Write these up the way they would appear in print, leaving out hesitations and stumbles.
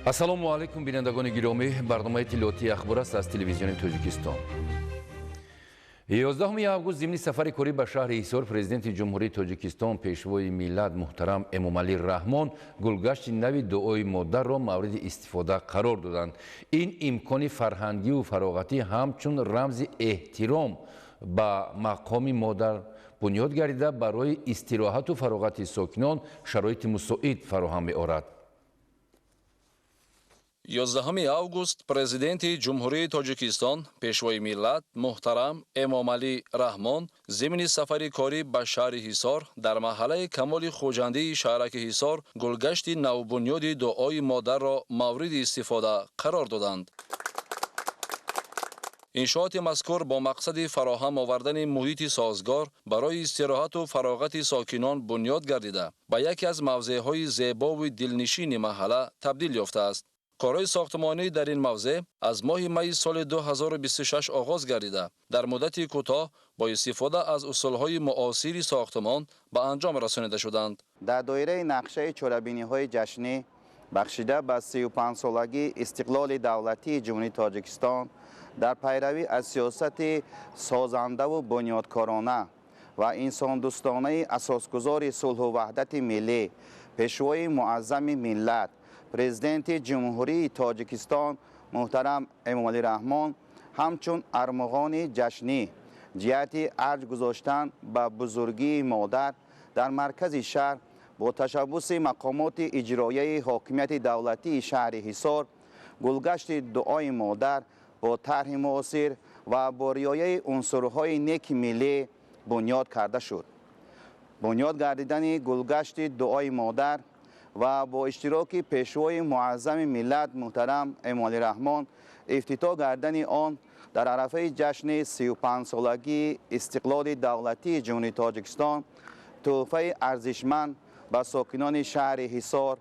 ассалому алайкум бинандагони гиромӣ, барномаи иттилоотии ахбор аст аз телевизиони Тоҷикистон. 11 август зимни сафари корӣ ба шаҳри Ҳисор президенти ҷумҳурии Тоҷикистон пешвои миллат муҳтарам Эмомалӣ Раҳмон гулгашти нави дуои модарро мавриди истифода қарор доданд. Ин имкони фарҳангиву фароғатӣ ҳамчун рамзи эҳтиром ба мақоми модар бунёд гардида барои истироҳату фароғати сокинон шароити мусоид фароҳам меорад. 11 август президенти ҷумҳурии Тоҷикистон пешвои миллат муҳтарам Эмомалӣ Раҳмон зимни сафари корӣ ба шаҳри Ҳисор дар маҳаллаи Камоли Хуҷандии шаҳраки Ҳисор гулгашти навбунёди дуои модарро мавриди истифода қарор доданд. иншооти мазкур бо мақсади фароҳам овардани муҳити созгор барои истироҳату фароғати сокинон бунёд гардида ба яке аз мавзеъҳои зебову дилнишини маҳалла табдил ёфтааст. корҳои сохтмонӣ дар ин мавзеъ аз моҳи майи соли 2026 оғоз гардида дар муддати кӯтоҳ бо истифода аз усулҳои муосири сохтмон ба анҷом расонида шуданд. дар доираи нақшаи чорабиниҳои ҷашнӣ бахшида ба 35-солагии истиқлоли давлатии ҷумҳурии Тоҷикистон дар пайравӣ аз сиёсати созандаву бунёдкорона ва инсондӯстонаи асосгузори сулҳу ваҳдати миллӣ пешвои муаззами миллат президенти ҷумҳурии Тоҷикистон муҳтарам Эмомалӣ Раҳмон ҳамчун армағони ҷашнӣ ҷиҳати арҷ гузоштан ба бузургии модар дар маркази шаҳр бо ташаббуси мақомоти иҷроияи ҳокимияти давлатии шаҳри Ҳисор гулгашти дуои модар бо тарҳи муосир ва бо риояи унсурҳои неки миллӣ бунёд карда шуд. бунёд гардидани гулгашти дуои модар ва бо иштироки пешвои муаззами миллат муҳтарам Эмомалӣ Раҳмон ифтитоҳ гардидани он дар арафаи ҷашни 35-солагии истиқлоли давлатии ҷумҳурии Тоҷикистон тӯҳфаи арзишманд ба сокинони шаҳри Ҳисор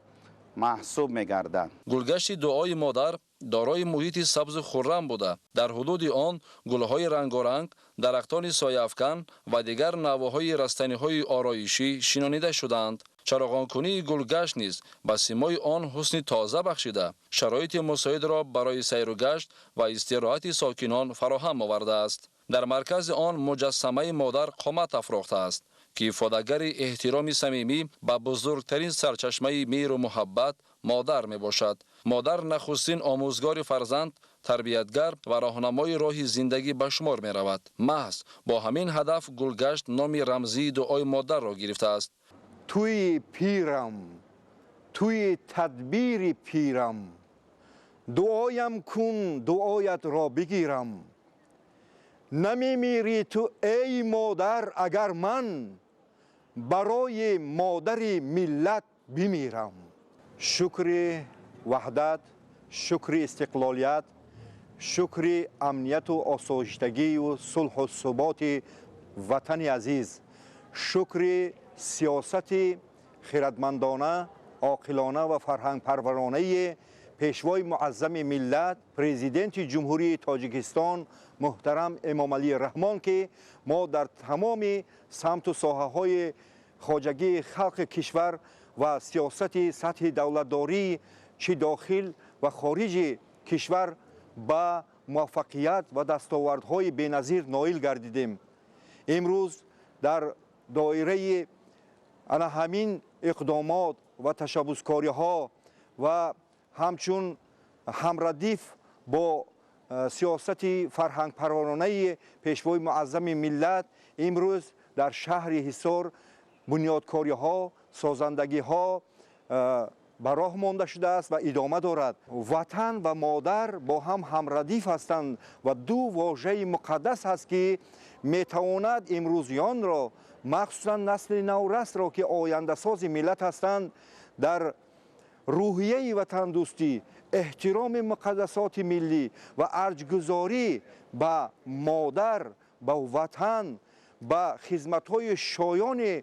маҳсуб мегардад. гулгашти дуои модар дорои муҳити сабзу хуррам буда дар ҳудуди он гулҳои рангоранг, дарахтони сояафкан ва дигар навъҳои растаниҳои ороишӣ шинонида шуданд. чароғонкунии гулгашт низ ба симои он ҳусни тоза бахшида шароити мусоидро барои сайру гашт ва истироҳати сокинон фароҳам овардааст. дар маркази он муҷассамаи модар қомат афрохтааст ки ифодагари эҳтироми самимӣ ба бузургтарин сарчашмаи меҳру муҳаббат модар мебошад. модар нахустин омӯзгори фарзанд, тарбиятгар ва роҳнамои роҳи зиндагӣ ба шумор меравад. маҳз бо ҳамин ҳадаф гулгашт номи рамзии дуои модарро гирифтааст. توی پیرم توی تدبیر پیرم دعایم کن دعایت را بگیرم نمیمیری تو ای مادر اگر من برای مادر ملت بمیرم. شکر وحدت، شکر استقلالیت، شکر امنیت و آسایشتگی و صلح و ثبات وطن عزیز، شکر سیاست خردمندانه، عاقلانه و فرهنگ پرورانه پیشوای معظم ملت پرزیدنت جمهوری تاجیکستان محترم امامعلی رحمان که ما در تمام سمت و ساحه‌های خواجگی خلق کشور و سیاست سطح دولتداری چه داخل و خارج کشور با موفقیت و دستاوردهای بی‌نظیر نائل گردیدیم. امروز در دایره انا همین اقدامات و تشبثکاری ها و همچون همردیف با سیاست فرهنگ پرورانه پیشوای معظم ملت امروز در شهر حصار بنیادکاری ها، سازندگی ها به راه مانده شده است و ادامه دارد. وطن و مادر با هم همردیف هستند و دو واژه مقدس است که میتواند امروزیان را مخصوصا نسل نورست را که آینده ساز ملت هستند در روحیه وطن دوستی، احترام مقدسات ملی و ارجگذاری به مادر، به وطن، به خدمت‌های شایان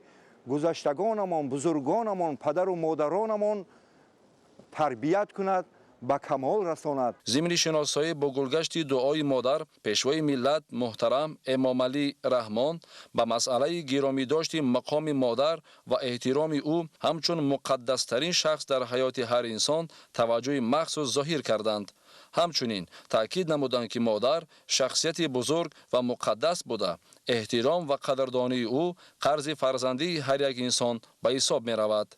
گذشتگانمان، بزرگانمان، پدر و مادرانمان تربیت کند به کمال رساند. ضمن شناسایی با گلگشت دعای مادر، پیشوای ملت محترم امامعلی رحمان به مسئله گرامی داشت مقام مادر و احترام او همچون مقدسترین شخص در حیات هر انسان توجه مخصوص ظاهر کردند. همچنین تأکید نمودند که مادر شخصیت بزرگ و مقدس بوده. احترام و قدردانی او قرض فرزندی هر یک انسان به حساب می رود.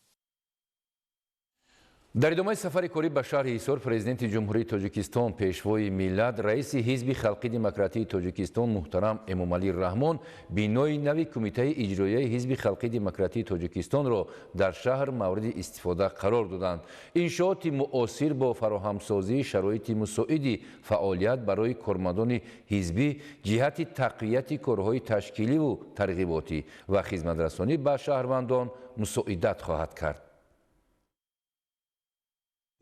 در ادامه سفر کاری به شهر هیسور، پرزیدنت جمهوری تاجیکستان پیشوای ملت رئیس حزب خلقی دموکراتی تاجیکستان محترم امامعلی رحمان بینای نوی کمیته اجرایی حزب خلقی دموکراتی تاجیکستان را در شهر مورد استفاده قرار دادند. انشاءات معاصر با فراهمسازی شرایط مساعد فعالیت برای کارمندان حزبی جهت تقویت کارهای تشکیلی و ترغیباتی و خدمترسانی به شهروندان مساعدت خواهد کرد.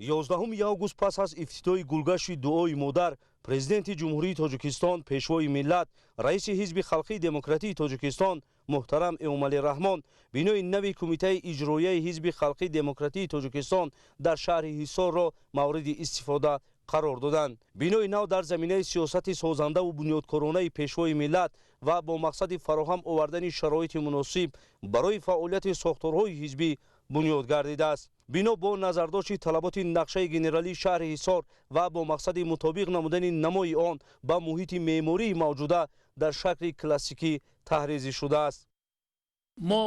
11 август пас аз ифтитоҳи гулгашти дуои модар, президенти ҷумҳурии тоҷикистон пешвои миллат, раиси ҳизби халқии демократии тоҷикистон муҳтарам эмомалӣ раҳмон бинои нави кумитаи иҷроияи ҳизби халқии демократии тоҷикистон дар шаҳри ҳисорро мавриди истифода қарор доданд. бинои нав дар заминаи сиёсати созандаву бунёдкоронаи пешвои миллат ва бо мақсади фароҳам овардани шароити муносиб барои фаъолияти сохторҳои ҳизбӣ бунёд гардидааст. бино бо назардошти талаботи нақшаи генералии шаҳри ҳисор ва бо мақсади мутобиқ намудани намои он ба муҳити меъмории мавҷуда дар шакли классикӣ таҳризӣ шудааст. мо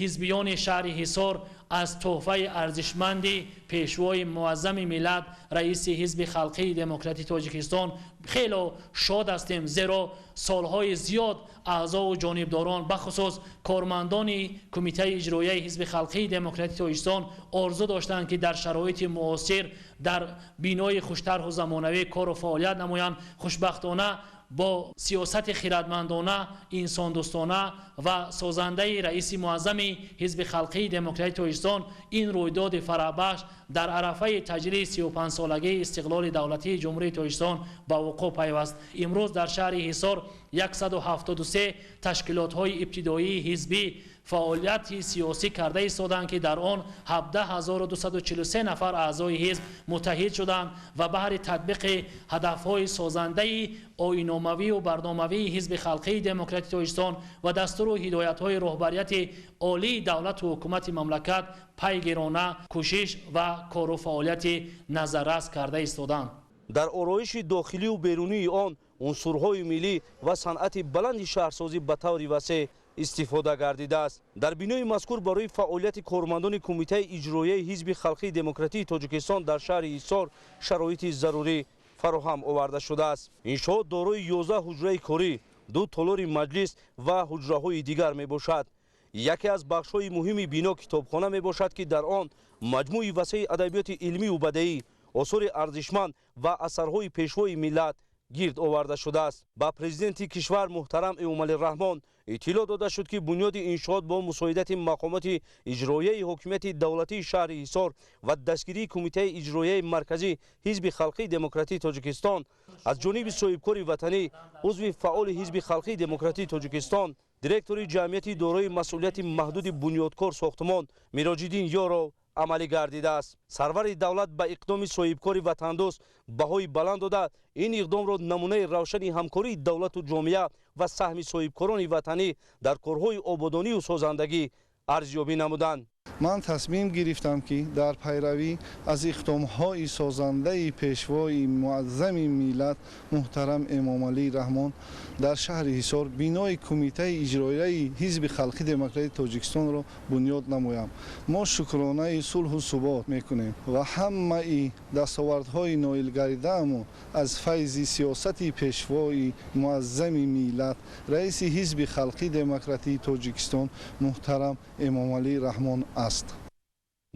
ҳизбиёни шаҳри ҳисор аз тӯҳфаи арзишманди пешвои муаззами миллат раиси ҳизби халқии демократии тоҷикистон хело шод ҳастем, зеро солҳои зиёд аъзову ҷонибдорон бахусус кормандони кумитаи иҷроияи ҳизби халқии демократии тоҷикистон орзу доштанд ки дар шароити муосир дар бинои хуштарҳу замонавӣ кору фаъолият намоянд. хушбахтона با سیاست خردمندانه، انساندوستانه و سازنده رئیس معظم حزب خلقی دموکراتی تاجیکستان این رویداد فرابخش در عرفه تجلی 35 سالگی استقلال دولتی جمهوری تاجیکستان به وقوع پیوست. امروز در شهر حصار 173 تشکیلات های ابتدایی حزبی فعالیت سیاسی کرده ایستادند که در آن 17243 نفر اعضای حزب متحد شدند و بهر تطبیق هدفهای سازنده آیین‌ناموی و برنامه‌ای حزب خلقی دموکراتی تاجیکستان و دستور و هدایت‌های رهبریت عالی دولت و حکومت مملکت پیگیرانه کوشش و کار و فعالیت نظررس کرده ایستادند. در آرایش داخلی و بیرونی آن عنصرهای ملی و صنعت بلند شهرسازی به طور وسیع استفاده گردیده است. در بینای مذکور برای فعالیت کارمندان کمیته اجرایی حزب خلقی دموکراتی تاجیکستان در شهر حصار شرایط ضروری فراهم آورده شده است. انشاءات دارای 11 حجره کاری، 2 تالار مجلس و حجره‌های دیگر می باشد. یکی از بخش‌های مهم بنا کتابخانه می باشد که در آن مجموعه وسیع ادبیات علمی و بدیعی، آثار ارزشمند و اثرهای پیشوای ملت گرد آورده شده است. با پرزیدنت کشور محترم امامعلی رحمان اطلاع داده شد که بنیاد انشاءات با مساعدت مقامات اجرایی حکومت دولتی شهر حصار و دستگیری کمیته اجرایی مرکزی حزب خلقی دموکراتی تاجیکستان از جانب صاحبکار وطنی عضو فعال حزب خلقی دموکراتی تاجیکستان دیرکتور جمعیت دارای مسئولیت محدود بنیادکار ساختمان میراج‌الدین یارو عملی گردیده است. سرور دولت به اقدام صاحبکار وطندوست بهای بلند داده این اقدام را نمونه روشن همکاری دولت و جامعه و سهم صاحبکاران وطنی در کارهای آبادانی و سازندگی ارزیابی نمودند. من تصمیم گرفتم که در پیروی از اقدام‌های سازنده پیشوای معظم ملت محترم امامعلی رحمان در شهر حصار بینای کمیته اجرایی حزب خلقی دموکراتی تاجیکستان را بنیاد نمایم. ما شکرانه صلح و ثبات میکنیم و همه دستاوردهای نایل گردیده‌مان از فیض سیاست پیشوای معظم ملت رئیس حزب خلقی دموکراتی تاجیکستان محترم امامعلی رحمان است.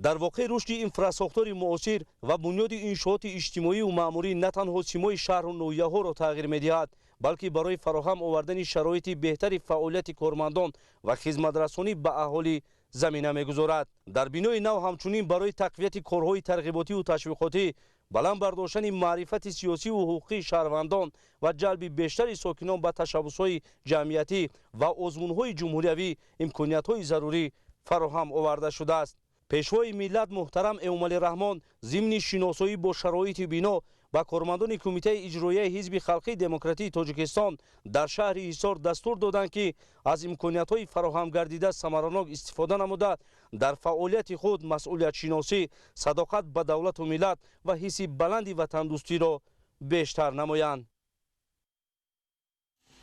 در واقع رشد اینفراساختور معاصر و بنیاد انشاءات اجتماعی و معماری نه تنها سیمای شهر و نویه‌ها را تغییر می‌دهد بلکه برای فراهم آوردن شرایط بهتر فعالیت کارمندان و خدمترسانی به اهالی زمینه می‌گذارد. در بینای نو همچنین برای تقویت کارهای ترغیباتی و تشویقاتی بلند برداشتن معرفت سیاسی و حقوقی شهروندان و جلب بیشتر ساکنان به تشبث‌های جمعیتی و آزمون‌های جمهوریوی امکانیت‌های ضروری فراهم آورده شده است. пешвои миллат муҳтарам эмомалӣ раҳмон зимни шиносоӣ бо шароити бино ба кормандони кумитаи иҷроияи ҳизби халқии демократии тоҷикистон дар шаҳри ҳисор дастур доданд ки аз имкониятҳои фароҳамгардида самаранок истифода намуда дар фаъолияти худ масъулиятшиносӣ, садоқат ба давлату миллат ва ҳисси баланди ватандӯстиро бештар намоянд.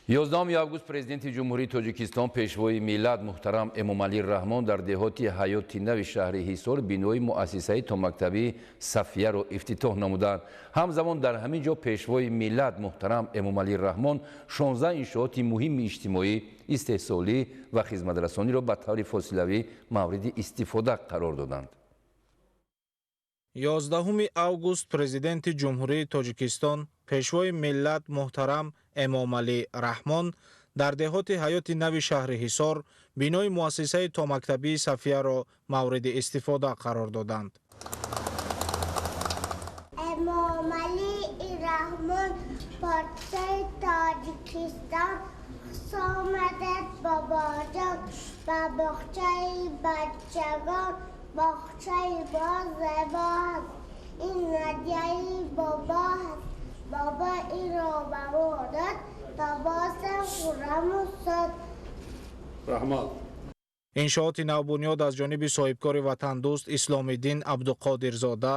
11 август президенти ҷумҳурии тоҷикистон пешвои миллат муҳтарам эмомалӣ раҳмон дар деҳоти ҳаёти нави шаҳри ҳисор бинои муассисаи томактабии сафияро ифтитоҳ намуданд. ҳамзамон дар ҳамин ҷо пешвои миллат муҳтарам эмомалӣ раҳмон 16 иншооти муҳими иҷтимоӣ, истеҳсолӣ ва хизматрасониро ба таври фосилавӣ мавриди истифода қарор доданд. 11 август президенти ҷумҳурии тоҷикистон пешвои миллат муҳтарам эмомалӣ раҳмон дар деҳоти ҳаёти нави шаҳри ҳисор бинои муассисаи томактабии сафияро мавриди истифода қарор доданд. эмомалии раҳмон подшоҳи тоҷикистон хусомадад бобоҷон ба боғчаи бачагон боғчаи бо зебо аст. ин надяи бобо аст. бобо инро ба мо дод то бозам хурраму шод. иншооти навбунёд аз ҷониби соҳибкори ватандӯст исломиддин абдуқодирзода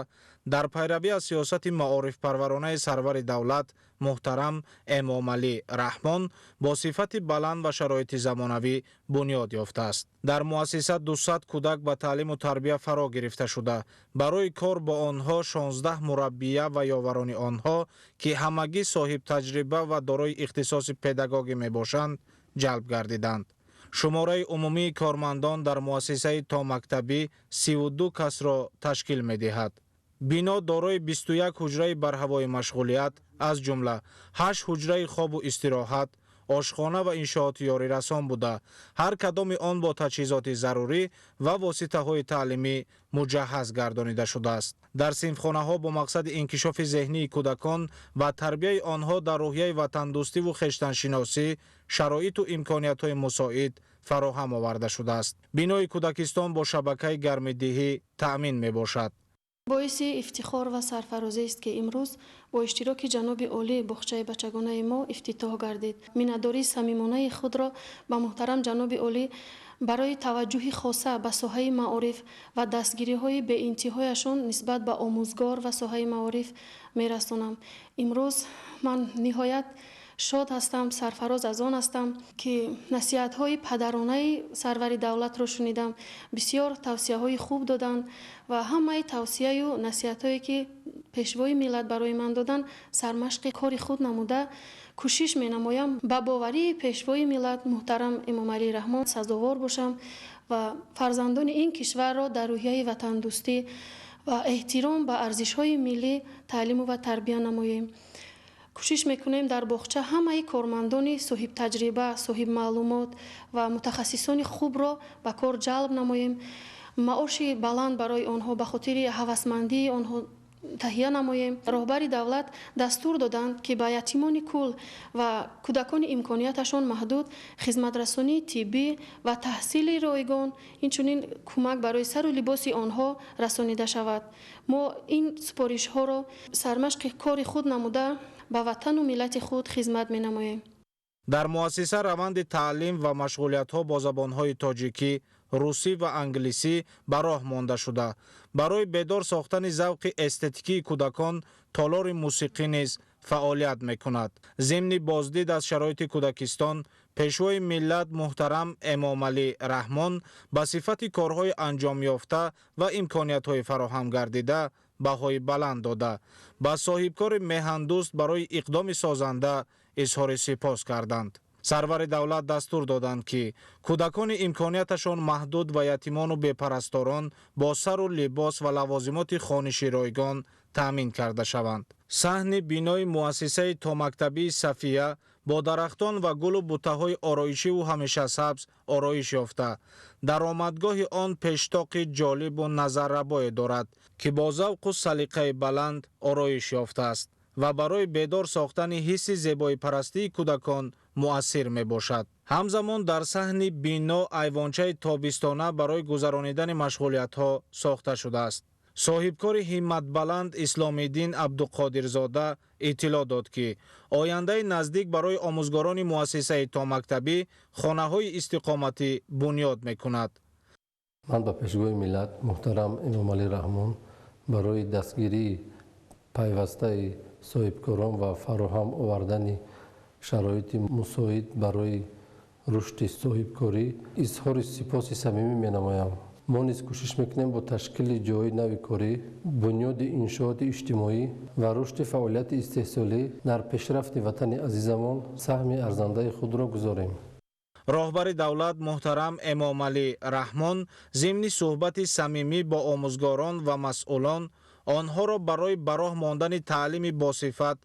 дар пайравӣ аз сиёсати маорифпарваронаи сарвари давлат муҳтарам эмомалӣ раҳмон бо сифати баланд ва шароити замонавӣ бунёд ёфтааст. дар муассиса 200 кӯдак ба таълиму тарбия фаро гирифта шуда барои кор бо онҳо 16 мураббия ва ёварони онҳо ки ҳамагӣ соҳибтаҷриба ва дорои ихтисоси педагогӣ мебошанд ҷалб гардиданд. шумораи умумии кормандон дар муассисаи томактабӣ 32 касро ташкил медиҳад. бино дорои 21 ҳуҷраи барҳавои машғулият аз ҷумла 8 ҳуҷраи хобу истироҳат, ошхона ва иншооти ёрирасон буда ҳар кадоми он бо таҷҳизоти зарурӣ ва воситаҳои таълимӣ муҷаҳҳаз гардонида шудааст. дар синфхонаҳо бо мақсади инкишофи зеҳнии кӯдакон ва тарбияи онҳо дар рӯҳияи ватандӯстиву хештаншиносӣ шароиту имкониятҳои мусоид фароҳам оварда шудааст. бинои кӯдакистон бо шабакаи гармидиҳӣ таъмин мебошад. боиси ифтихор ва сарфарозист ки имрӯз бо иштироки ҷаноби олӣ боғчаи бачагонаи мо ифтитоҳ гардид. миннатдории самимонаи худро ба муҳтарам ҷаноби олӣ барои таваҷҷӯҳи хоса ба соҳаи маориф ва дастгириҳои беинтиҳояшон нисбат ба омӯзгор ва соҳаи маориф мерасонам. имрӯз ман ниҳоят шод ҳастам, сарфароз аз он ҳастам ки насиҳатҳои падаронаи сарвари давлатро шунидам. бисёр тавсияҳои хуб доданд ва ҳамаи тавсияю насиҳатҳое ки пешвои миллат барои ман доданд сармашқи кори худ намуда кӯшиш менамоям ба боварии пешвои миллат муҳтарам эмомалӣ раҳмон сазовор бошам ва фарзандони ин кишварро дар рӯҳияи ватандӯстӣ ва эҳтиром ба арзишҳои миллӣ таълиму ва тарбия намоем. кӯшиш мекунем дар боғча ҳамаи кормандони соҳибтаҷриба, соҳибмаълумот ва мутахассисони хубро ба кор ҷалб намоем. маоши баланд барои онҳо ба хотири ҳавасмандии онҳо таҳия намоем. роҳбари давлат дастур доданд ки ба ятимони кул ва кӯдакони имконияташон маҳдуд хизматрасонии тиббӣ ва таҳсили ройгон инчунин кӯмак барои сару либоси онҳо расонида шавад. мо ин супоришҳоро сармашқи кори худ намуда ба ватану миллати худ хизмат менамоем. дар муассиса раванди таълим ва машғулиятҳо бо забонҳои тоҷикӣ, русӣ ва англисӣ ба роҳ монда шуда барои бедор сохтани завқи эстетикии кӯдакон толори мусиқӣ низ фаъолият мекунад. зимни боздид аз шароити кӯдакистон пешвои миллат муҳтарам эмомалӣ раҳмон ба сифати корҳои анҷомёфта ва имкониятҳои фароҳам гардида баҳои баланд дода ба соҳибкори меҳандӯст барои иқдоми созанда изҳори сипос карданд. сарвари давлат дастур доданд ки кӯдакони имконияташон маҳдуд ва ятимону бепарасторон бо сару либос ва лавозимоти хониши ройгон таъмин карда шаванд. саҳни бинои муассисаи томактабии сафия бо дарахтон ва гулу бутаҳои ороишиву ҳамешасабз ороиш ёфта даромадгоҳи он пештоқи ҷолибу назаррабое дорад ки бо завқу салиқаи баланд ороиш ёфтааст. و برای بیدار ساختن حس زیبایی پرستی کودکان مؤثر می باشد. همزمان در صحن بینا ایوانچه تابستانه برای گذرانیدن مشغولیت ها ساخته شده است. صاحبکار همت بلند اسلامیدین عبدالقادرزاده اطلاع داد که آینده نزدیک برای آموزگاران مؤسسه تا مکتبی خانه های استقامتی بنیاد می کند. من به پیشگوی ملت محترم امام علی رحمان برای دستگیری پیوسته صاحبکاران و فراهم آوردن شرایط مساعد برای رشد صاحبکاری اظهار سپاس صمیمی می نمایم. ما نیز کوشش میکنیم با تشکیل جای نوی کاری، بنیاد انشاءات اجتماعی و رشد فعالیت استحصالی در پیشرفت وطن عزیزمان سهم ارزنده خود را گذاریم. راهبر دولت محترم امام علی رحمان ضمن صحبت صمیمی با آموزگاران و مسئولان آنها را برای براه ماندن تعلیم باصفت،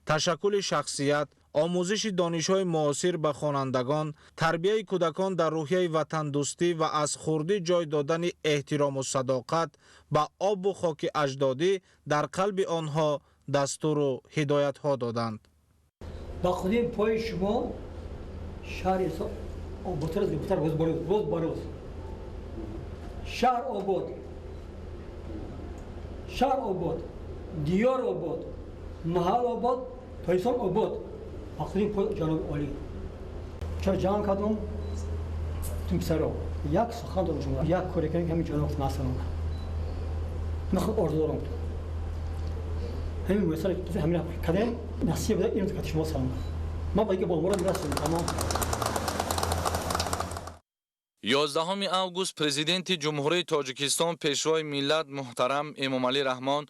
تشکل شخصیت، آموزش دانش‌های معاصر به خوانندگان، تربیت کودکان در روحیه وطن دوستی و از خردی جای دادن احترام و صداقت به آب و خاک اجدادی در قلب آنها دستور و هدایت‌ها دادند. با خودی پای شما شهر آبادتر از بهتر روز به روز شهر آباد، دیار آباد، محل آباد، تایسان آباد. آخرین پای جناب عالی چرا جان کدوم تیم سرا یک سخن دارم شما یک کاری کنیم همین جناب مثلا نخود ارزو دارم همین مثلا همین کدام نصیب بده اینو که شما سلام ما باید با مورد رسیم تمام. 11 اوگوست پرزیدنت جمهوری تاجیکستان پیشوای ملت محترم امام علی رحمان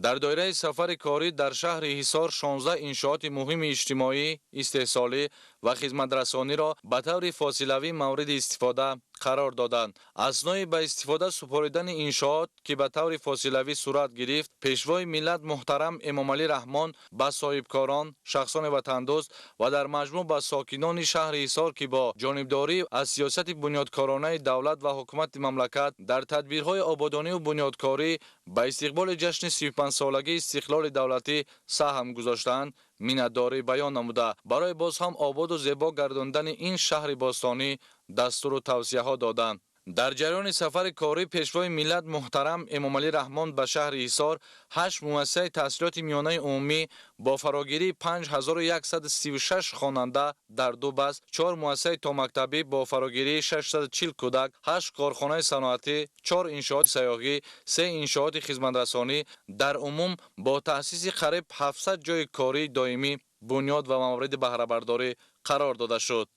در دایره سفر کاری در شهر حصار 16 انشاءات مهم اجتماعی، استحصالی و خدمترسانی را به طور فاصلوی مورد استفاده قرار دادند. اثنای به استفاده سپاریدن انشاءات که به طور فاصلوی صورت گرفت، پیشوای ملت محترم امام علی رحمان به صاحبکاران، شخصان وطندوست و در مجموع به ساکنان شهر حصار که با جانبداری از سیاست بنیادکارانه دولت و حکومت مملکت در تدبیرهای آبادانی و بنیادکاری به استقبال جشن 35 سالگی استقلال دولتی سهم گذاشتند، میnnتداری بیان نموده برای باز هم آباد و زیبا گرداندن این شهر باستانی دستور و توصیه ها دادند. در جریان سفر کاری پیشوای ملت محترم امام علی رحمان به شهر حصار 8 مؤسسه تحصیلات میانه عمومی با فراگیری 5136 خواننده در 2 بس، 4 مؤسسه تا مکتبی با فراگیری 640 کودک، 8 کارخانه صنعتی، 4 انشاءات سیاحی، 3 انشاءات خدمترسانی در عموم با تأسیس قریب 700 جای کاری دائمی بنیاد و موارد بهره برداری قرار داده شد.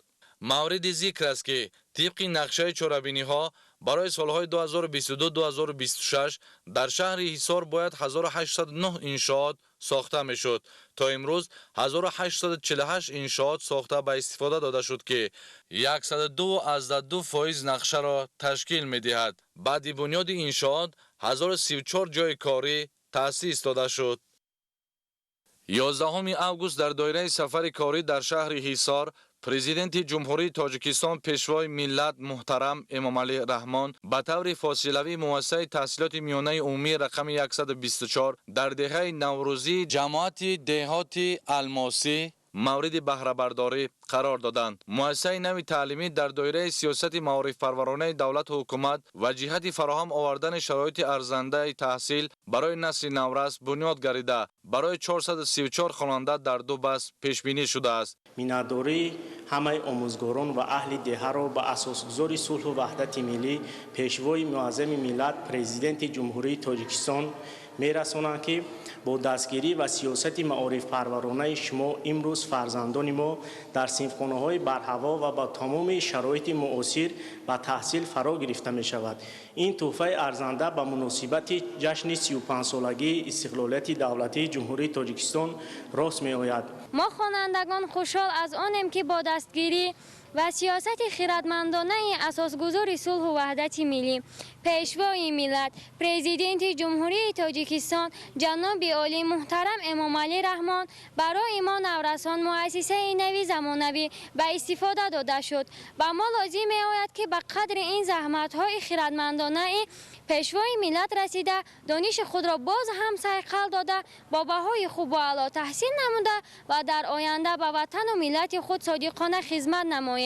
مورد ذکر است که طبق نقشه چاره‌بینی ها برای سالهای 2022-2026 در شهر حصار باید 1809 انشاءات ساخته میشد. تا امروز 1848 انشاءات ساخته به استفاده داده شد که 102.2% نقشه را تشکیل می‌دهد. بعد بنیاد انشاءات 1034 جای کاری تأسیس داده شد. 11 اوگوست در دایره سفر کاری در شهر حصار پرزیدنت جمهوری تاجیکستان پیشوای ملت محترم امام علی رحمان به طور فاصلوی مؤسسه تحصیلات میانه عمومی رقم 124 در دهه نوروزی جماعت دهات الماسی مورد بهره برداری قرار دادند. مؤسسه نوی تعلیمی در دایره سیاست معارف پرورانه دولت و حکومت و جهت فراهم آوردن شرایط ارزنده تحصیل برای نسل نورس بنیاد گردیده برای 434 خواننده در 2 بس پیش بینی شده است. میnnتداری همه آموزگاران و اهل دهه را به اساسگذار صلح و وحدت ملی پیشوای معظم ملت پرزیدنت جمهوری تاجیکستان میرسانند که با دستگیری و سیاست معارف پرورانه شما امروز فرزندان ما در صنفخانه‌های برهوا و با تمام شرایط معاصر و تحصیل فرا گرفته می شود. این تحفه ارزنده به مناسبت جشن 35 سالگی استقلالیت دولتی جمهوری تاجیکستان راست می آید. ما خوانندگان خوشحال از آنیم که با دستگیری و سیاست خردمندانه اساسگذار صلح و وحدت ملی، پیشوای ملت پرزیدنت جمهوری تاجیکستان جناب عالی محترم امام علی رحمان برای ما نورسان مؤسسه نوی زمانوی به استفاده داده شد و ما لازم می‌آید که به قدر این زحمت‌های خردمندانه پیشوای ملت رسیده دانش خود را باز هم صیقل داده با بهای خوب و اعلی تحصیل نموده و در آینده به وطن و ملت خود صادقانه خدمت نماییم.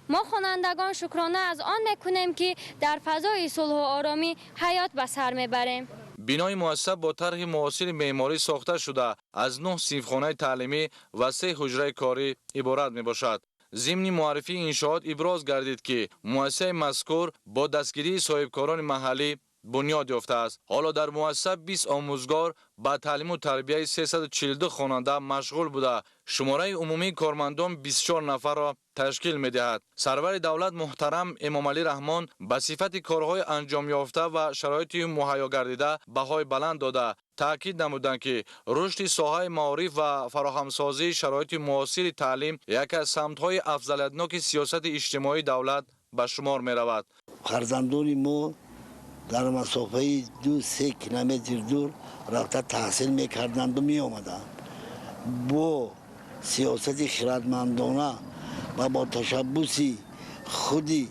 ما خوانندگان شکرانه از آن میکنیم که در فضای صلح و آرامی حیات به سر میبریم. بینای مؤسسه با طرح معاصر معماری ساخته شده از 9 صنفخانه تعلیمی و 3 حجره کاری عبارت میباشد. ضمن معرفی انشاءات ابراز گردید که مؤسسه مذکور با دستگیری صاحبکاران محلی بنیاد یافته است. حالا در مؤسسه 20 آموزگار با تعلیم و تربیت 342 خواننده مشغول بوده. شماره عمومی کارمندان 24 نفر را تشکیل می‌دهد. سرور دولت محترم امام علی رحمان به صفت کارهای انجام یافته و شرایط مهیا گردیده بهای بلند داده تاکید نمودند که رشد ساحه معارف و فراهمسازی شرایط معاصر تعلیم یکی از سمت‌های افضلیت‌ناک سیاست اجتماعی دولت به شمار می‌رود. فرزندان ما در مسافه 2-3 کیلومتر دور رفته تحصیل میکردند و می آمدند. با سیاست خردمندانه و با تشبث خودی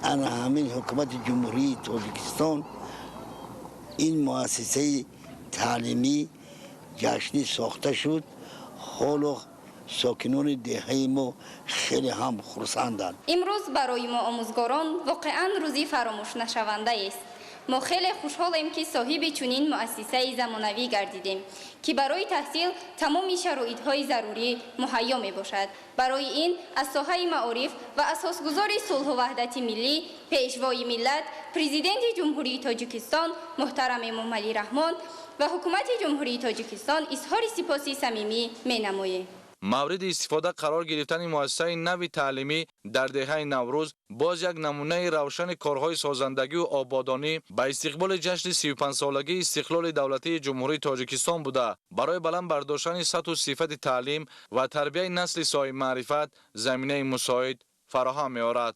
همین حکومت جمهوری تاجیکستان این مؤسسه تعلیمی جشنی ساخته شد. حالا ساکنان دهه ما خیلی هم خرسندند. امروز برای ما آموزگاران واقعا روزی فراموش نشونده است. ما خیلی خوشحالیم که صاحب چنین مؤسسه زمانوی گردیدیم که برای تحصیل تمام شرایط‌های ضروری مهیا میباشد. برای این از ساحه معارف و اساسگذار صلح و وحدت ملی پیشوای ملت پرزیدنت جمهوری تاجیکستان محترم امام علی رحمان و حکومت جمهوری تاجیکستان اظهار سپاس صمیمی می‌نماییم. مورد استفاده قرار گرفتن مؤسسه نوی تعلیمی در دهه نوروز باز یک نمونه روشن کارهای سازندگی و آبادانی به استقبال جشن 35 سالگی استقلال دولتی جمهوری تاجیکستان بوده. برای بلند برداشتن سطح و صفت تعلیم و تربیت نسل صاحب معرفت زمینه مساعد فراهم می‌آورد.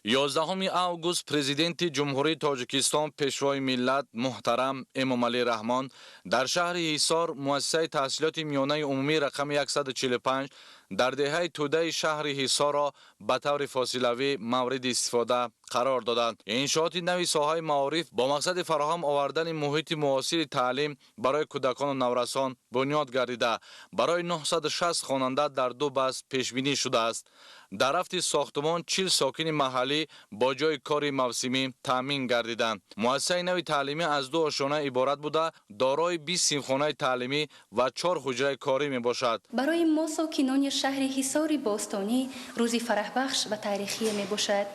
یازدهم اوگوست پرزیدنت جمهوری تاجیکستان پیشوای ملت محترم امام علی رحمان در شهر حصار مؤسسه تحصیلات میانه عمومی رقم 145 در دهه توده شهر حصار را به طور فاصلوی مورد استفاده قرار دادند. انشاءات نوی ساحه معارف با مقصد فراهم آوردن محیط معاصر تعلیم برای کودکان و نورسان بنیاد گردیده برای 960 خواننده در 2 بس پیش بینی شده است. در رفت ساختمان 40 ساکن محلی با جای کار موسمی تامین گردیدند. مؤسسه نوی تعلیمی از 2 آشانه عبارت بوده دارای 20 صنفخانه تعلیمی و 4 حجره کاری می باشد. برای ما ساکنان شهر حصار باستانی روزی فرحبخش و تاریخی می باشد.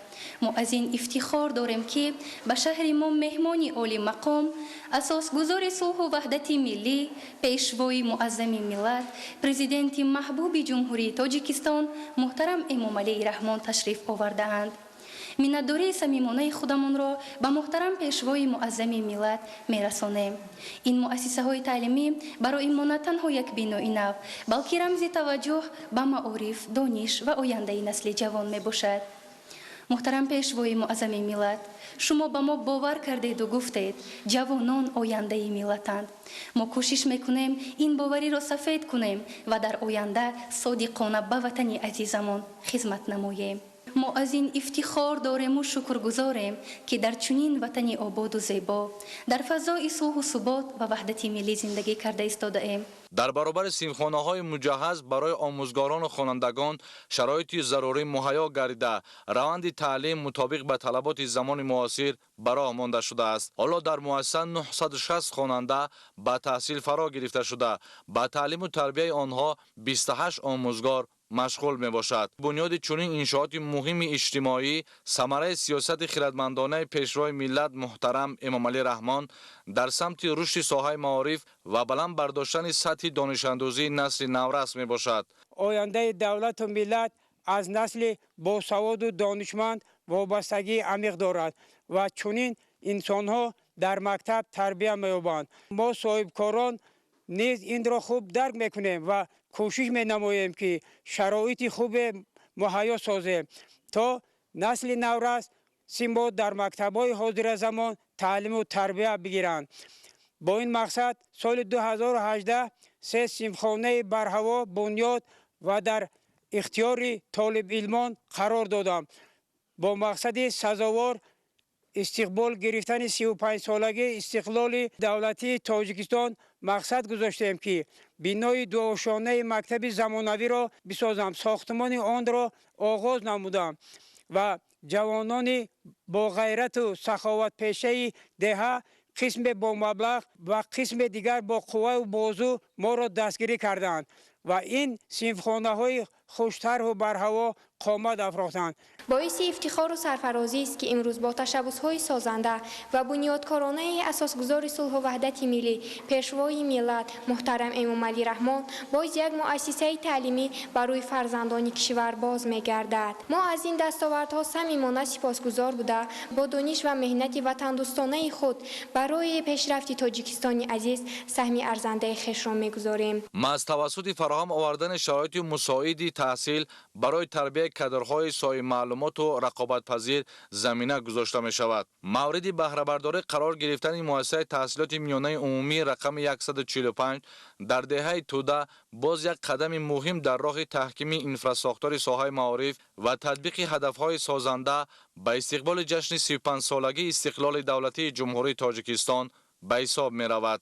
ما از این افتخار داریم که به شهر ما مهمانی عالی مقام اساسگذار صلح و وحدت ملی پیشوای معظم ملت پرزیدنت محبوب جمهوری تاجیکستان محترم امام علی رحمان تشریف آورده‌اند. منتداری صمیمانه خودمان را به محترم پیشوای معظم ملت میرسانیم. این مؤسسه های تعلیمی برای ما نه تنها یک بینایی نو بلکه رمز توجه به معارف، دانش و آینده نسل جوان می باشد. محترم پیشوای معظم ملت، شما به ما باور کردید و گفتید جوانان آینده ملتند. ما کوشش میکنیم این باوری را سفید کنیم و در آینده صادقانه به وطن عزیزمان خدمت نماییم. ما از این افتخار داریم و شکرگزاریم که در چنین وطن آباد و زیبا در فضای صلح و ثبات و وحدت ملی زندگی کرده ایستاده ایم. در برابر سیمخانه‌های مجهز برای آموزگاران و خوانندگان شرایط ضروری مهیا گردیده روند تعلیم مطابق به طلبات زمان معاصر براه مانده شده است. حالا در مؤسسه 960 خواننده به تحصیل فرا گرفته شده. به تعلیم و تربیت آنها 28 آموزگار مشغول می باشد. بنیاد چنین انشاءات مهم اجتماعی ثمره سیاست خردمندانه پیشروی ملت محترم امام علی رحمان در سمت رشد ساحه معارف و بلند برداشتن سطح دانش اندوزی نسل نورس می باشد. آینده دولت و ملت از نسل باسواد و دانشمند وابستگی عمیق دارد و چنین انسانها در مکتب تربیت می‌یابند. ما صاحبکاران نیز این را خوب درک میکنیم و کوشش می‌نماییم که شرایط خوب مهیا سازیم تا نسل نورس سیمبا در مکتب‌های حاضر زمان تعلیم و تربیت بگیرند. با این مقصد سال 2018 3 سیمخانه برهوا بنیاد و در اختیار طالب علمان قرار دادم. با مقصد سزاوار استقبال گرفتن 35 سالگی استقلال دولتی تاجیکستان مقصد گذاشتیم که بنای دوآشانه مکتب زمانوی را بسازم. ساختمان آن را آغاز نمودم و جوانان با غیرت و سخاوت پیشه دهه قسم با مبلغ و قسم دیگر با قوه و بازو ما را دستگیری کردند و این صنفخانه های خوشتر و برهوا قامت افراختند. باعث افتخار و سرفرازی است که امروز با تشبس‌های سازنده و بنیادکارانه اساسگذار صلح و وحدت ملی پیشوای ملت محترم امام علی رحمان باز یک مؤسسه تعلیمی برای فرزندان کشور باز می‌گردد. ما از این دستاوردها صمیمانه سپاسگزار بوده با دانش و مهنت وطن‌دوستانه خود برای پیشرفت تاجیکستان عزیز سهم ارزنده خویش را می‌گذاریم. ما از توسط فراهم آوردن شرایط مساعد تحصیل برای تربیت کادرهای صاحب معلومات و رقابت پذیر زمینه گذاشته می شود. مورد بهره برداری قرار گرفتن مؤسسه تحصیلات میانه عمومی رقم 145 در دهه توده باز یک قدم مهم در راه تحکیم انفراساختار ساحه معارف و تطبیق هدفهای سازنده به استقبال جشن 35 سالگی استقلال دولتی جمهوری تاجیکستان به حساب می رود.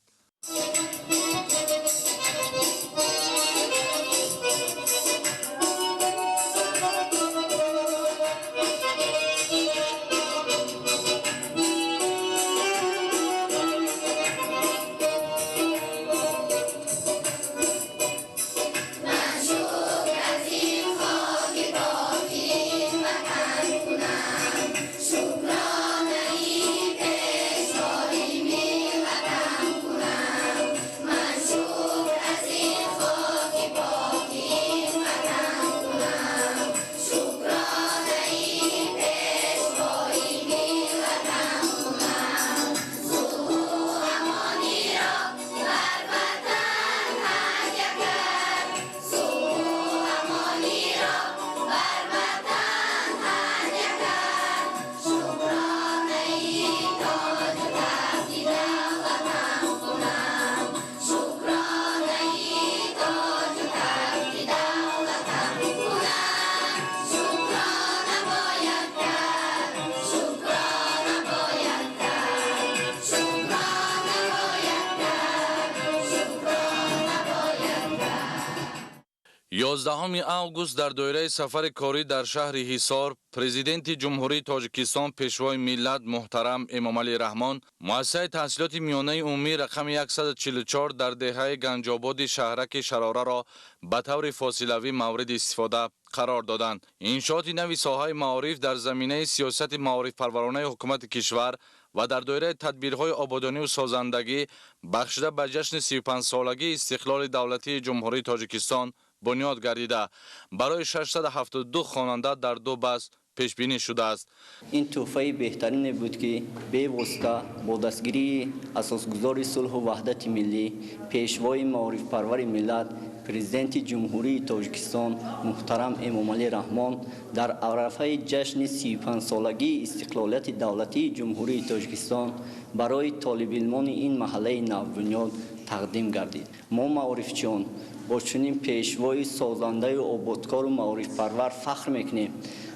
آگوست در دایره سفر کاری در شهر حصار پرزیدنت جمهوری تاجیکستان پیشوای ملت محترم امام علی رحمان مؤسسه تحصیلات میانه عمومی رقم 144 در دهه گنجاباد شهرک شراره را به طور فاصلوی مورد استفاده قرار دادند. انشاءات نوی ساحه معارف در زمینه سیاست معارف پرورانه حکومت کشور و در دایره تدبیرهای آبادانی و سازندگی بخشیده به جشن 35 سالگی استقلال دولتی جمهوری تاجیکستان بنیاد گردیده برای 672 خواننده در 2 بخش پیش بینی شده است. این تحفه بهترین بود که به واسطه با دستگیری اساسگذار صلح و وحدت ملی پیشوای معارف پرور ملت پرزیدنت جمهوری تاجیکستان محترم امام علی رحمان در عرفه جشن 35 سالگی استقلالیت دولتی جمهوری تاجیکستان برای طالب علمان این محله نوبنیاد تقدیم گردید. ما معارفچیان با چنین پیشوای سازنده و آبادکار و معارف پرور فخر میکنیم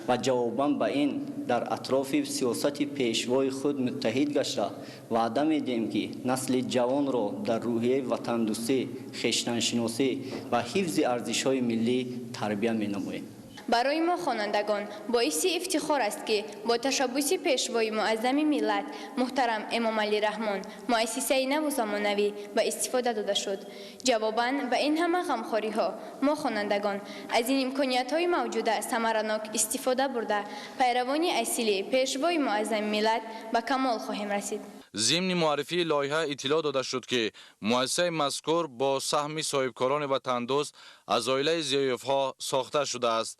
و جواباً به این در اطراف سیاست پیشوای خود متحد گشته وعده میدیم که نسل جوان را در روحیه وطن دوستی، خویشتن‌شناسی و حفظ ارزش‌های ملی تربیت می‌نماییم. برای ما خوانندگان باعث افتخار است که با تشبث پیشوای معظم ملت محترم امام علی رحمان مؤسسه نو زمانوی به استفاده داده شد. جواباً به این همه غمخواری ها ما خوانندگان از این امکانیت های موجوده ثمرناک استفاده برده پیروان اصیل پیشوای معظم ملت به کمال خواهیم رسید. ضمن معرفی لایحه اطلاع داده شد که مؤسسه مذکور با سهم صاحبکاران وطندوست از عائله ضیاف‌ها ساخته شده است.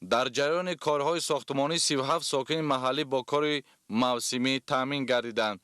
در جریان کارهای ساختمانی 37 ساکن محلی با کار موسمی تامین گردیدند.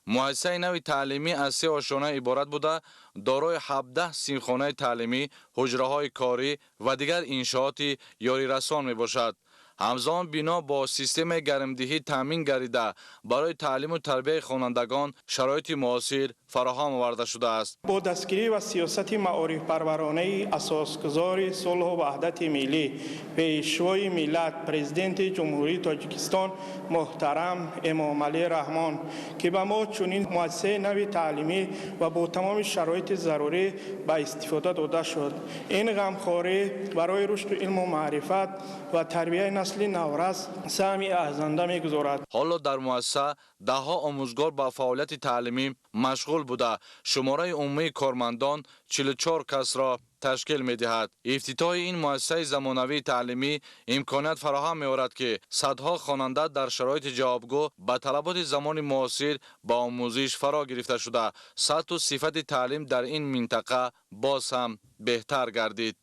مؤسسه نو تعلیمی از 3 آشیانه عبارت بوده دارای 17 سیمخانه تعلیمی، حجره‌های کاری و دیگر انشاءات یاری رسان می باشد. همزمان بنا با سیستم گرمدهی تامین گردیده برای تعلیم و تربیت خوانندگان شرایط معاصر فراهم آورده شده است. با دستگیری و سیاست معارف پرورانه اساسگذار صلح و وحدت ملی پیشوای ملت پرزیدنت جمهوری تاجیکستان محترم امام علی رحمان که به ما چنین مؤسسه نو تعلیمی و با تمام شرایط ضروری به استفاده داده شد. این غمخواری برای رشد علم و معرفت و تربیت نسل نورس سهمی ارزنده می‌گذارد. حالا در مؤسسه ده‌ها آموزگار با فعالیت تعلیمی مشغول بوده شماره عمومی کارمندان 44 کس را تشکیل می‌دهد. افتتاح این مؤسسه زمانوی تعلیمی امکانات فراهم می‌آورد که صدها خواننده در شرایط جوابگو به طلبات زمان معاصر با آموزش فرا گرفته شده سطح و صفت تعلیم در این منطقه باز هم بهتر گردید.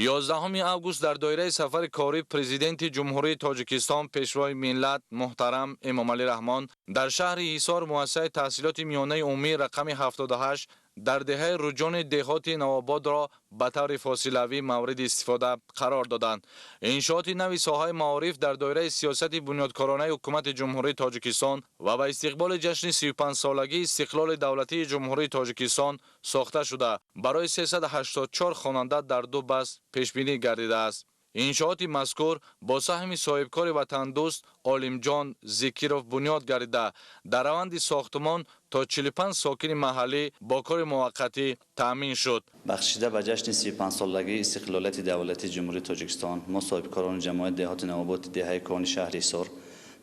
یازدهم آگوست در دایره سفر کاری پرزیدنت جمهوری تاجیکستان پیشوای ملت محترم امام علی رحمان در شهر حصار مؤسسه تحصیلات میانه عمومی رقم 78 در دهه رجوع دهات نوآباد را به طور فاصله‌ای مورد استفاده قرار دادند. انشاءات نوی ساحه معارف در دایره سیاست بنیادکارانه حکومت جمهوری تاجیکستان و به استقبال جشن 35 سالگی استقلال دولتی جمهوری تاجیکستان ساخته شده برای 384 خواننده در 2 بس پیش بینی گردیده است. انشاءات مذکور با سهم صاحبکار وطندوست عالمجان ذکیروف بنیاد گردیده در روند ساختمان تا 45 ساکن محلی با کار موقتی تامین شد. بخشیده به جشن 35 سالگی استقلالیت دولتی جمهوری تاجیکستان ما صاحبکاران جماعت دهات نوآباد دهه کان شهر حصار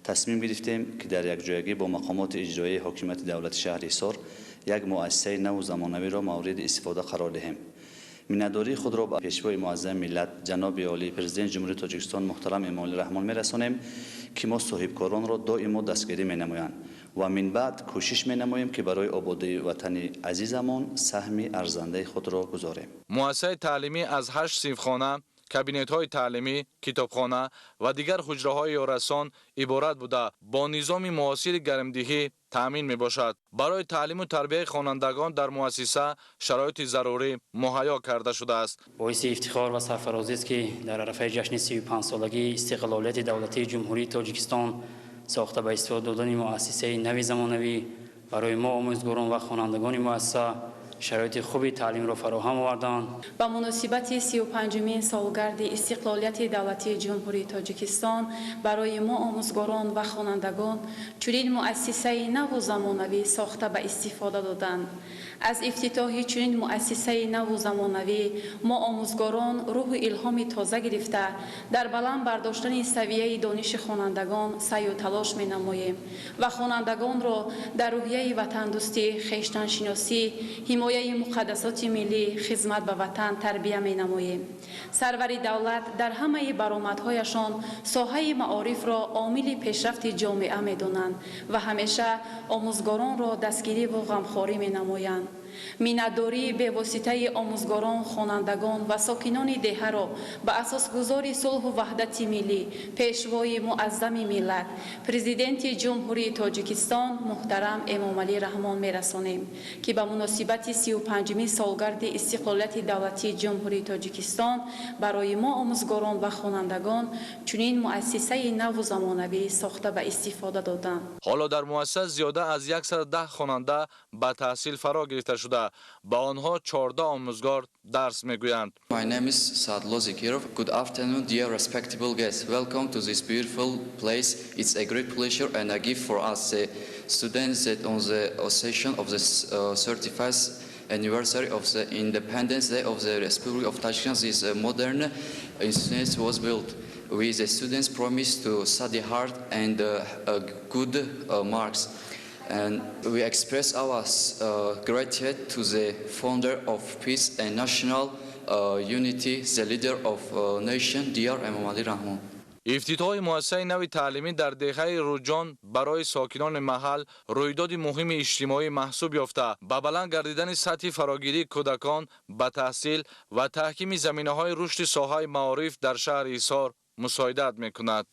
تصمیم گرفتیم که در یک جایگی با مقامات اجرایی حکومت دولت شهر حصار یک مؤسسه نو زمانوی را مورد استفاده قرار دهیم. منادوری خود را به پیشوای معظم ملت جناب عالی پرزیدنت جمهوری تاجیکستان محترم امامعلی رحمان میرسانیم که ما صاحبکاران را دائما دستگیری می‌نمایند و من بعد کوشش می‌نماییم که برای آبادی وطن عزیزمان سهم ارزنده خود را گذاریم. مؤسسه تعلیمی از 8 صنفخانه، کابینت‌های تعلیمی، کتابخانه و دیگر حجره‌های آراسان عبارت بوده با نظام معاصر گرمدهی تامین میباشد. برای تعلیم و تربیت خوانندگان در مؤسسه شرایط ضروری مهیا کرده شده است. باعث افتخار و سرفرازی است که در عرفه جشن 35 سالگی استقلالیت دولتی جمهوری تاجیکستان ساخته به استفاده دادن مؤسسه نوی زمانوی برای ما آموزگاران و خوانندگان مؤسسه شرایط خوبی تعلیم را فراهم آوردند. با مناسبت 35مین سالگرد استقلالیت دولتی جمهوری تاجیکستان برای ما آموزگاران و خوانندگان چنین مؤسسه نو و زمانوی ساخته به استفاده دادند. از افتتاح چنین مؤسسه نو و زمانوی ما آموزگاران روح الهام تازه گرفته در بلند برداشتن سویه دانش خوانندگان سعی و تلاش می‌نماییم و خوانندگان را در روحیه وطن دوستی، خویشتن شناسی، حمایه مقدسات ملی، خدمت به وطن تربیت می‌نماییم. سرور دولت در همه برآمدهایشان ساحه معارف را عامل پیشرفت جامعه می‌دانند و همیشه آموزگاران را دستگیری و غمخواری می‌نمایند. مینادوری به واسطه آموزگاران، خوانندگان و ساکنان دهه را به اساس گذاری صلح و وحدت ملی پیشوای معظم ملت پرزیدنت جمهوری تاجیکستان محترم امامعلی رحمان میرسانیم که به مناسبت 35مین سالگرد استقلالیت دولتی جمهوری تاجیکستان برای ما آموزگاران و خوانندگان چنین مؤسسه نو و زمانوی ساخته به استفاده دادند. حالا در مؤسسه زیاده از 110 خواننده به تحصیل فرا گرفته شده. با آنها 14 آموزگار درس میگویند. My name is Sadlo Zikirov. Good afternoon, dear respectable guests. Welcome to this beautiful place. It's a great pleasure and a gift for us, students, that on the occasion of the 35th anniversary of the Independence Day of the Republic of Tajikistan, this modern institution was built. We, the students, promise to study hard and good marks. And we express our gratitude to the founder of peace and national unity, the leader of nation, dear امامعلی رحمان. افتتاح مؤسسه نو تعلیمی در دهه روجان برای ساکنان محل رویداد مهم اجتماعی محسوب یافته به بلند گردیدن سطح فراگیری کودکان به تحصیل و تحکیم زمینه‌های رشد ساحه معارف در شهر حصار مساعدت می‌کند.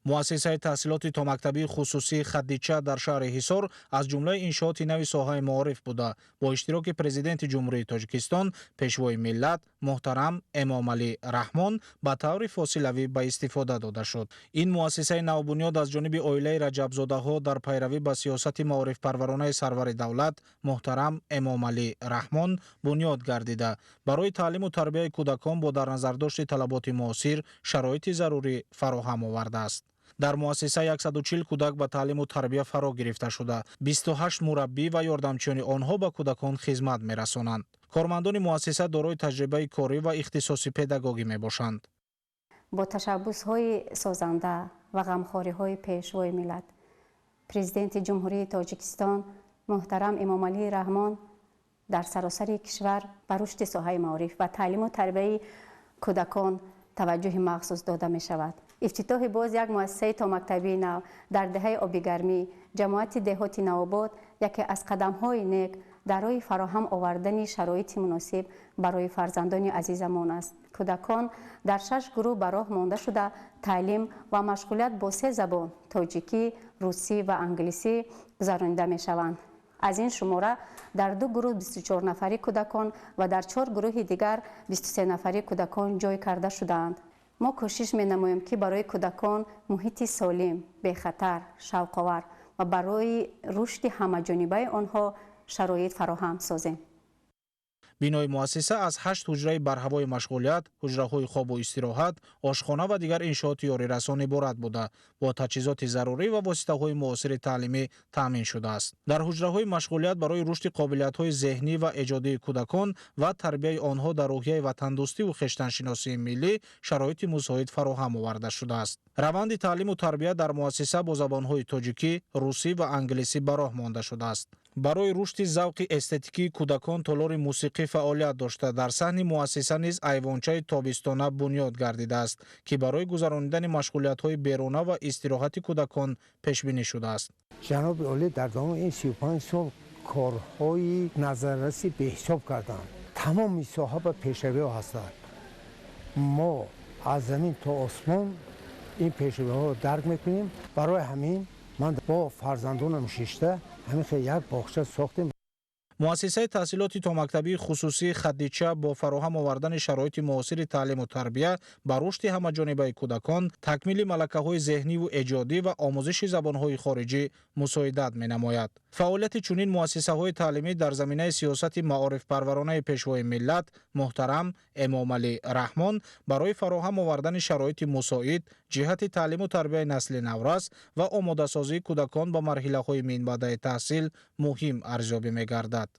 مؤسسه تحصیلات تا مکتبی خصوصی خدیچه در شهر حصار از جمله انشاءات نوی ساحه معارف بوده با اشتراک پرزیدنت جمهوری تاجیکستان پیشوای ملت محترم امامعلی رحمان به طور فاصلوی به استفاده داده شد. این مؤسسه نوبنیاد از جانب عائله رجب‌زاده ها در پیروی به سیاست معارف پرورانه سرور دولت محترم امامعلی رحمان بنیاد گردیده برای تعلیم و تربیت کودکان با در نظر داشت طلبات معاصر شرایط ضروری فراهم آورده است. در مؤسسه 140 کودک به تعلیم و تربیت فرا گرفته شده. 28 مربی و یاردمچیان آنها به کودکان خدمت می‌رسانند. کارمندان مؤسسه دارای تجربه کاری و اختصاصی پداگوژی میباشند. با تشبس‌های سازنده و غمخواری‌های پیشوای ملت، پرزیدنت جمهوری تاجیکستان محترم امامعلی رحمان در سراسر کشور به رشد ساحه معارف و تعلیم و تربیت کودکان توجه مخصوص داده می شود. افتتاح باز یک مؤسسه تا مکتبی نو در دهه آبیگرمی جماعت دهات نوآباد یکی از قدم‌های نیک در راه فراهم آوردن شرایط مناسب برای فرزندان عزیزمان است. کودکان در 6 گروه به راه مانده شده تعلیم و مشغولیت با 3 زبان تاجیکی، روسی و انگلیسی گذرانیده می شوند. از این شماره در 2 گروه 24 نفری کودکان و در 4 گروه دیگر 23 نفری کودکان جای کرده شدند. ما کوشش می نماییم که برای کودکان محیط سالم، بی خطر، شوق‌آور و برای رشد همه‌جانبه آنها شرایط فراهم سازیم. بینای مؤسسه از 8 حجره برهوای مشغولیت، حجره‌های خواب و استراحت، آشخانه و دیگر انشاءات یاری‌رسان عبارت بوده با تجهیزات ضروری و واسطه‌های معاصر تعلیمی تامین شده است. در حجره‌های مشغولیت برای رشد قابلیت‌های ذهنی و ایجادی کودکان و تربیت آنها در روحیه وطن‌دوستی و خویشتن‌شناسی ملی شرایط مساعد فراهم آورده شده است. روند تعلیم و تربیت در مؤسسه با زبان‌های تاجیکی، روسی و انگلیسی به راه مانده شده است. برای رشد ذوق استتیکی کودکان تالار موسیقی فعالیت داشته در صحن مؤسسه نیز ایوانچه تابستانه بنیاد گردیده است که برای گذراندن مشغولیت‌های بیرونه و استراحت کودکان پیش بینی شده است. جناب عالی در دام این 35 سال کارهای نظررسی به حساب کردند. تمام ساحه به پیشروی هستند. ما از زمین تا آسمان این پیشروی ها را درک میکنیم. برای همین من با فرزندانم شیشته همین یک باغچه ساختیم. مؤسسه تحصیلات تا مکتبی خصوصی خدیچه با فراهم آوردن شرایط معاصر تعلیم و تربیت بر رشد همه‌جانبه کودکان، تکمیل ملکه‌های ذهنی و ایجادی و آموزش زبان‌های خارجی مساعدت می‌نماید. فعالیت چنین مؤسسه‌های تعلیمی در زمینه سیاست معارف پرورانه پیشوای ملت محترم امامعلی رحمان برای فراهم آوردن شرایط مساعد جهت تعلیم و تربیت نسل نورس و آماده‌سازی کودکان به مرحله‌های منبعد تحصیل مهم ارزیابی می‌گردد.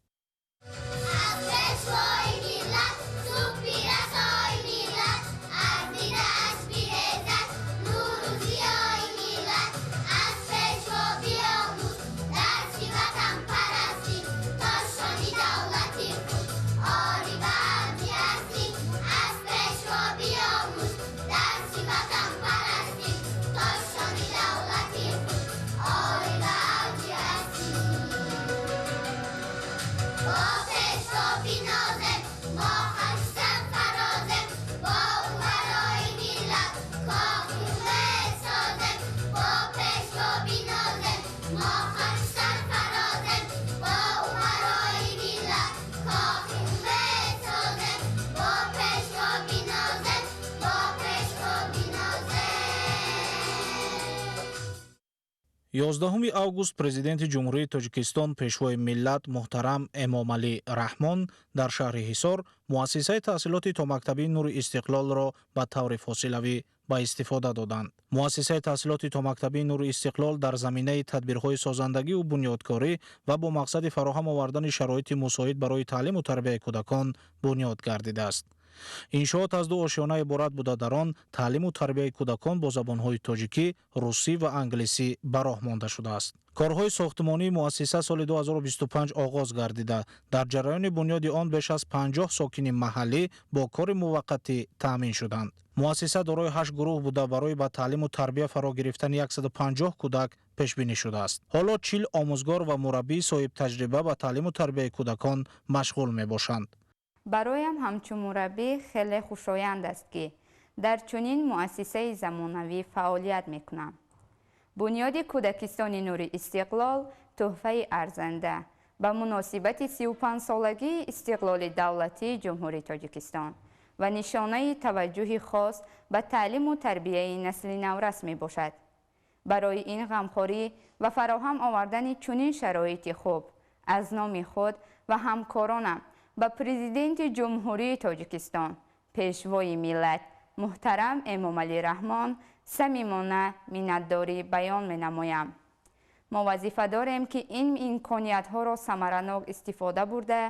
یازدهم август президенти ҷумҳурии тоҷикистон пешвои миллат муҳтарам эмомалӣ раҳмон дар шаҳри ҳисор муассисаи таҳсилоти томактабии нури истиқлолро ба таври фосилавӣ ба истифода доданд. муассисаи таҳсилоти томактабии нури истиқлол дар заминаи тадбирҳои созандагию бунёдкорӣ ва бо мақсади фароҳам овардани шароити мусоид барои таълиму тарбияи кӯдакон бунёд гардидааст. иншоот аз 2 ошёна иборат буда дар он таълиму тарбияи кӯдакон бо забонҳои тоҷикӣ, русӣ ва англисӣ ба роҳ монда шудааст. корҳои сохтмонии муассиса соли 2025 оғоз гардида дар ҷараёни бунёди он беш аз 50 сокини маҳаллӣ бо кори муваққатӣ таъмин шуданд. муассиса дорои 8 гурӯҳ буда барои ба таълиму тарбия фаро гирифтани 150 кӯдак пешбинӣ шудааст. ҳоло 40 омӯзгор ва мураббии соҳибтаҷриба ба таълиму тарбияи кӯдакон машғул мебошанд. бароям ҳамчун мураббӣ хеле хушоянд аст ки дар чунин муассисаи замонавӣ фаъолият мекунам. бунёди кӯдакистони нури истиқлол тӯҳфаи арзанда ба муносибати 35-солагии истиқлоли давлатии ҷумҳурии тоҷикистон ва нишонаи таваҷҷӯҳи хос ба таълиму тарбияи насли наврас мебошад. барои ин ғамхорӣ ва фароҳам овардани чунин шароити хуб аз номи худ ва ҳамкоронам ба президенти ҷумҳурии тоҷикистон пешвои миллат муҳтарам эмомалӣ раҳмон самимона миннатдорӣ баён менамоям. мо вазифа дорем ки ин имкониятҳоро самаранок истифода бурда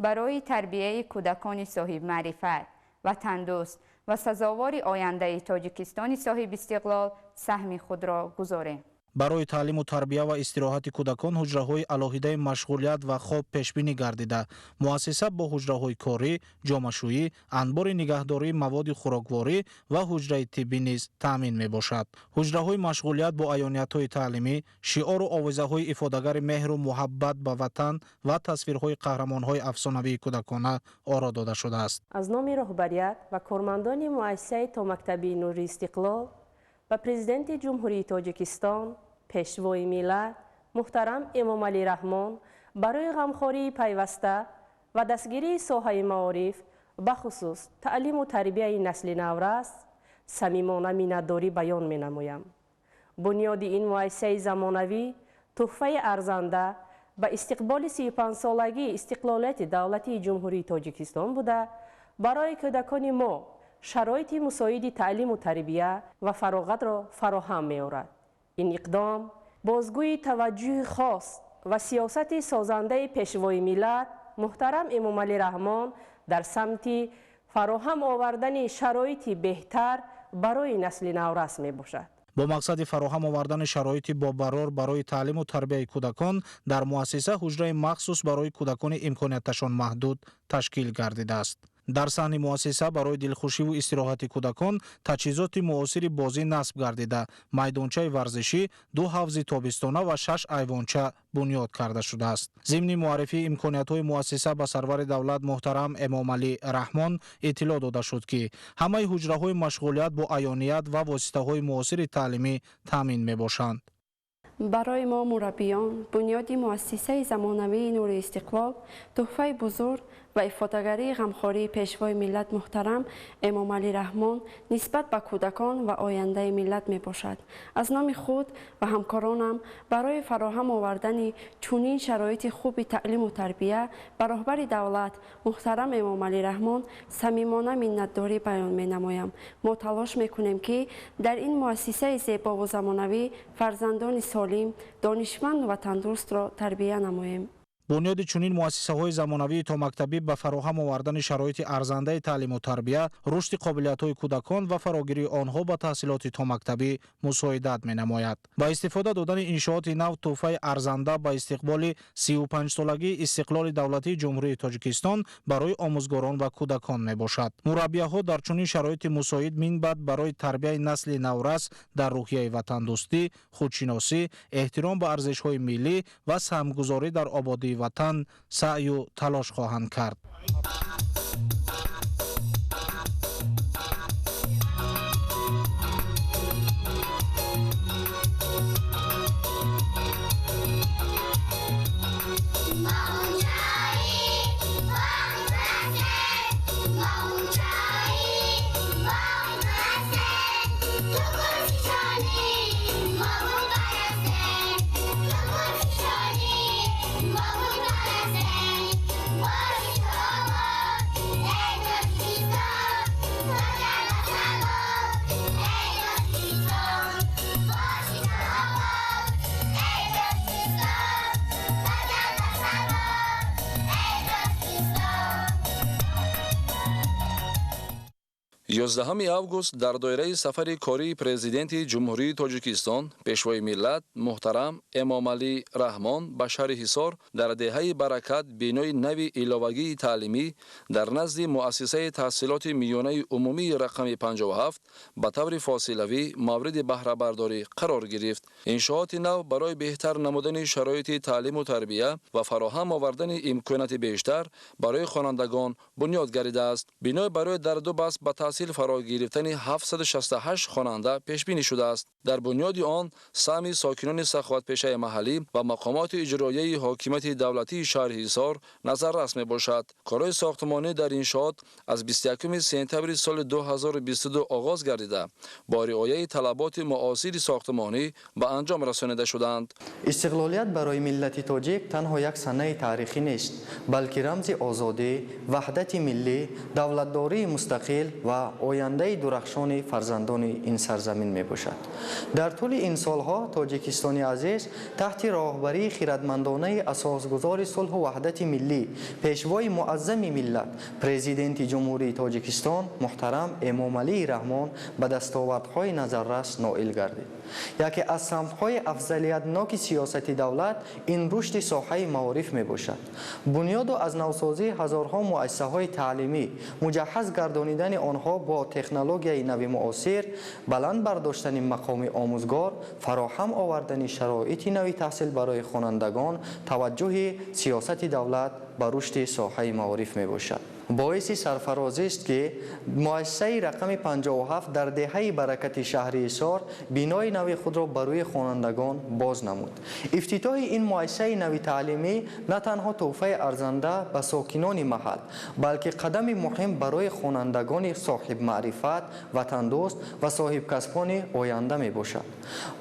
барои тарбияи кӯдакони соҳибмаърифат و تندرست و سزاوار آینده تاجیکستان صاحب استقلال سهم خود را گذاریم. барои таълиму тарбия ва истироҳати кӯдакон ҳуҷраҳои алоҳидаи машғулият ва хоб пешбинӣ гардида муассиса бо ҳуҷраҳои корӣ, ҷомашӯӣ, анбори нигаҳдории маводи хӯрокворӣ ва ҳуҷраи тиббӣ низ таъмин мебошад. ҳуҷраҳои машғулият бо аёниятҳои таълимӣ, шиору овозаҳои ифодагари меҳру муҳаббат ба ватан ва тасвирҳои қаҳрамонҳои афсонавии кӯдакона оро дода шудааст. аз номи роҳбарият ва кормандони муассисаи томактабии нури истиқлол و پرزیدنت جمهوری تاجیکستان پیشوای ملت محترم امامعلی رحمان برای غمخواری پیوسته و دستگیری ساحه معارف بخصوص تعلیم و تربیت نسل نورس صمیمانه مینتداری بیان می‌نمایم. بنیاد این مؤسسه زمانوی تحفه ارزنده به استقبال 35 سالگی استقلالیت دولتی جمهوری تاجیکستان بوده برای کودکان ما شرایط مساعد تعلیم و تربیت و فراغت را فراهم می‌آورد. این اقدام بازگوی توجه خاص و سیاست سازنده پیشوای ملت محترم امامعلی رحمان در سمت فراهم آوردن شرایط بهتر برای نسل نورس میباشد. бо мақсади фароҳам овардани шароити бобарор барои таълиму тарбияи кӯдакон дар муассиса ҳуҷраи махсус барои кӯдакони имконияташон маҳдуд ташкил гардидааст. дар саҳни муассиса барои дилхушиву истироҳати кӯдакон таҷҳизоти муосири бозӣ насб гардида майдончаи варзишӣ, 2 ҳавзи тобистона ва 6 айвонча бунёд карда шудааст. зимни муаррифии имкониятҳои муассиса ба сарвари давлат муҳтарам эмомалӣ раҳмон иттилоъ дода шуд ки ҳамаи ҳуҷраҳои машғулият бо аёният ва воситаҳои муосири таълимӣ таъмин мебошанд. برای ما مربیان بنیاد مؤسسه زمانوی نور استقلال تحفه بزرگ و افادهگری غمخواری پیشوای ملت محترم امامعلی رحمان نسبت به کودکان و آینده ملت می باشد. از نام خود و همکارانم برای فراهم آوردن چنین شرایط خوب تعلیم و تربیت به رهبر دولت محترم امامعلی رحمان صمیمانه منتداری بیان می نمایم. ما تلاش می کنیم که در این مؤسسه زیبا و زمانوی فرزندان سالم، دانشمند و تندرست را تربیت نماییم. бунёди чунин муассисаҳои замонавии томактабӣ ба фароҳам овардани шароити арзандаи таълиму тарбия, рушди қобилиятҳои кӯдакон ва фарогирии онҳо ба таҳсилоти томактабӣ мусоидат менамояд. ба истифода додани иншооти нав тӯҳфаи арзанда ба истиқболи 35-солагии истиқлоли давлатии ҷумҳурии Тоҷикистон барои омӯзгорон ва кӯдакон мебошад. мураббияҳо дар чунин шароити мусоид минбаъд барои тарбияи насли наврас дар рӯҳияи ватандӯстӣ, худшиносӣ, эҳтиром ба арзишҳои миллӣ ва саҳмгузорӣ дар ободии ватан саъю талош хоҳанд кард. یازدهم август дар доираи сафари кории президенти ҷумҳурии Тоҷикистон пешвои миллат муҳтарам Эмомалӣ Раҳмон ба шаҳри Ҳисор дар деҳаи Баракат бинои нави иловагии таълимӣ дар назди муассисаи таҳсилоти миёнаи умумии рақами 57 ба таври фосилавӣ мавриди баҳрабардорӣ қарор гирифт. иншооти нав барои беҳтар намудани шароити таълиму тарбия ва фароҳам овардани имконияти бештар барои хонандагон бунёд гардидааст. бинои барои дар ду баст ба таҳсил фаро гирифтани 768 хонанда пешбинӣ шудааст. дар бунёди он саҳми сокинони саховатпешаи маҳаллӣ ва мақомоти иҷроияи ҳокимияти давлатии шаҳри Ҳисор назаррас мебошад. корҳои сохтмонӣ дар иншоот аз 21 сентябри соли 2022 оғоз гардида бо риояи талаботи муосири сохтмонӣ ба анҷом расонида шуданд. истиқлолият барои миллати тоҷик танҳо як санаи таърихӣ нест, балки рамзи озодӣ, ваҳдати миллӣ, давлатдории мустақил ва آینده درخشان فرزندان این سرزمین می باشد. در طول این سالها تاجیکستان عزیز تحت راهبری خردمندانه اساسگذار صلح و وحدت ملی، پیشوای معظم ملت، پرزیدنت جمهوری تاجیکستان محترم امام علی رحمان به دستاوردهای نظررس نائل گردید. یکی از سمت‌های افضلیت‌ناک سیاست دولت این رشد ساحه معارف می باشد. بنیاد و از نوسازی هزارها مؤسسه‌های تعلیمی، مجهز گردانیدن آنها با تکنولوژی نو معاصر، بلند برداشتن مقام آموزگار، فراهم آوردن شرایط نوی تحصیل برای خوانندگان، توجه سیاست دولت به رشد ساحه معارف می باشد. باعث سرفرازی است که مؤسسه رقم 57 در دهه برکت شهریار بینای نو خود را برای خوانندگان باز نمود. افتتاح این مؤسسه نو تعلیمی نه تنها تحفه ارزنده به ساکنان محل، بلکه قدم مهم برای خوانندگان صاحب معرفت، وطن دوست و صاحب کسبان آینده می باشد.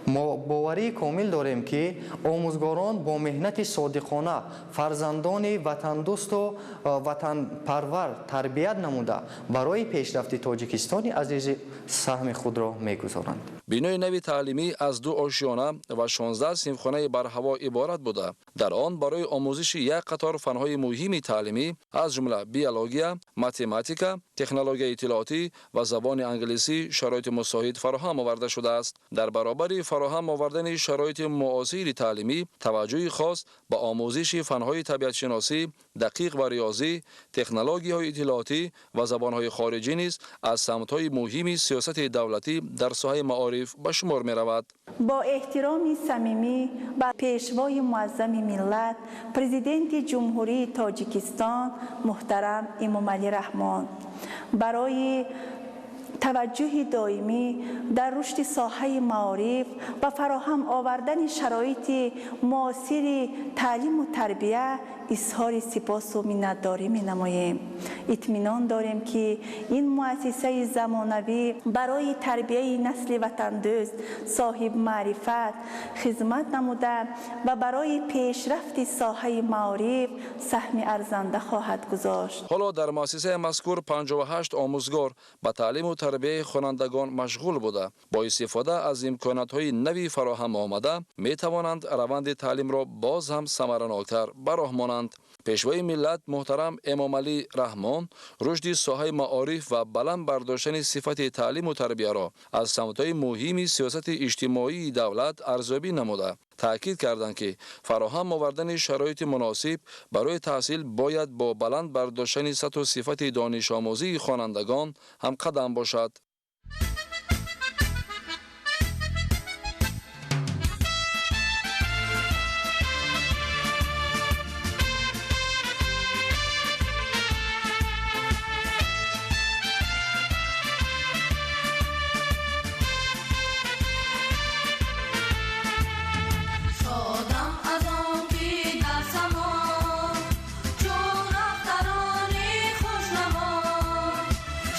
ما باوری کامل داریم که آموزگاران با مهنت صادقانه فرزندان وطن دوست و وطن پرور تربیت نموده برای پیشرفت تاجیکستان عزیز سهم خود را می‌گذارند. بینای نوی تعلیمی از 2 آشیانه و 16 صنفخانه بر هوا عبارت بوده. در آن برای آموزش یک قطار فن‌های مهم تعلیمی از جمله بیولوژی، متماتیک، تکنولوژی اطلاعاتی و زبان انگلیسی شرایط مساعد فراهم آورده شده است. در برابر فراهم آوردن شرایط معاصر تعلیمی، توجه خاص به آموزش فن‌های طبیعت شناسی، دقیق و ریاضی، تکنولوژی‌های اطلاعاتی و زبان‌های خارجی نیز از سمت‌های مهم سیاست دولتی در ساحه معارف به شمار می‌رود. با احترام صمیمی به پیشوای معظم ملت، پرزیدنت جمهوری تاجیکستان محترم امام علی رحمان، برای توجه دائمی در رشد ساحه معارف و فراهم آوردن شرایط معاصر تعلیم و تربیت اظهار سپاس و منتداری می‌نماییم. اطمینان داریم که این مؤسسه زمانوی برای تربیت نسل وطن دوست صاحب معرفت خدمت نموده و برای پیشرفت ساحه معارف سهم ارزنده خواهد گذاشت. حالا در مؤسسه مذکور 58 آموزگار به تعلیم و تربیت خوانندگان مشغول بوده. با استفاده از امکانات‌های نوی فراهم آمده می توانند روند تعلیم را باز هم ثمره‌ناک‌تر به راه مانند. پیشوای ملت محترم امام علی رحمان رشد ساحه معارف و بلند برداشتن صفت تعلیم و تربیت را از سمت‌های مهم سیاست اجتماعی دولت ارزیابی نموده. تأکید کردند که فراهم آوردن شرایط مناسب برای تحصیل باید با بلند برداشتن سطح و صفت دانش آموزی خوانندگان هم قدم باشد.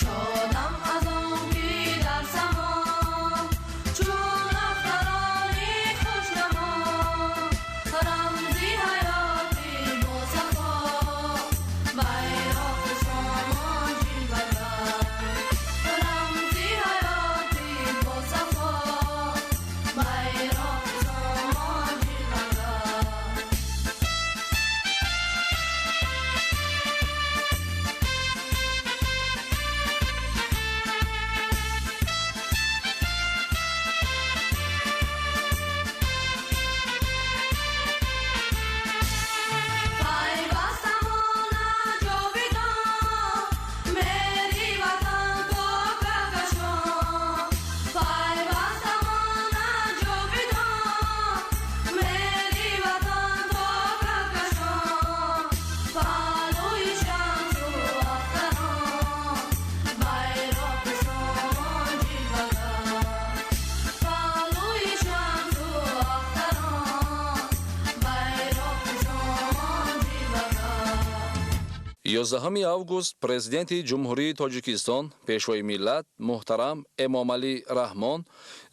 شادم از آن 11 август президенти ҷумҳурии Тоҷикистон пешвои миллат муҳтарам Эмомалӣ Раҳмон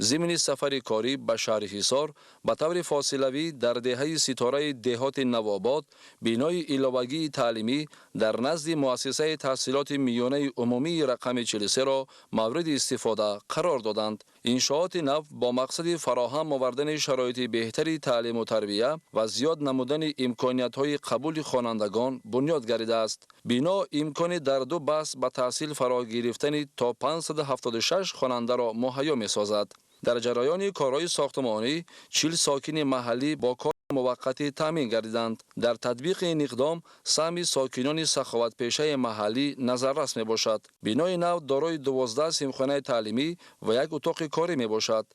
зимни сафари корӣ ба шаҳри Ҳисор ба таври фосилавӣ дар деҳаи ситораи деҳоти Навобод бинои иловагии таълимӣ дар назди муассисаи таҳсилоти миёнаи умумии рақами 43-ро мавриди истифода қарор доданд. иншооти нав бо мақсади фароҳам овардани шароити беҳтари таълиму тарбия ва зиёд намудани имкониятҳои қабули хонандагон бунёд гардидааст. бино имкони дар ду баҳс ба таҳсил фаро гирифтани то 576 хонандаро муҳайё месозад. дар ҷараёни корҳои сохтмонӣ 40 сокини маҳаллӣ бо кори муваққатӣ таъмин гардиданд. дар татбиқи ин иқдом саҳми сокинони саховатпешаи маҳаллӣ назаррас мебошад. бинои нав дорои 12 симхонаи таълимӣ ва як утоқи корӣ мебошад.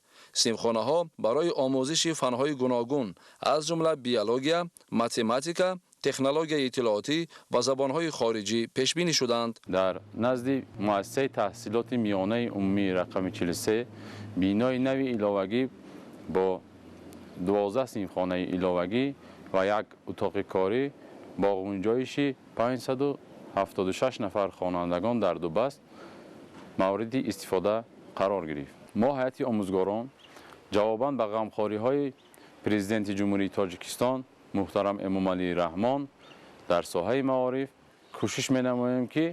симхонаҳо барои омӯзиши фанҳои гуногун аз ҷумла биология, математика, технологияи иттилоотӣ ва забонҳои хориҷӣ пешбинӣ шуданд. дар назди муассисаи таҳсилоти миёнаи умумии рақами 43 бинои нави иловагӣ бо 12 симхонаи иловагӣ ва як утоқи корӣ бо ғунҷоиши 576 нафар хонандагон дар ду баст мавриди истифода қарор гирифт. мо ҳайати омӯзгорон ҷавобан ба ғамхориҳои президенти ҷумҳурии Тоҷикистон муҳтарам Эмомалӣ Раҳмон дар соҳаи маориф кӯшиш менамоем ки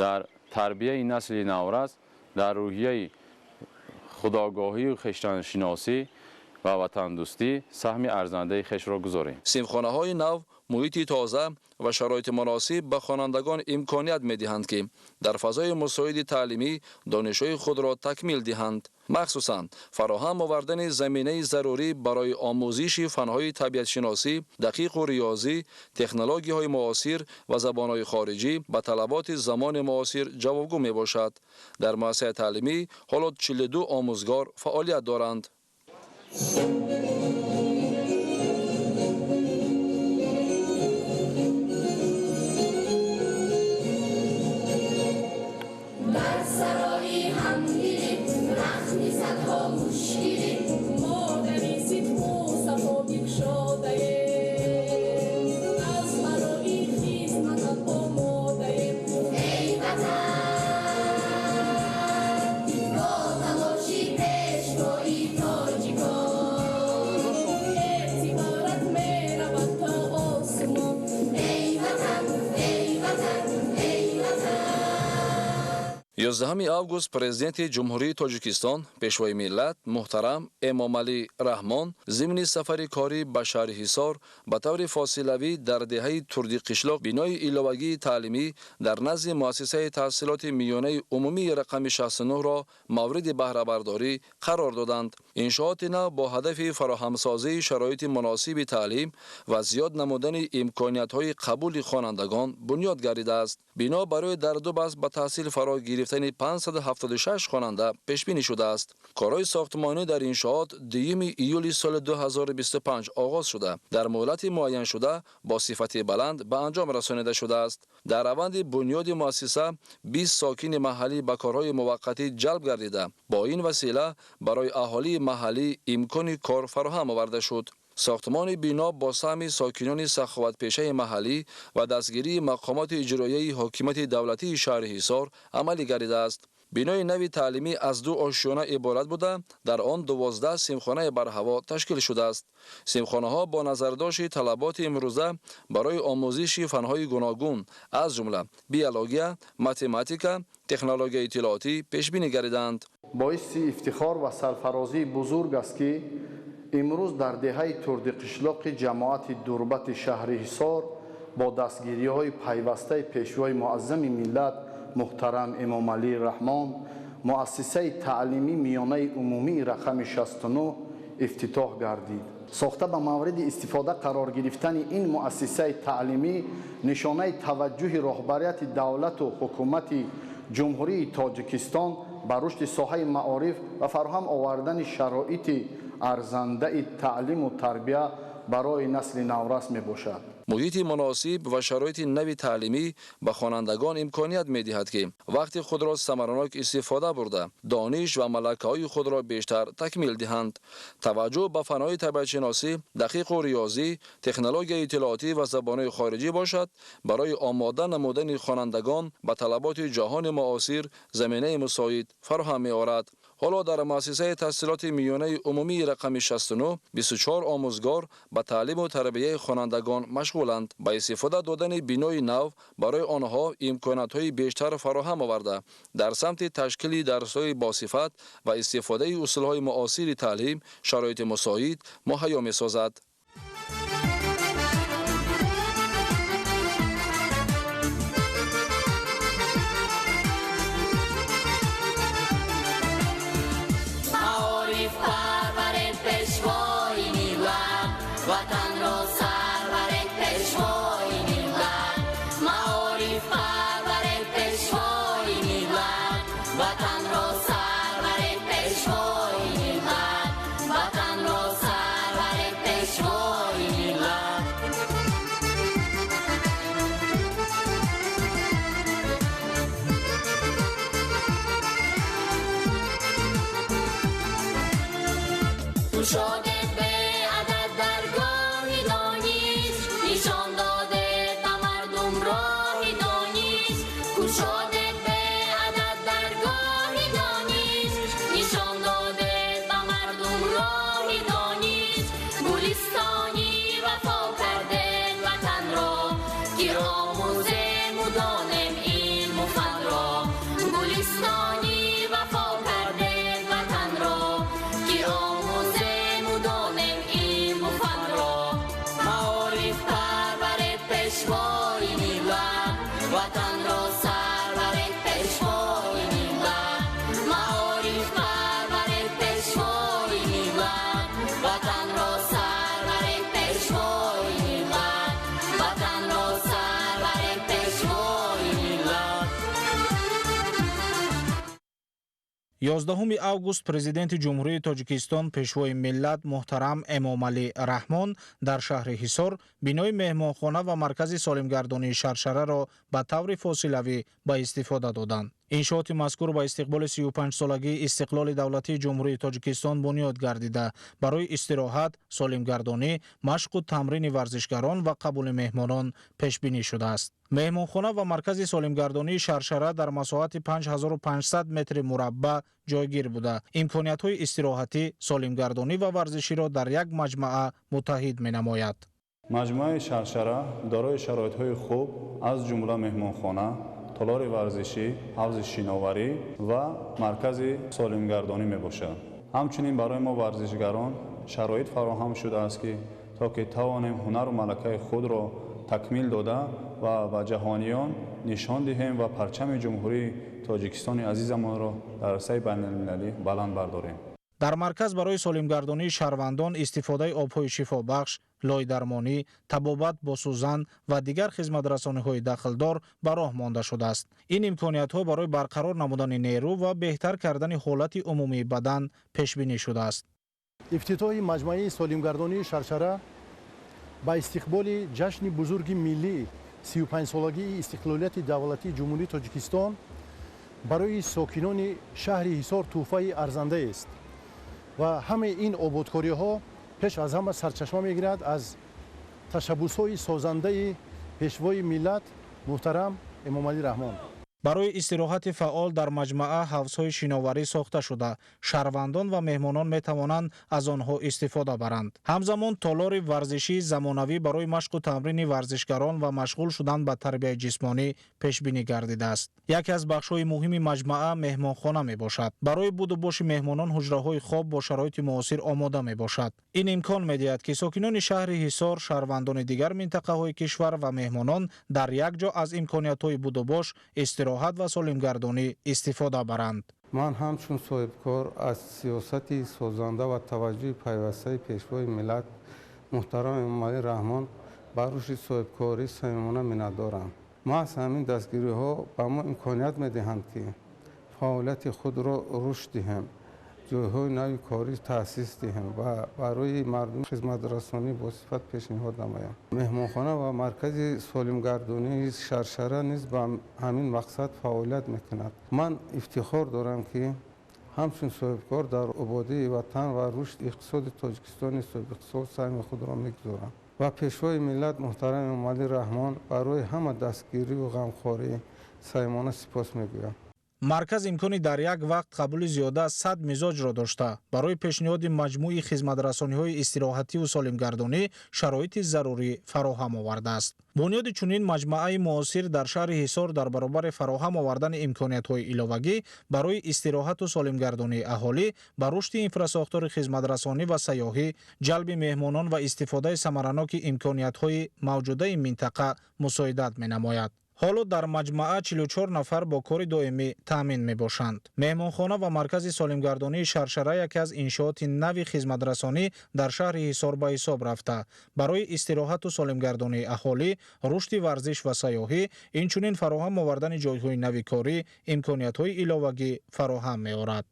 дар тарбияи насли наврас дар рӯҳияи худогоҳию хештаншиносӣ ва ватандӯстӣ саҳми арзандаи хешро гузорем. симхонаҳои нав муҳити тоза ва шароити муносиб ба хонандагон имконият медиҳанд ки дар фазои мусоиди таълимӣ донишҳои худро такмил диҳанд. махсусан фароҳам овардани заминаи зарурӣ барои омӯзиши фанҳои табиатшиносӣ, дақиқу риёзӣ, технологияҳои муосир ва забонҳои хориҷӣ ба талаботи замони муосир ҷавобгӯ мебошад. дар муассисаи таълимӣ ҳоло 42 омӯзгор фаъолият доранд. август президенти ҷумҳурии Тоҷикистон пешвои миллат муҳтарам Эмомалӣ Раҳмон зимни сафари корӣ ба шаҳри Ҳисор ба таври фосилавӣ дар деҳаи Турдиқишлоқ бинои иловагии таълимӣ дар назди муассисаи таҳсилоти миёнаи умумии рақами 69-ро мавриди баҳрабардорӣ қарор доданд. иншооти нав бо ҳадафи фароҳамсозии шароити муносиби таълим ва зиёд намудани имкониятҳои қабули хонандагон бунёд гардидааст. бино барои дар ду баст ба таҳсил фаро гирифтани 576 хонанда пешбинӣ шудааст. корҳои сохтмонӣ дар иншоот 2 июли соли 2025 оғоз шуда дар муҳлати муайяншуда бо сифати баланд ба анҷом расонида шудааст. дар раванди бунёди муассиса 20 сокини маҳаллӣ ба корҳои муваққатӣ ҷалб гардида бо ин васила барои аҳолии маҳаллӣ имкони кор фароҳам оварда шуд. сохтмони бино бо саҳми сокинони саховатпешаи маҳаллӣ ва дастгирии мақомоти иҷроияи ҳокимияти давлатии шаҳри Ҳисор амалӣ гардидааст. бинои нави таълимӣ аз 2 ошӯна иборат буда дар он 12 симхонаи барҳаво ташкил шудааст. симхонаҳо бо назардошти талаботи имрӯза барои омӯзиши фанҳои гуногун аз ҷумла биология, математика, технологияи иттилоотӣ пешбинӣ гардиданд. боиси ифтихор ва сарфарозии бузург аст ки имрӯз дар деҳаи Турдиқишлоқи ҷамоати дурбати шаҳри Ҳисор бо дастгириҳои пайвастаи пешвои муаззами миллат муҳтарам Эмомалӣ Раҳмон муассисаи таълимии миёнаи умумии рақами 69 ифтитоҳ гардид. сохта ба мавриди истифода қарор гирифтани ин муассисаи таълимӣ нишонаи таваҷҷӯҳи роҳбарияти давлату ҳукумати ҷумҳурии Тоҷикистон ба рушди соҳаи маориф ва фароҳам овардани шароити арзандаи таълиму тарбия برای نسل نورس می باشد. محیط مناسب و شرایط نوی تعلیمی به خوانندگان امکانیت می دهد که وقتی خود را ثمرناک استفاده برده دانش و ملکه های خود را بیشتر تکمیل دهند. توجه به فنهای طبیعت شناسی، دقیق و ریاضی، تکنولوژی اطلاعاتی و زبانهای خارجی باشد برای آماده نمودن خوانندگان به طلبات جهان معاصر زمینه مساعد فراهم می آورد. حالا در مؤسسه تحصیلات میانه عمومی رقم 69 24 آموزگار به تعلیم و تربیت خوانندگان مشغولند. با استفاده دادن بینای نو برای آنها امکانات‌های بیشتر فراهم آورده در سمت تشکیل درس‌های باصفت و استفاده اصول‌های معاصر تعلیم شرایط مساعد مهیا می‌سازد. یازدهم август президенти ҷумҳурии тоҷикистон пешвои миллат муҳтарам эмомалӣ раҳмон дар шаҳри ҳисор бинои меҳмонхона ва маркази солимгардонии шаршараро ба таври фосилавӣ ба истифода доданд. иншооти мазкур ба истиқболи 35-солагии истиқлоли давлатии ҷумҳурии тоҷикистон бунёд гардида барои истироҳат, солимгардонӣ, машқу тамрини варзишгарон ва қабули меҳмонон пешбинӣ шудааст. меҳмонхона ва маркази солимгардонии шаршара дар масоҳати 5500 метри мураббаъ ҷойгир буда имкониятҳои истироҳатӣ, солимгардонӣ ва варзиширо дар як маҷмӯа муттаҳид менамояд. маҷмӯаи шаршара дорои шароитҳои хуб аз ҷумла меҳмонхона, толори варзишӣ, ҳавзи шиноварӣ ва маркази солимгардонӣ мебошад. ҳамчунин барои мо варзишгарон шароит фароҳам шудааст ки то ки тавонем ҳунару малакаи худро такмил дода ва ба ҷаҳониён нишон диҳем ва парчами ҷумҳурии тоҷикистони азизамонро дар арсаи байналмилалӣ баланд бардорем. дар марказ барои солимгардонии шаҳрвандон истифодаи обҳои шифобахш, лойдармонӣ, табобат бо сӯзан ва дигар хизматрасониҳои дахлдор ба роҳ монда шудааст. ин имкониятҳо барои барқарор намудани нерӯ ва беҳтар кардани ҳолати умумии бадан пешбинӣ шудааст. ифтитоҳи маҷмӯаи солимгардонии шаршара ба истиқболи ҷашни бузурги миллӣ 35-солагии истиқлолияти давлатии ҷумҳурии тоҷикистон барои сокинони шаҳри ҳисор тӯҳфаи арзандааст ва ҳамаи ин ободкориҳо пеш аз ҳама сарчашма мегирад аз ташаббусҳои созандаи пешвои миллат муҳтарам эмомалӣ раҳмон. барои истироҳати фаъол дар маҷмӯа ҳавзҳои шиноварӣ сохта шуда шаҳрвандон ва меҳмонон метавонанд аз онҳо истифода баранд. ҳамзамон толори варзишии замонавӣ барои машқу тамрини варзишгарон ва машғул шудан ба тарбияи ҷисмонӣ пешбинӣ гардидааст. яке аз бахшҳои муҳими маҷмӯа меҳмонхона мебошад. барои буду боши меҳмонон ҳуҷраҳои хоб бо шароити муосир омода мебошад. ин имкон медиҳад ки сокинони шаҳри ҳисор, шаҳрвандони дигар минтақаҳои кишвар ва меҳмонон дар як ҷо аз имкониятҳои будубош истироҳат ва солимгардонӣ истифода баранд. ман ҳамчун соҳибкор аз сиёсати созанда ва таваҷҷӯҳи пайвастаи пешвои миллат муҳтарам эмомалӣ раҳмон ба рушди соҳибкорӣ самимона миннатдорам. маҳз ҳамин дастгириҳо ба мо имконият медиҳанд ки фаъолияти худро рушд диҳем جایهای نوی کاری تأسیس دهیم و برای مردم خدمت رسانی با صفت پیشنهاد نماییم. مهمانخانه و مرکز سالمگردانی شرشره نیز به همین مقصد فعالیت میکند. من افتخار دارم که همچون صاحبکار در آبادی وطن و رشد اقتصاد تاجیکستان صاحب اقتصاد سهم خود را میگذارم و پیشوای ملت محترم امامعلی رحمان برای همه دستگیری و غمخواری صمیمانه سپاس میگویم. مرکز امکانی در یک وقت قبول زیاده از 100 مزاج را داشته برای پیشنهاد مجموعه خدمترسانی‌های استراحتی و سالمگردانی شرایط ضروری فراهم آورده است. بنیاد چنین مجموعه معاصر در شهر حصار در برابر فراهم آوردن امکانیت‌های ایلاوگی برای استراحت و سالمگردانی اهالی با رشد اینفراساختور خدمترسانی و سیاحی، جلب مهمانان و استفاده ثمرناک امکانیت‌های موجوده این منطقه مساعدت می‌نماید. حالا در مجموعه 44 نفر با کار دائمی تامین می باشند. مهمانخانه و مرکز سالمگردانی شرشره یکی از انشاءات نوی خدمترسانی در شهر حصار به حساب رفته برای استراحت و سالمگردانی اهالی، رشد ورزش و سیاحی، اینچنین فراهم آوردن جایهای نوی کاری، امکانیت‌های ایلاوگی فراهم می آورد.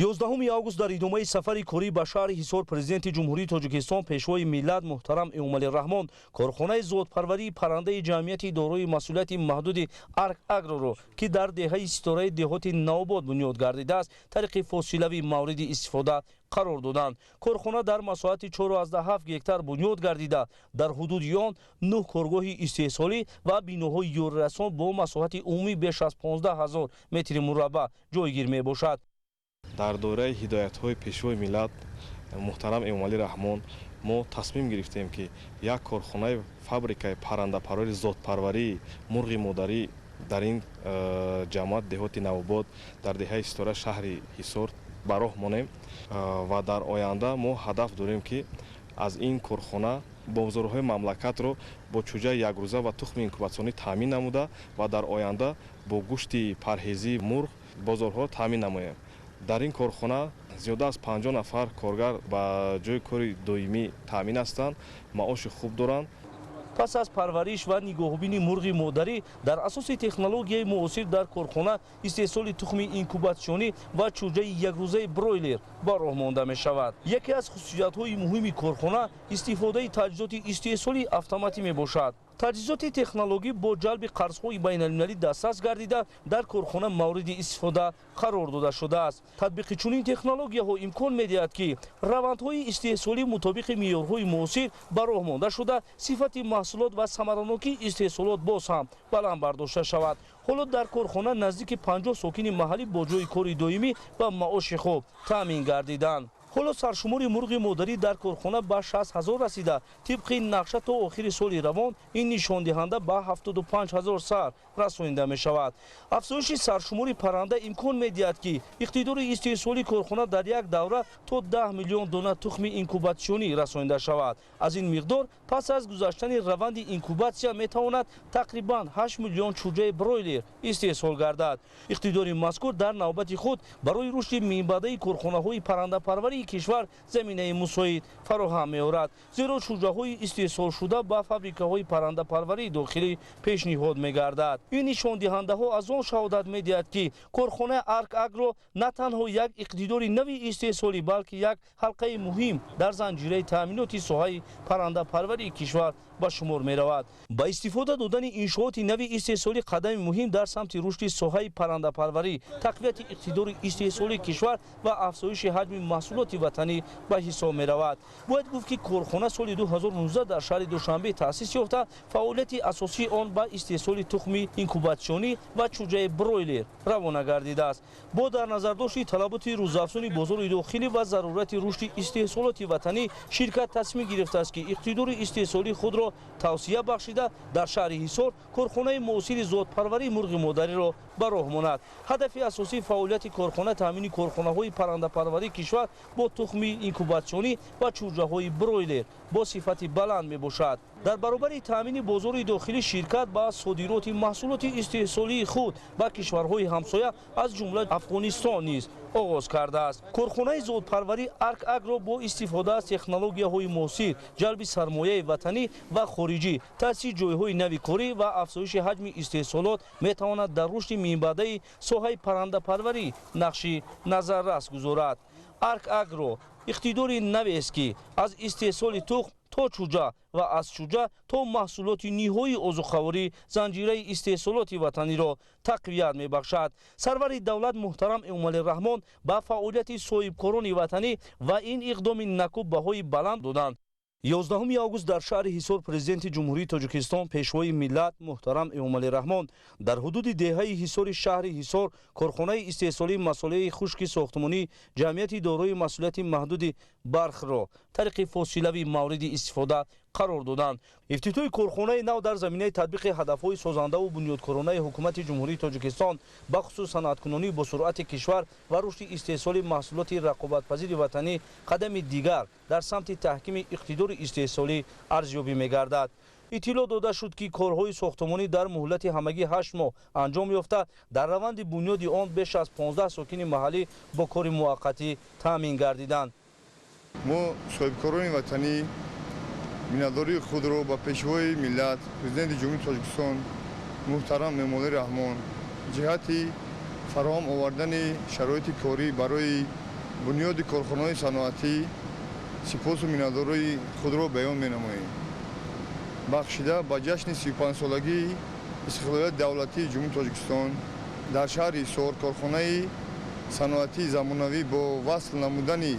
11 август дар идомаи сафари корӣ ба шаҳри ҳисор президенти ҷумҳурии тоҷикистон пешвои миллат муҳтарам эмомалӣ раҳмон корхонаи зотпарварии паррандаи ҷамъияти дорои масъулияти маҳдуди арк агроро ки дар деҳаи ситораи деҳоти навобод бунёд гардидааст тариқи фосилавӣ мавриди истифода қарор доданд. корхона дар масоҳати 4,7 гектар бунёд гардида дар ҳудуди он 9 коргоҳи истеҳсолӣ ва биноҳои ёрирасон бо масоҳати умумӣ беш аз 15,000 метри мураббаъ ҷойгир мебошад. дар доираи ҳидоятҳои пешвои миллат муҳтарам эмомалӣ раҳмон мо тасмим гирифтем ки як корхонаи фабрикаи паррандапарвари зотпарварии мурғи модарӣ дар ин ҷамъият деҳоти навобод дар деҳаи ситора шаҳри ҳисор ба роҳ монем ва дар оянда мо ҳадаф дорем ки аз ин корхона бозорҳои мамлакатро бо чӯҷаи якрӯза ва тухми инкубатсионӣ таъмин намуда ва дар оянда бо гӯшти парҳезии мурғ бозорҳо таъмин намоем. дар ин корхона зиёда аз 50 нафар коргар ба ҷои кори доимӣ таъмин ҳастанд, маоши хуб доранд. пас аз парвариш ва нигоҳубини мурғи модарӣ дар асоси технологияи муосир дар корхона истеҳсоли тухми инкубатсионӣ ва чӯҷаи якрӯзаи бройлер ба роҳ монда мешавад. яке аз хусусиятҳои муҳими корхона истифодаи таҷҳизоти истеҳсолии автоматӣ мебошад. таҷҳизоти технологӣ бо ҷалби қарзҳои байналмилалӣ дастрас гардида дар корхона мавриди истифода қарор дода шудааст. татбиқи чунин технологияҳо имкон медиҳад ки равандҳои истеҳсолӣ мутобиқи меъёрҳои муосир ба роҳ монда шуда сифати маҳсулот ва самаранокии истеҳсолот боз ҳам баланд бардошта шавад. ҳоло дар корхона наздики 50 сокини маҳаллӣ бо ҷои кори доимӣ ва маоши хуб таъмин гардиданд. ҳоло саршумори мурғи модарӣ дар корхона ба 60,000 расида тибқи нақша то охири соли равон ин нишондиҳанда ба 75,000 сар расонида мешавад. афзоиши саршумори парранда имкон медиҳад ки иқтидори истеҳсолии корхона дар як давра то 10 миллион дона тухми инкубатсионӣ расонида шавад. аз ин миқдор пас аз гузаштани раванди инкубатсия метавонад тақрибан 8 миллион чӯҷаи бройлер истеҳсол гардад. иқтидори мазкур дар навбати худ барои рушди минбаъдаи корхонаҳои паррандапарварии кишвар заминаи мусоид фароҳам меорад, зеро чӯҷаҳои истеҳсолшуда ба фабрикаҳои паррандапарварии дохилӣ пешниҳод мегардад. ин нишондиҳандаҳо аз он шаҳодат медиҳад ки корхонаи арк агро на танҳо як иқтидори нави истеҳсолӣ балки як ҳалқаи муҳим дар занҷираи таъминоти соҳаи паррандапарварии кишвар ба шумор меравад. ба истифода додани иншооти нави истеҳсолӣ қадами муҳим дар самти рушди соҳаи паррандапарварӣ, тақвияти иқтидори истеҳсолии кишвар ва афзоиши ҳаҷми маҳсулоти ватанӣ ба ҳисоб меравад. бояд гуфт ки корхона соли 2019 дар шаҳри душанбе таъсис ёфта фаъолияти асосии он ба истеҳсоли тухми инкубатсионӣ ва чӯҷаи бройлер равона гардидааст. бо дар назардошти талаботи рӯзафзуни бозори дохилӣ ва зарурати рушди истеҳсолоти ватанӣ ширкат тасмим гирифтааст ки иқтидори истеҳсолии худро тавсия бахшида дар шаҳри ҳисор корхонаи муосири зотпарварии мурғи модариро ба роҳ монад. ҳадафи асосии фаъолияти корхона таъмини корхонаҳои паррандапарварии кишвар با تخم اینکوباسیونی و چوجه‌های برویلر با صفت بلند میباشد. در برابر تامین بازار داخلی شرکت با صادرات محصولات استحصالی خود به کشورهای همسایه از جمله افغانستان نیز آغاز کرده است. کارخانه زودپروری ارک اگرو با استفاده از تکنولوژی‌های معاصر جلب سرمایه وطنی و خارجی، تأسیس جایهای نوی کاری و افزایش حجم استحصالات میتواند در رشد میانبردی ساحه پرنده پروری نقش نظررس گذارد. ارک اگرو اقتداری نوی است که از استحصال تخم تا چوجه و از چوجه تا محصولات نهایی عضوخواری زنجیره استحصالات وطنی را تقویت میبخشد. سرور دولت محترم امامعلی رحمان با فعالیت صاحبکاران وطنی و این اقدام نکوب بهای بلند دادند. 11 آگوست در شهر حصار پرزیدنت جمهوری تاجیکستان پیشوای ملت محترم امامعلی رحمان در حدود دهه حصار شهر حصار کارخانه استحصالی مساله خشک ساختمانی جمعیت دارای مسئولیت محدود برق را طریق فاصلوی مورد استفاده قرار دادند. افتتاح کارخانه نو در زمینه تطبیق هدف‌های سازنده و بنیادکارانه حکومت جمهوری تاجیکستان به خصوص صنعت‌کنانی با سرعت کشور و رشد استحصال محصولات رقابت‌پذیر وطنی قدم دیگر در سمت تحکیم اقتدار استحصالی ارزیابی می‌گردد. اطلاع داده شد که کارهای ساختمانی در مهلت همگی 8 ماه انجام یافته در روند بنیاد آن بیش از 15 ساکن محلی با کار موقتی تامین گردیدند. ما صاحبکاران وطنی میناداری خود را با پیشوای ملت پرزیدنت جمهوری تاجیکستان محترم امامعلی رحمان جهتی فراهم آوردن شرایط کاری برای بنیاد کارخانه‌های صنعتی سپاس و میناداری خود را بیان می‌نماییم. بخشیده با جشن 35 سالگی استقلالیت دولتی جمهوری تاجیکستان در شهر حصار کارخانه صنعتی زمانوی با وصل نمودن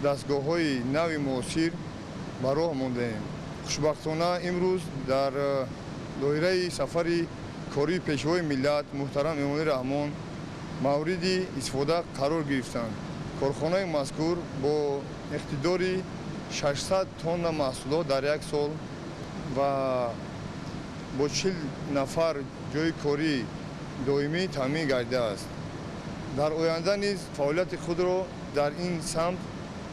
دستگاه‌های نو معاصر به راه مانده‌ایم. خوشبختانه امروز در دایره سفر کاری پیشوای ملت محترم امامعلی رحمان مورد استفاده قرار گرفتند. کارخانه مذکور با اقتدار 600 تن محصولات در یک سال و با 40 نفر جای کاری دائمی تامین گردیده است. در آینده نیز فعالیت خود را در این سمت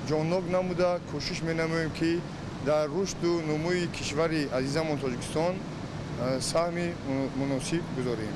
جانب نموده کوشش می‌نماییم که در رشد و نموی کشور عزیزمان تاجیکستان سهم مناسب گذاریم.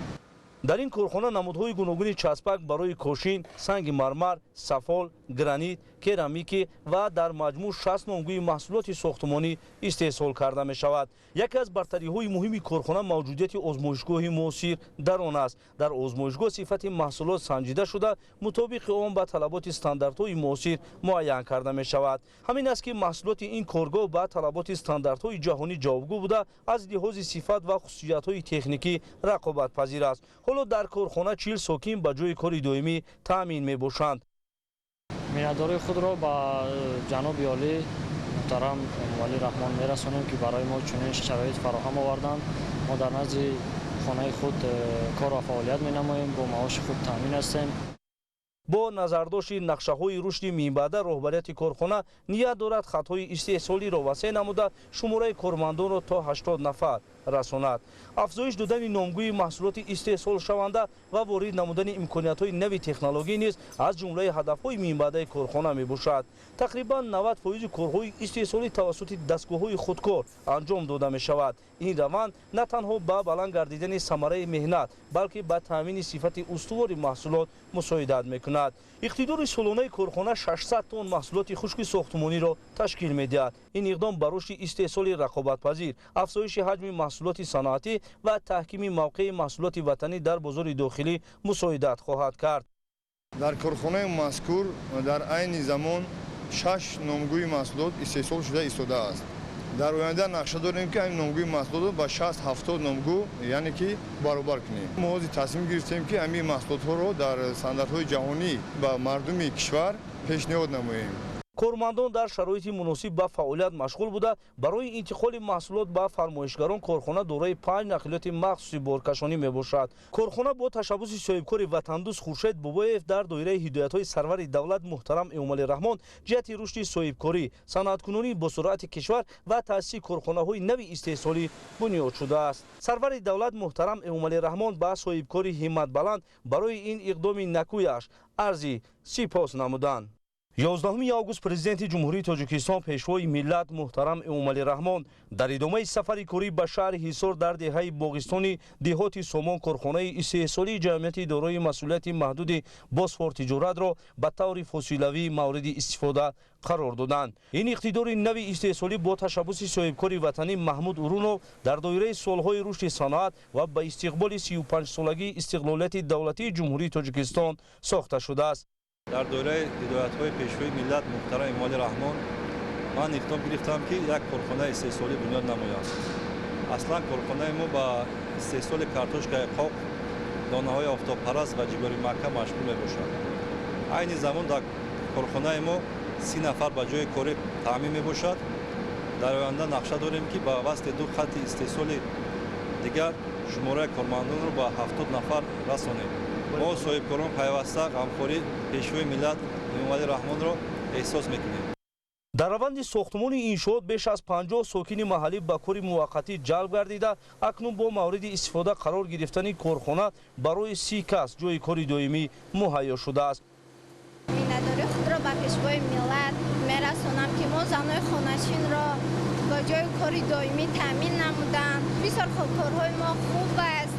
در این کارخانه نمودهای گوناگون چسبک برای کوشین، سنگ مرمر، سفال، گرانیت، کرامیکی و در مجموع 60 نامگوی محصولات ساختمانی استحصال کرده می شود. یکی از برتری های مهمی کارخانه موجودیت آزمایشگاه معاصر در آن است. در آزمایشگاه صفت محصولات سنجیده شده مطابق آن به طلبات استانداردهای معاصر معین کرده می شود. همین است که محصولات این کارگاه به طلبات استانداردهای جهانی جوابگو بوده از لحاظ صفت و خصوصیت های تکنیکی رقابت پذیر است. حالا در کارخانه 40 ساکن به جای کاری دائمی تامین می باشند. میناداری خود را با جناب عالی محترم امامعلی رحمان میرسانیم که برای ما چنین شرایط فراهم آوردند. ما در نزد خانه خود کار و فعالیت می نماییم، با معاش خود تامین هستیم. با نظرداشت نقشه‌های رشد میانبرده رهبریت کارخانه نیت دارد خطهای استحصالی را وسیع نموده شماره کارمندان را تا 80 نفر رساند. افزایش دادن نامگوی محصولات استحصال شونده و وارد نمودن امکانیت‌های نوی تکنولوژی نیز از جمله هدف‌های میانبرده کارخانه میباشد. تقریبا 90% کارهای استحصالی توسط دستگاه‌های خودکار انجام داده می‌شود. این روند نه تنها به بلند گردیدن ثمره مهنت بلکه به تامین صفت استوار محصولات مساعدت می‌کند. اقتدار سالانه کارخانه 600 تن محصولات خشک ساختمانی را تشکیل می‌دهد. این اقدام بر رشد استحصال رقابت‌پذیر، افزایش حجم محصولات صنعتی و تحکیم موقع محصولات وطنی در بازار داخلی مساعدت خواهد کرد. در کارخانه مذکور در عین زمان 6 نامگوی محصولات استحصال شده ایستاده است. در آینده نقشه داریم که این نامگوی محصولات با 60-70 نامگو یعنی که برابر کنیم. ما تصمیم گرفتیم که همین محصولات را در استانداردهای جهانی به مردم کشور پیشنهاد نماییم. کارمندان در شرایط مناسب به فعالیت مشغول بوده. برای انتقال محصولات به فرمایشگران کارخانه دارای 5 نقلیات مخصوصی بارکشانی میباشد. کارخانه با تشبث صاحبکار وطندوست خورشید بابایف در دایره هدایت‌های سرور دولت محترم امامعلی رحمان جهت رشد صاحبکاری، صنعت‌کنانی با سرعت کشور و تأسیس کارخانه‌های نوی استحصالی بنیاد شده است. سرور دولت محترم امامعلی رحمان با صاحبکاری همت بلند برای این اقدام نکویش عرض سپاس نمودند. 11 август президенти ҷумҳурии тоҷикистон пешвои миллат муҳтарам эмомалӣ раҳмон дар идомаи сафари корӣ ба шаҳри ҳисор дар деҳаи боғистони деҳоти сомон корхонаи истеҳсолии ҷамъияти дорои масъулияти маҳдуди Босфор тиҷоратро ба таври фосилавӣ мавриди истифода қарор доданд. Ин иқтидори нави истеҳсолӣ бо ташаббуси соҳибкори ватанӣ Маҳмуд Урунов дар доираи солҳои рушди саноат ва ба истиқболи 35-солагии истиқлолияти давлатии ҷумҳурии тоҷикистон сохта шудааст. дар доираи ҳидоятҳои пешвои миллат муҳтарам эмомалӣ раҳмон ман иқтидор гирифтам ки як корхонаи истеҳсолӣ бунёд намоям. аслан корхонаи мо ба истеҳсоли картошкаи қоқ, донаҳои офтобпараст ва ҷигори макка машғул мебошад. айни замон дар корхонаи мо 30 нафар ба ҷои корӣ таъмин мебошад. дар оянда нақша дорем ки ба васти ду хатти истеҳсоли дигар шумораи кормандонро ба 70 нафар расонем. мо соҳибкорон пайваста ғамхории пешвои миллат эмомалӣ раҳмонро эҳсос мекунем. дар раванди сохтмони иншоот беш аз 50 сокини маҳаллӣ ба кори муваққатӣ ҷалб гардида, акнун бо мавриди истифода қарор гирифтани корхона барои 30 кас ҷои кори доимӣ муҳайё шудааст. миннатдории худро ба пешвои миллат мерасонам ки мо занои хонашинро ба ҷои кори доимӣ таъмин намуданд. бисёр корҳои мо хуб аст.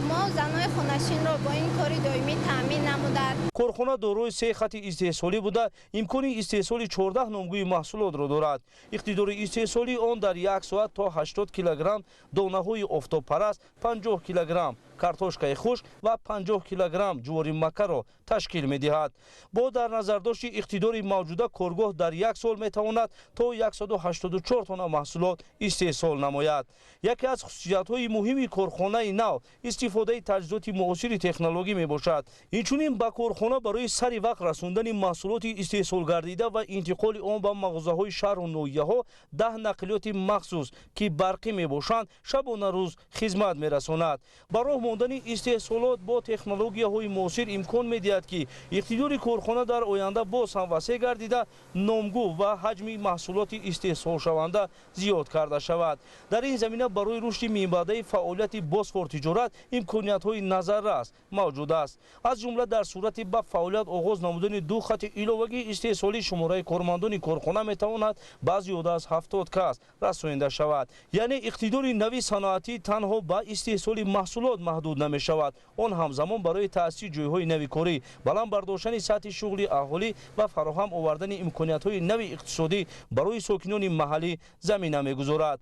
мо занои хонашинро бо ин кори доимӣ таъмин намуданд. корхона дорои 3 хатти истеҳсолӣ буда имкони истеҳсоли 14 номгӯи маҳсулотро дорад. иқтидори истеҳсолии он дар 1 соат то 80 килограмм донаҳои офтобпараст, 50 килограмм картошкаи хушк ва 50 килограмм ҷувори маккаро ташкил медиҳад. бо дар назардошти иқтидори мавҷуда коргоҳ дар 1 сол метавонад то 184 тонна маҳсулот истеҳсол намояд. яке аз хусусиятҳои муҳими корхонаи нав истифодаи таҷҳизоти муосири технологӣ мебошад. инчунин ба корхона барои сари вақт расондани маҳсулоти истеҳсолгардида ва интиқоли он ба мағозаҳои шаҳру ноҳияҳо 10 нақлиёти махсус ки барқӣ мебошанд шабона рӯз хизмат мерасонад. ба роҳ мондани истеҳсолот бо технологияҳои муосир имкон медиҳад ки иқтидори корхона дар оянда боз ҳам васеъ гардида номгӯ ва ҳаҷми маҳсулоти истеҳсолшаванда зиёд карда шавад. дар ин замина барои рушди минбаъдаи фаъолияти Босфор тиҷорат имкониятҳои назаррас мавҷуд аст. аз ҷумла дар сурати ба фаъолият оғоз намудани 2 хатти иловагии истеҳсолӣ шумораи кормандони корхона метавонад ба зиёда аз 70 кас расонида шавад. яъне иқтидори нави саноатӣ танҳо ба истеҳсоли маҳсулот маҳдуд намешавад. он ҳамзамон барои таъсиси ҷойҳои нави корӣ, баланд бардоштани сатҳи шуғли аҳолӣ ва фароҳам овардани имкониятҳои нави иқтисодӣ барои сокинони маҳаллӣ замина мегузорад.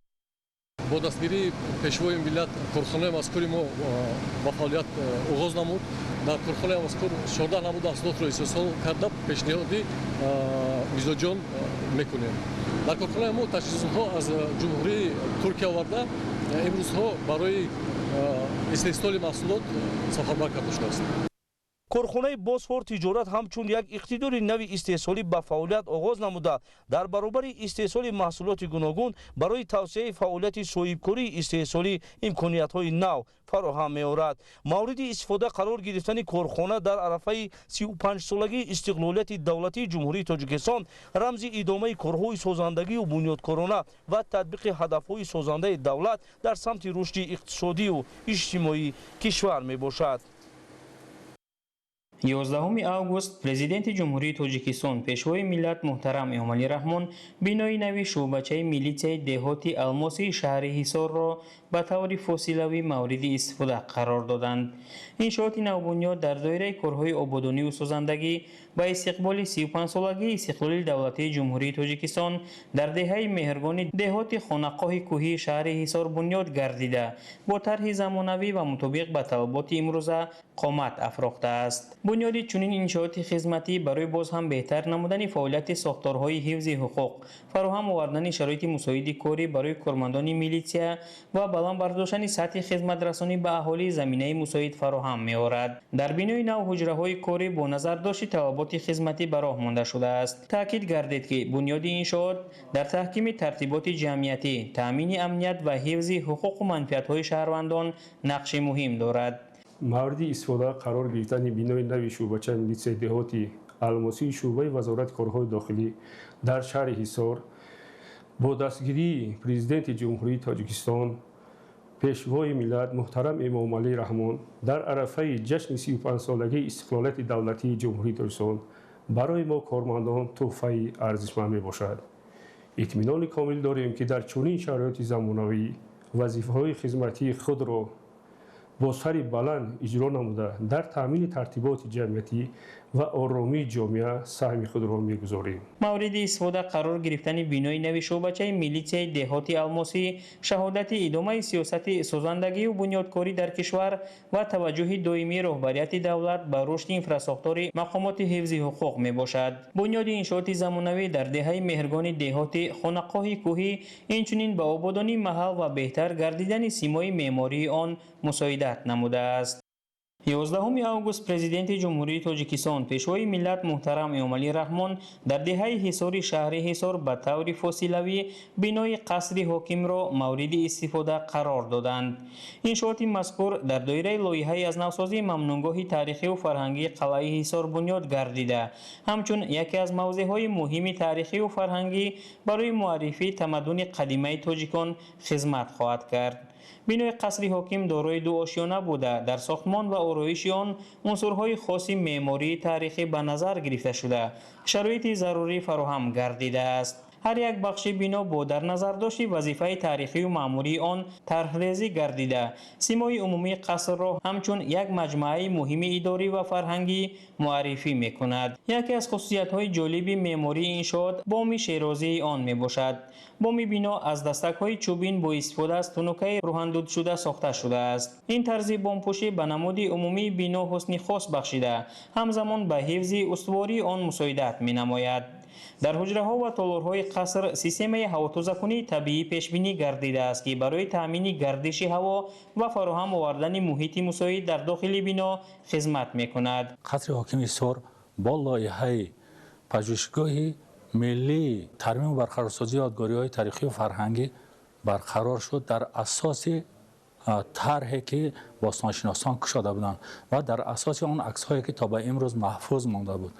бо дастгирии пешвои миллат корхонаи мазкури мо ба фаъолият оғоз намуд. дар корхонаи мазкур 14 намуд маҳсулотро истеҳсол карда пешниҳоди мизоҷон мекунем. дар корхонаи мо таҷҳизотҳо аз ҷумҳурии Туркия оварда имрӯзҳо барои истеҳсоли маҳсулот сафарбар карда шудааст. корхонаи Босфор тиҷорат ҳамчун як иқтидори нави истеҳсолӣ ба фаъолият оғоз намуда дар баробари истеҳсоли маҳсулоти гуногун барои тавсеяи фаъолияти соҳибкории истеҳсолӣ имкониятҳои нав фароҳам меорад. мавриди истифода қарор гирифтани корхона дар арафаи 35-солагии истиқлолияти давлатии ҷумҳурии тоҷикистон рамзи идомаи корҳои созандагию бунёдкорона ва татбиқи ҳадафҳои созандаи давлат дар самти рушди иқтисодию иҷтимоии кишвар мебошад. 11 август президенти ҷумҳурии тоҷикистон пешвои миллат муҳтарам эмомалӣ раҳмон бинои нави шӯъбачаи милитсияи деҳоти алмосии шаҳри ҳисорро ба таври фосилавӣ мавриди истифода қарор доданд. иншооти навбунёд дар доираи корҳои ободониву созандагӣ ба истиқболи 35-солагии истиқлолии давлатии ҷумҳурии тоҷикистон дар деҳаи меҳргони деҳоти хонақоҳи кӯҳии шаҳри ҳисор бунёд гардида бо тарҳи замонавӣ ва мутобиқ ба талаботи имрӯза қомат афрохтааст. бунёди чунин иншооти хизматӣ барои боз ҳам беҳтар намудани фаъолияти сохторҳои ҳифзи ҳуқуқ, фароҳам овардани шароити мусоиди корӣ барои кормандони милитсия ва баланд бардоштани сатҳи хизматрасонӣ ба аҳолии заминаи мусоид фароҳам меорад. дар бинои нав ҳуҷраҳои корӣ бо назардошти талаботи хизматӣ ба роҳ монда шудааст. таъкид гардид ки бунёди иншоот дар таҳкими тартиботи ҷамъиятӣ, таъмини амният ва ҳифзи ҳуқуқу манфиатҳои шаҳрвандон нақши муҳим дорад. мавриди истифода қарор гирифтани бинои нави шӯъбачаи милитсияи деҳоти алмосии шӯъбаи вазорати корҳои дохилӣ дар шаҳри ҳисор бо дастгирии президенти ҷумҳурии тоҷикистон пешвои миллат муҳтарам эмомалӣ раҳмон дар арафаи ҷашни 35-солагии истиқлолияти давлатии ҷумҳурии тоҷикистон برای ما کارمندان تحفه ارزشمند میباشد. اطمینان کامل داریم که در چنین شرایط زمانوی وظیفه‌های خدمتی خود را با سر بلند اجرا نموده در تامین ترتیبات جمعیتی و آرامی جامعه سهم خود را می‌گذاریم. مورد استفاده قرار گرفتن بینای نوی شعبچه میلیسیای دهاتی الماسی، شهادت ادامه سیاست سازندگی و بنیادکاری در کشور و توجه دائمی رهبریت دولت به رشد انفراساختار مقامات حفظ حقوق میباشد. بنیاد انشاءات زمانوی در دهه مهرگان دهات خانقاه کوهی اینچنین به آبادانی محل و بهتر گردیدن سیمای معماری آن مساعدت نموده است. 11 آگوست پرزیدنت جمهوری تاجیکستان پیشوای ملت محترم امامعلی رحمان در دهه حصار شهر حصار به طور فاصلوی بنای قصر حاکم را مورد استفاده قرار دادند. انشاءات مذکور در دایره لایحه از نوسازی ممنونگاه تاریخی و فرهنگی قلعه حصار بنیاد گردیده، همچون یکی از موضع‌های مهم تاریخی و فرهنگی برای معرفی تمدن قدیمی تاجیکان خدمت خواهد کرد. بنای قصر حاکم دارای دو آشیانه بوده، در ساختمان و آرایش آن عنصرهای خاص معماری تاریخی به نظر گرفته شده، شرایط ضروری فراهم گردیده است. هر یک بخش بنا با در نظر داشت وظیفه تاریخی و معماری آن طرح‌ریزی گردیده، سیمای عمومی قصر را همچون یک مجموعه مهم اداری و فرهنگی معرفی می‌کند. یکی از خصوصیت‌های جالب معماری انشاءات بام شیرازی آن میباشد. بام بنا از دستک‌های چوبین با استفاده از تنوک‌های روحاندود شده ساخته شده است. این طرز بامپوشی به نماد عمومی بنا حسن خاص بخشیده، همزمان به حفظ استواری آن مساعدت می‌نماید. در حجره‌ها و تالارهای قصر سیستم هواتوزکنی طبیعی پیشبینی گردیده است که برای تأمین گردش هوا و فراهم آوردن محیط مساعد در داخل بنا خدمت می‌کند. قصر حاکم حصار با لایحه پژوهشگاه ملی ترمیم و برقرارسازی یادگاری‌های تاریخی و فرهنگی برقرار شد در اساس طرحی که باستانشناسان کشیده بودند و در اساس آن عکس‌هایی که تا به امروز محفوظ مانده بود.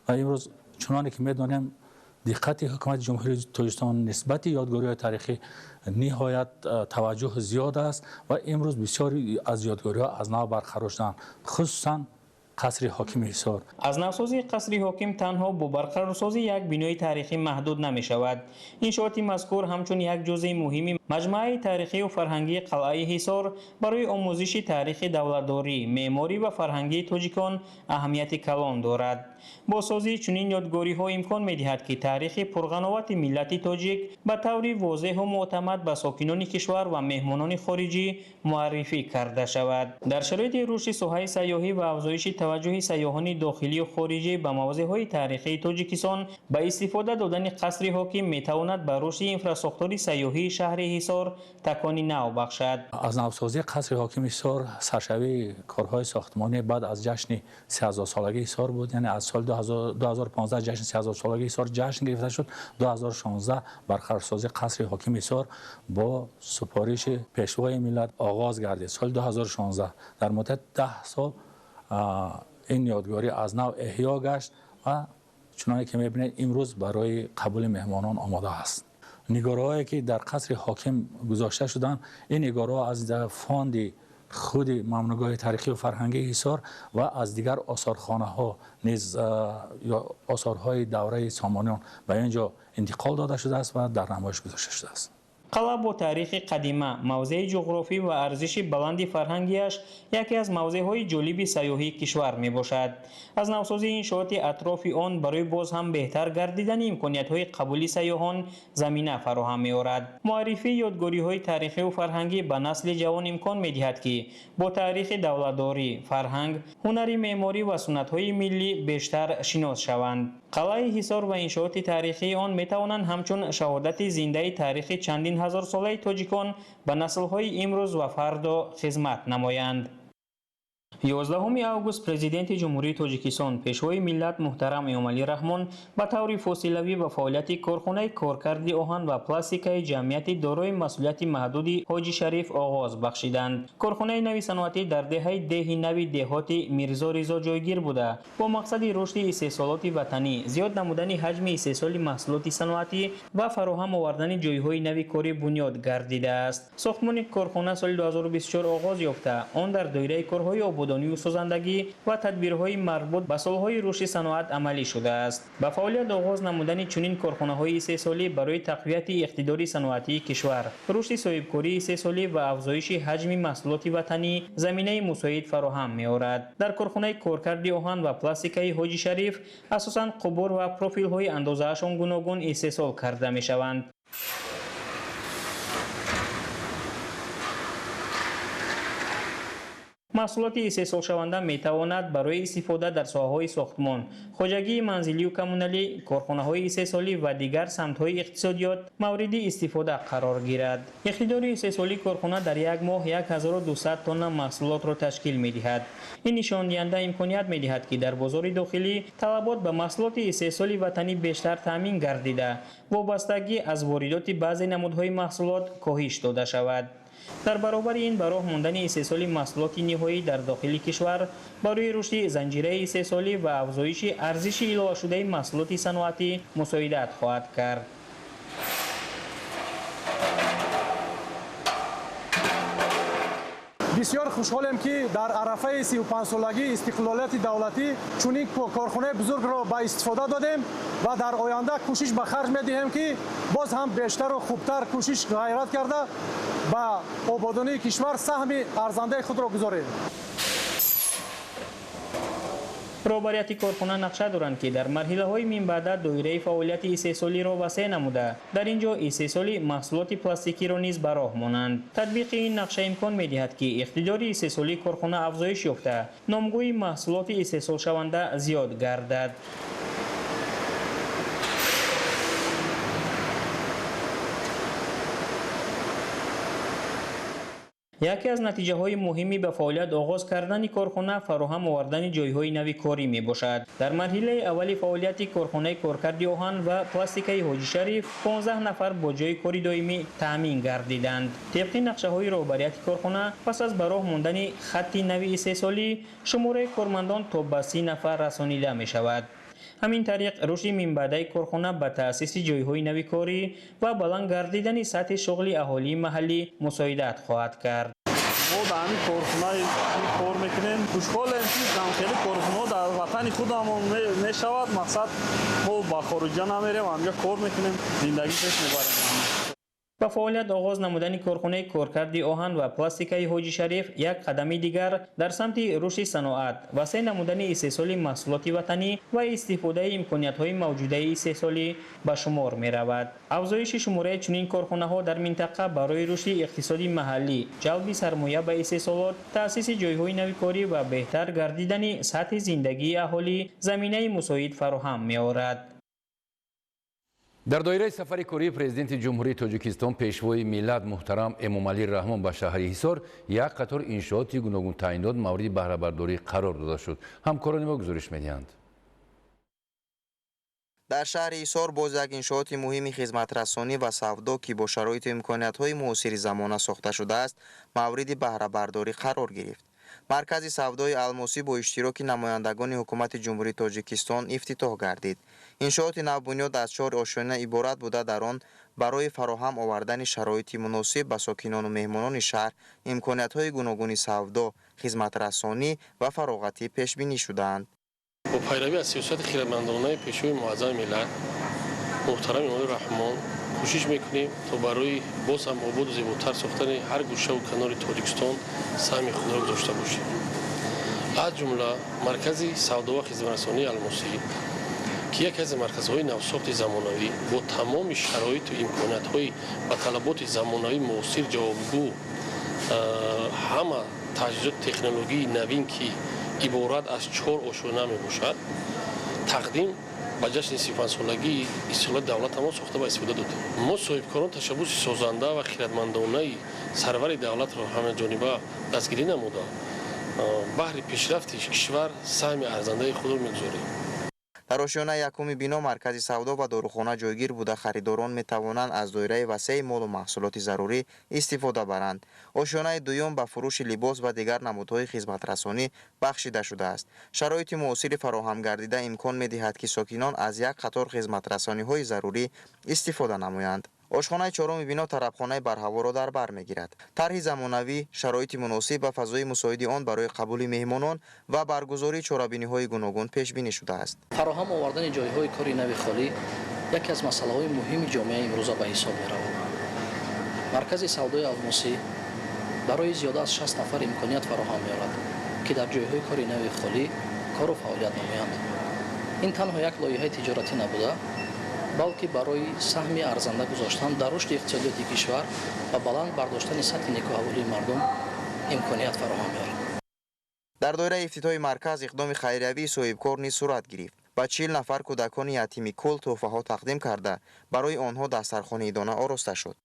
و امروز چنانکه که می‌دانیم دقت حکومت جمهوری تاجیکستان نسبت یادگاری‌های تاریخی نهایت توجه زیاد است و امروز بسیاری از یادگاری‌ها از نو برقرار شدند، خصوصاً قصر حاکم حصار. از نوسازی قصر حاکم تنها با برقرارسازی یک بنای تاریخی محدود نمی‌شود. انشاءات مذکور همچون یک جزء مهم مجموعه تاریخی و فرهنگی قلعه حصار برای آموزش تاریخ دولتداری، معماری و فرهنگی تاجیکان اهمیت کلان دارد. با سازی چنین یادگاری‌ها امکان می‌دهد که تاریخ پرقناوت ملت تاجیک به طور واضح و معتمد به ساکنان کشور و مهمانان خارجی معرفی کرده شود. در شرایط رشد ساحه سیاحی و افزایش توجه سیاحان داخلی و خارجی به موضع‌های تاریخی تاجیکستان به استفاده دادن قصر حاکم می‌تواند به رشد انفراساختار سیاحی شهر حصار تکانی نو بخشد. از نوسازی قصر حاکم حصار سرشوی کارهای ساختمانی بعد از جشن 3000 سالگی حصار بود، یعنی از سال 2015 جشن 3000 سالگی حصار جشن گرفته شد. 2016 برقرارسازی قصر حاکم حصار با سپارش پیشوای ملت آغاز گردید. سال 2016 در مدت 10 سال این یادگاری از نو احیا گشت و چنانکه که می‌بینید امروز برای قبول مهمانان آماده است. نگاره‌هایی که در قصر حاکم گذاشته شدند، این نگاره‌ها از فاند خود ممنوعگاه تاریخی و فرهنگی حصار و از دیگر آثارخانه‌ها نیز یا آثارهای دوره سامانیان به اینجا انتقال داده شده است و در نمایش گذاشته شده است. قلعه با تاریخ قدیمه، موضع جغرافی و ارزش بلند فرهنگیش یکی از موضع‌های جالب سیاحی کشور میباشد. از نوسازی انشاءات اطراف آن برای باز هم بهتر گردیدن امکانیت‌های قبولی سیاحان زمینه فراهم می‌آورد. معرفی یادگاری‌های تاریخی و فرهنگی به نسل جوان امکان می‌دهد که با تاریخ دولتداری، فرهنگ، هنر معماری و سنت‌های ملی بیشتر شناس شوند. قلعه حصار و انشاءات تاریخی آن می‌توانند همچون شهادت زنده تاریخ چندین هزار ساله تاجیکان به نسل‌های امروز و فردا خدمت نمایند. 11 آگوست پرزیدنت جمهوری تاجیکستان پیشوای ملت محترم امامعلی رحمان به طور فاصلوی به فعالیت کارخانه کارکرد آهن و پلاستیک جمعیت دارای مسئولیت محدود حاجی شریف آغاز بخشیدند. کارخانه نوی صنعتی در دهه نوی دهات میرزا رضا جایگیر بوده با مقصد رشد استحصالات وطنی، زیاد نمودن حجم استحصال محصولات صنعتی و فراهم آوردن جایهای نوی کاری بنیاد گردیده است. ساختمان کارخانه سال 2024 آغاز یافته، آن در دایره کارهای آبادانی نمودانی و سازندگی و تدبیرهای مربوط به سالهای رشد صنعت عملی شده است. با فعالیت آغاز نمودن چنین کارخانه‌های 3 ساله برای تقویت اقتدار صنعتی کشور، رشد صاحبکاری 3 ساله و افزایش حجم محصولات وطنی زمینه مساعد فراهم می‌آورد. در کارخانه کارکرد آهن و پلاستیکی حاجی شریف اساساً قبور و پروفیل‌های اندازه‌شان گوناگون استحصال کرده می‌شوند. محصولات استحصال شونده می تواند برای استفاده در ساحه‌های ساختمان، خواجگی منزلی و کمونالی، کارخانه‌های استحصالی و دیگر سمت‌های اقتصادیات مورد استفاده قرار گیرد. اقتدار استحصالی کارخانه در یک ماه 1200 تن محصولات را تشکیل می‌دهد. این نشان دهنده امکانیت می‌دهد که در بازار داخلی طلبات به محصولات استحصالی وطنی بیشتر تامین گردیده، وابستگی از واردات بعضی نمودهای محصولات کاهش داده شود. در برابر این به راه ماندن استحصال محصولات نهایی در داخل کشور برای رشد زنجیره استحصالی و افزایش ارزش الهه شده محصولات صنعتی مساعدت خواهد کرد. بسیار خوشحالم که در عرفه 35 سالگی استقلالیت دولتی چنین کارخانه بزرگ را به استفاده دادیم و در آینده کوشش به خرج می‌دهیم که باز هم بیشتر و خوبتر کوشش غیرت کرده با آبادانی کشور سهم ارزنده خود را گذاریم. رهبریت کارخانه نقشه دارند که در مرحله‌های من بعد دایره فعالیت استحصالی را وسیع نموده در اینجا استحصال محصولات پلاستیکی را نیز به راه مانند. تطبیق این نقشه امکان می‌دهد که اقتدار استحصالی کارخانه افزایش یافته، نامگوی محصولات استحصال شونده زیاد گردد. یکی از نتیجه های مهمی به فعالیت آغاز کردن کارخانه فراهم آوردن جایهای نوی کاری می باشد. در مرحله اولی فعالیت کارخانه کارکرد آهن و پلاستیکی حاجی شریف 15 نفر با جای کاری دائمی تامین گردیدند. طبق نقشه های رهبریت کارخانه پس از به راه ماندن خط نوی استحصالی شمار کارمندان تا به 30 نفر رسانیده می شود. همین طریق رشد من بعد کارخانه به تأسیس جایهای نوی کاری و بلند گردیدن سطح شغل اهالی محلی مساعدت خواهد کرد. ما در همین کارخانه کار میکنیم. خوشحالیم که خیلی کارخانه در وطن خودمون میشود. مقصد ما با خارج نمیریم، همینجا کار میکنیم، زندگی پیش میبریم. با فعالیت آغاز نمودن کارخانه کارکرد آهن و پلاستیکی حاجی شریف یک قدم دیگر در سمت رشد صنعت، وسیع نمودن استحصال محصولات وطنی و استفاده امکانیت‌های موجوده استحصالی به شمار می‌رود. افزایش شماره چنین کارخانه‌ها در منطقه برای رشد اقتصادی محلی، جلب سرمایه به استحصالات، تأسیس جای‌های نوی کاری و بهتر گردیدن سطح زندگی اهالی زمینه مساعد فراهم می‌آورد. در دایره سفر کاری پرزیدنت جمهوری تاجیکستان پیشوای ملت محترم امامعلی رحمان به شهر حصار یک قطار انشاءاتی گوناگون تعیین داد مورد بهره برداری قرار داده شد. همکاران ما گزارش می‌دهند. در شهر حصار باز یک انشاءات مهم خدمت رسانی و سودا که با شرایط و امکانیت‌های معاصر زمانه ساخته شده است مورد بهره برداری قرار گرفت. مرکز سودای الماسی با اشتراک نمایندگان حکومت جمهوری تاجیکستان افتتاح گردید. انشاءات نوبنیاد از 4 آشیانه عبارت بوده در آن برای فراهم آوردن شرایط مناسب به ساکنان و مهمانان شهر امکانیت‌های گوناگون سودا، خدمت رسانی و فراغتی پیش بینی شدند. با پیروی از سیاست خیرمندانه پیشوای معظم ملت محترم امامعلی رحمان کوشش میکنیم تا برای باز هم آباد و زیباتر ساختن هر گوشه و کنار تاجیکستان سهم خود را گذاشته باشیم. از جمله مرکز سودا و خدمت رسانی الماسی که یکی از مرکزهای نوساخت زمانوی با تمام شرایط و امکانیت‌های و طلبات زمانوی معاصر جوابگو همه تجهیزات تکنولوژی نوین که عبارت از 4 آشیانه میباشد تقدیم با جشن 35 سالگی استقلال دولت ما ساخته و استفاده دادیم. ما صاحبکاران تشبث سازنده و خیرمندانه سرور دولت را همه جانبه دستگیری نموده بهر پیشرفت کشور سهم ارزنده خود را میگذاریم. در آشیانه یکم بنا مرکز سودا و داروخانه جایگیر بوده خریداران می توانند از دایره وسیع مال و محصولات ضروری استفاده برند. آشیانه دوم به فروش لباس و دیگر نمودهای خدمت رسانی بخشیده شده است. شرایط معاصر فراهم گردیده امکان می دهد که ساکنان از یک قطار خدمت رسانی های ضروری استفاده نمایند. ошхонаи чорум бино тарабхонаи барҳаворо дар бар мегирад. тарҳи замонавӣ, шароити муносиб ва фазои мусоиди он барои қабули меҳмонон ва баргузории чорабиниҳои гуногун пешбинӣ шудааст. фароҳам овардани ҷойҳои кори нави холӣ яке аз масъалаҳои муҳими ҷомеаи имрӯза ба ҳисоб меравад. маркази савдои алмосӣ барои зиёда аз 60 нафар имконият фароҳам меорад, ки дар ҷойҳои кори нави холӣ кору фаъолият намоянд. ин танҳо як лоиҳаи тиҷоратӣ набуда, балки барои саҳми арзанда гузоштан дар рушди иқтисодиёти кишвар ва баланд бардоштани сатҳи некӯҳаволии мардум имконият фароҳам меорад. дар доираи ифтитоҳи марказ иқдоми хайриявии соҳибкор низ сурат гирифт. ба 40 нафар кӯдакони ятими кул тӯҳфаҳо тақдим карда, барои онҳо дастархони дона ороста шуд.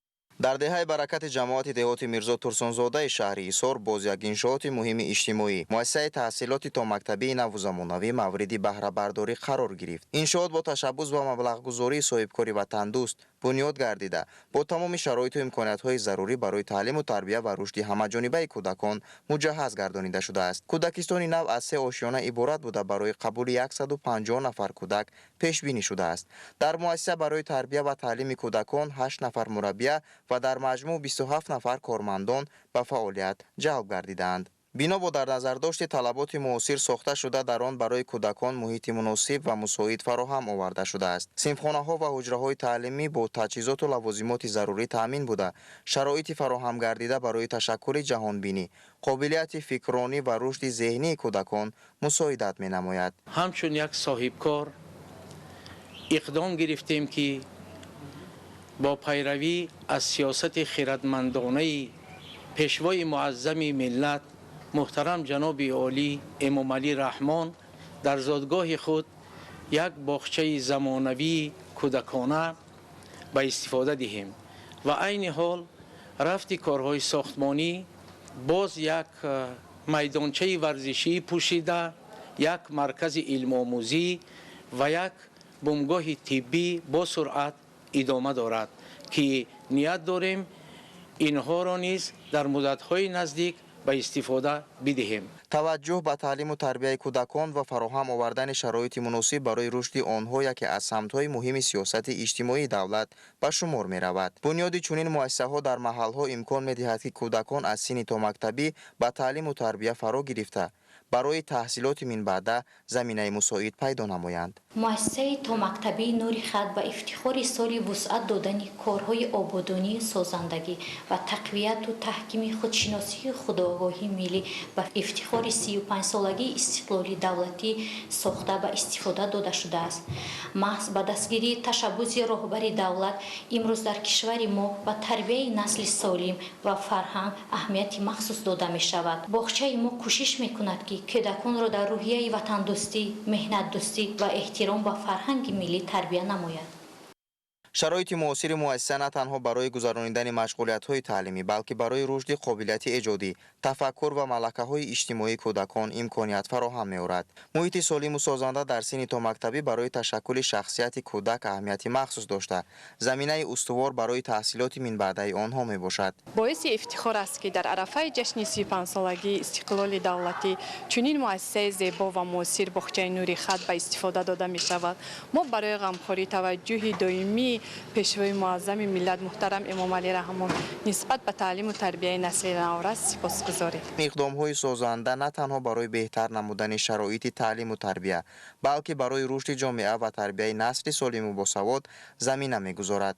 дар деҳаи баракати ҷамоати деҳоти Мирзо Турсунзодаи шаҳри Ҳисор боз як иншооти муҳими иҷтимоӣ, муассисаи таҳсилоти томактабии наву замонавӣ мавриди баҳрабардорӣ қарор гирифт. иншоот бо ташаббус ба маблағгузории соҳибкори ватандӯст бунёд гардида, бо тамоми шароиту имкониятҳои зарурӣ барои таълиму тарбия ва рушди ҳамаҷонибаи кӯдакон муҷаҳҳаз гардонида шудааст. кӯдакистони нав аз 3 ошёна иборат буда барои қабули 150 нафар кӯдак пешбинӣ шудааст. дар муассиса барои тарбия ва таълими кӯдакон 8 нафар мураббия ва дар маҷмӯъ 27 нафар кормандон ба фаъолият ҷалб гардидаанд. бино бо дар назардошти талаботи муосир сохта шуда дар он барои кӯдакон муҳити муносиб ва мусоид фароҳам оварда шудааст. синфхонаҳо ва ҳуҷраҳои таълимӣ бо таҷҳизоту лавозимоти зарурӣ таъмин буда, шароити фароҳам гардида барои ташаккули ҷаҳонбинӣ, қобилияти фикрронӣ ва рушди зеҳнии кӯдакон мусоидат менамояд. ҳамчун як соҳибкор иқдом гирифтем ки бо пайравӣ аз сиёсати хиратмандонаи пешвои муаззами миллат муҳтарам ҷаноби олӣ Эмомалӣ Раҳмон дар зодгоҳи худ як боғчаи замонавии кӯдакона ба истифода диҳем ва айни ҳол рафти корҳои сохтмонӣ боз як майдончаи варзишӣ пӯшида, як маркази илмомӯзӣ ва як бумгоҳи тиббӣ бо суръат идома дорад, ки ният дорем инҳоро низ дар муддатҳои наздик ба истифода бидиҳем. таваҷҷӯҳ ба таълиму тарбияи кӯдакон ва фароҳам овардани шароити муносиб барои рушди онҳо яке аз самтҳои муҳими сиёсати иҷтимоии давлат ба шумор меравад. бунёди чунин муассисаҳо дар маҳалҳо имкон медиҳад, ки кӯдакон аз синни томактабӣ ба таълиму тарбия фаро гирифта барои таҳсилоти минбаъда заминаи мусоид пайдо намоянд. муассисаи томактабии Нури Хат ба ифтихори соли вусъат додани корҳои ободонӣ, созандагӣ ва тақвияту таҳкими худшиносии худогоҳии миллӣ ба ифтихори 35-солагии истиқлоли давлатӣ сохта ба истифода дода шудааст. маҳз ба дастгирии ташаббуси роҳбари давлат имрӯз дар кишвари мо ба тарбияи насли солим ва фарҳанг аҳамияти махсус дода мешавад. боғчаи мо кӯшиш мекунад, ки кӯдаконро дар рӯҳияи ватандӯстӣ, меҳнатдӯстӣ ва эҳтиром ба фарҳанги миллӣ тарбия намояд. шароити муосири муассиса на танҳо барои гузарондани машғулиятҳои таълимӣ, балки барои рушди қобилияти эҷодӣ, тафаккур ва малакаҳои иҷтимоии кӯдакон имконият фароҳам меорад. муҳити солиму созанда дар синни томактабӣ барои ташаккули шахсияти кӯдак аҳамияти махсус дошта, заминаи устувор барои таҳсилоти минбаъдаи онҳо мебошад. боиси ифтихор аст, ки дар арафаи ҷашни 35-солагии истиқлоли давлатӣ чунин муассисаи зебо ва муосир боғчаи Нури Хат ба истифода дода мешавад. мо барои ғамхорӣ таваҷҷӯҳи доимии пешвои муаззами миллат муҳтарам Эмомалӣ Раҳмон нисбат ба таълиму тарбияи насли наврас сипосгузорем. иқдомҳои созанда на танҳо барои беҳтар намудани шароити таълиму тарбия, балки барои рушди ҷомеа ва тарбияи насли солиму босавод замина мегузорад.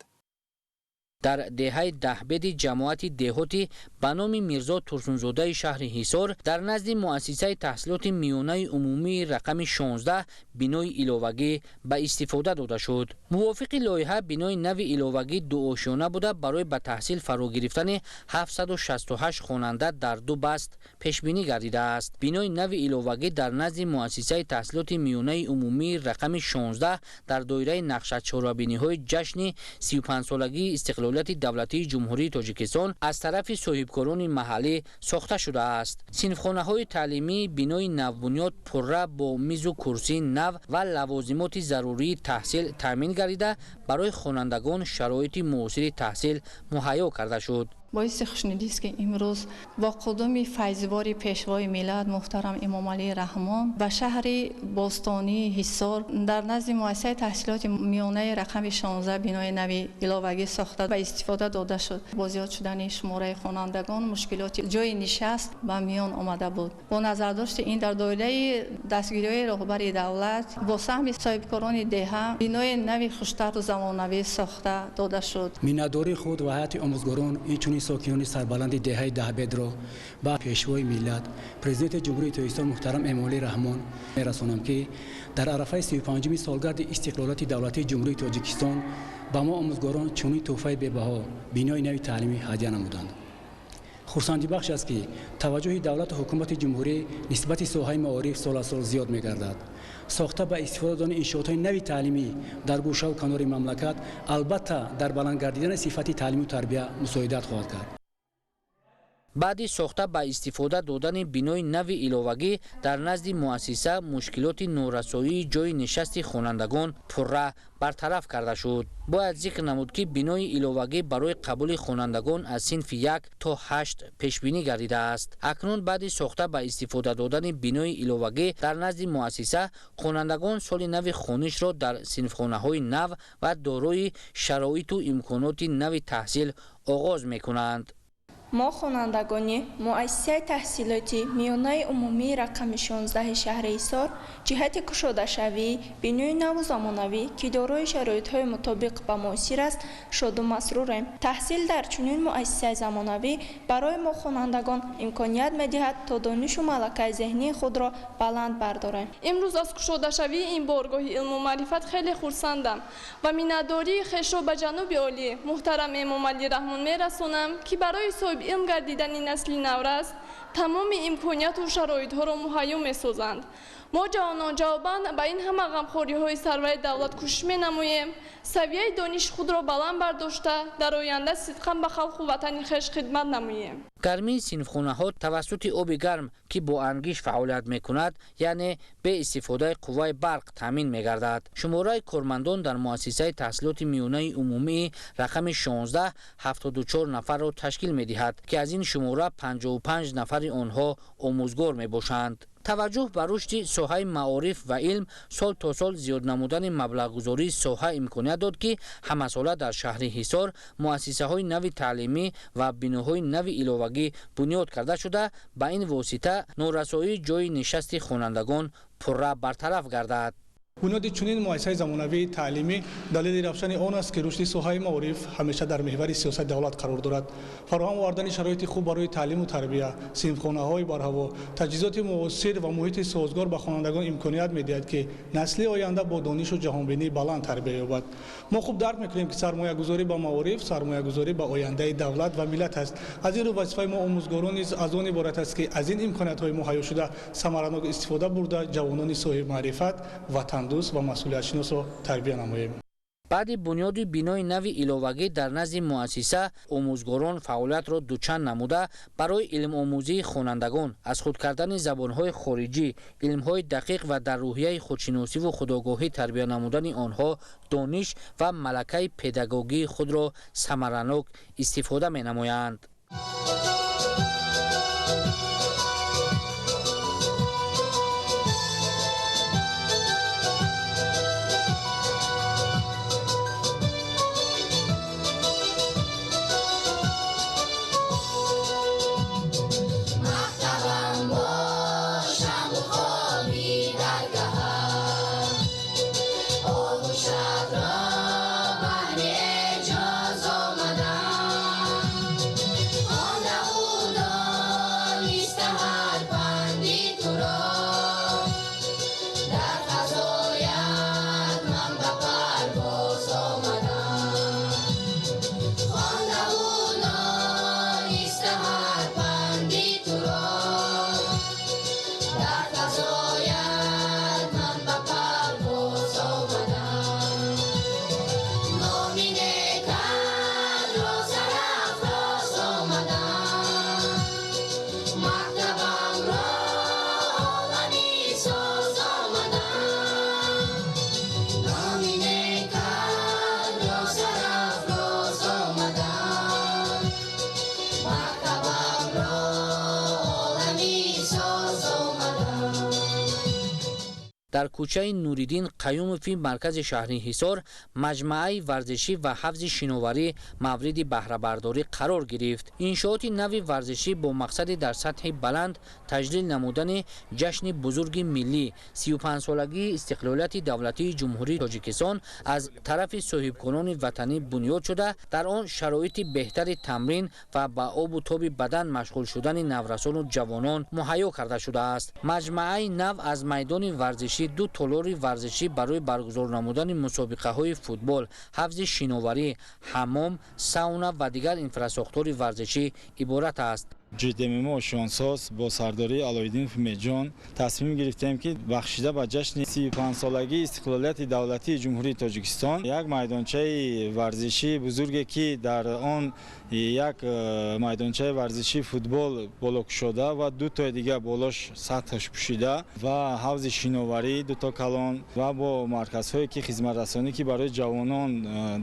дар деҳаи даҳбеди ҷамоати деҳотӣ ба номи Мирзо Турсунзодаи шаҳри Ҳисор дар назди муассисаи таҳсилоти миёнаи умумии рақами 16 бинои иловагӣ ба истифода дода шуд. мувофиқи лоиҳа бинои нави иловагӣ дуошона буда барои ба таҳсил фаро гирифтани 768 хонанда дар 2 баст пешбинӣ гардидааст. бинои нави иловагӣ дар назди муассисаи таҳсилоти миёнаи умумии рақами 16 дар доираи нақшачорабиниҳои ҷашни 35-солагии истиқлолияти давлатии ҷумҳурии Тоҷикистон аз тарафи соҳибкорони маҳаллӣ сохта шудааст. синфхонаҳои таълимӣ бинои навбунёд пурра бо мизу курсии нав ва лавозимоти зарурии таҳсил таъмин гардида барои хонандагон шароити муосири таҳсил муҳайё карда шуд. باعث خوشنودی است که امروز با قدوم فیضوار پیشوای ملت محترم امام علی رحمان و شهر باستانی حصار در نزد مؤسسه تحصیلات میانه رقم 16 بنای نوی علاوگی ساخته و استفاده داده شد. با زیاد شدن شماره خوانندگان مشکلات جای نشست به میان آمده بود. با نظر داشت این در دایره دستگیری رهبر دولت با سهم صاحبکاران دهه بنای نوی خوشتر و زمانوی ساخته داده شد. میناداری خود و هیئت آموزگاران این ساکنان سربلند دهه دهبد را با پیشوای ملت پرزیدنت جمهوری تاجیکستان محترم امام علی رحمان میرسانم که در عرفه 35 سالگرد استقلالات دولتی جمهوری تاجیکستان با ما آموزگاران چنین تحفه به‌بها بنای نوی تعلیمی هدیه نمودند. خرسندی بخش است که توجه دولت و حکومت جمهوری نسبت ساحه معارف سال از سال زیاد می‌گردد. ساخته با استفاده دادن انشاءات نوی تعلیمی در گوشه و کنار مملکت البته در بلند گردیدن صفت تعلیم و تربیت مساعدت خواهد کرد. بعد ساخته با استفاده دادن بنای نوی علاوگی در نزد مؤسسه مشکلات نورسایی جای نشست خوانندگان پرره برطرف کرده شد. باید ذکر نمود که بنای علاوگی برای قبول خوانندگان از صنف 1 تا 8 پیش بینی گردیده است. اکنون بعد ساخته با استفاده دادن بنای علاوگی در نزد مؤسسه خوانندگان سال نو خوانش را در صنفخانه‌های نو و دارای شرایط و امکانات نو تحصیل آغاز می‌کنند. ما خوانندگان مؤسسه تحصیلاتی میانه عمومی رقم 16 شهر حصار جهت گشوده شوی بنای نو و زمانوی که دارای شرایط‌های مطابق به معاصر است شاد و مسروریم. تحصیل در چنین مؤسسه زمانوی برای ما خوانندگان امکانیت می‌دهد تا دانش و ملکه ذهنی خود را بلند برداریم. امروز از گشوده شوی این بارگاه علم و معرفت خیلی خرسندم و میnnadori خویش را به جناب عالی محترم امام علی رحمان میرسانم که برای صاحب علم گردیدن نسل نورست تمام امکانیت و شرایط ها را مهیا می‌سازند. ما جوانان جواباً به این همه غمخوری های سرور دولت کوشش می‌نماییم سویه دانش خود را بلند برداشته در آینده صدقاً به خلق و وطن خویش خدمت نماییم. گرمی صنفخانه‌ها توسط آب گرم که با انگیش فعالیت می‌کند یعنی به استفاده قوه برق تامین می‌گردد. شماره کارمندان در مؤسسه تحصیلات میانه عمومی رقم 16 74 نفر را تشکیل می‌دهد که از این شماره 55 نفر آنها آموزگار می‌باشند. توجه به رشد ساحه معارف و علم سال تا سال زیاد نمودن مبلغ گذاری ساحه امکانیت داد که همه ساله در شهر حصار مؤسسه های نوی تعلیمی و بناهای نوی علاوگی بنیاد کرده شده به این واسطه نورسایی جای نشست خوانندگان پرره برطرف گردد. بنیاد چنین مؤسسه زمانوی تعلیمی دلیل رفتن آن است که رشد ساحه معارف همیشه در محور سیاست دولت قرار دارد. فراهم آوردن شرایط خوب برای تعلیم و تربیت، صنفخانه‌های برهوا، تجهیزات معاصر و محیط سازگار به خوانندگان امکانیت می‌دهد که نسل آینده با دانش و جهانبینی بلند تربیت یابد. ما خوب درک می‌کنیم که سرمایه‌گذاری به معارف سرمایه‌گذاری به آینده دولت و ملت است. از این رو وظیفه ما آموزگاران نیز از آن عبارت است که از این امکانیت‌های مهیا شده ثمرناک استفاده برده جوانان صاحب معرفت وطن دوست و مسئولیت شناس را تربیت نماییم. بعد بنیاد بنای نوی علاوگی در نزد مؤسسه آموزگاران فعالیت را دوچند نموده برای علم آموزی خوانندگان از خود کردن زبانهای خارجی، علمهای دقیق و در روحیه خودشناسی و خودآگاهی تربیت نمودن آنها دانش و ملکه پداگوژی خود را ثمرناک استفاده می نمایند. Oh, در کوچه نوریدین قیوموفی مرکز شهری حصار مجمع ورزشی و حفظ شناوری مورد بهره برداری قرار گرفت. انشاءات نوی ورزشی با مقصد در سطح بلند تجلیل نمودن جشن بزرگ ملی 35 سالگی استقلالیت دولتی جمهوری تاجیکستان از طرف صاحبکنان وطنی بنیاد شده، در آن شرایط بهتر تمرین و با آب و تاب بدن مشغول شدن نورسان و جوانان مهیا کرده شده است. مجمع نو از میدان ورزشی دو تالار ورزشی برای برگزار نمودن مسابقه های فوتبال، حفظ شناوری، حمام، ساونا و دیگر انفراستراکچور ورزشی عبارت است. ҷиддемимо шонсоз бо сардории алоиддин фумеҷон тасмим гирифтем ки бахшида ба ҷашни 35-солагии истиқлолияти давлатии ҷумҳурии тоҷикистон як майдончаи варзишии бузурге ки дар он як майдончаи варзишии футбол болокушода ва ду тои дига болош сатҳаш пӯшида ва ҳавзи шиноварӣ дуто калон ва бо марказҳое ки хизматрасонӣ ки барои ҷавонон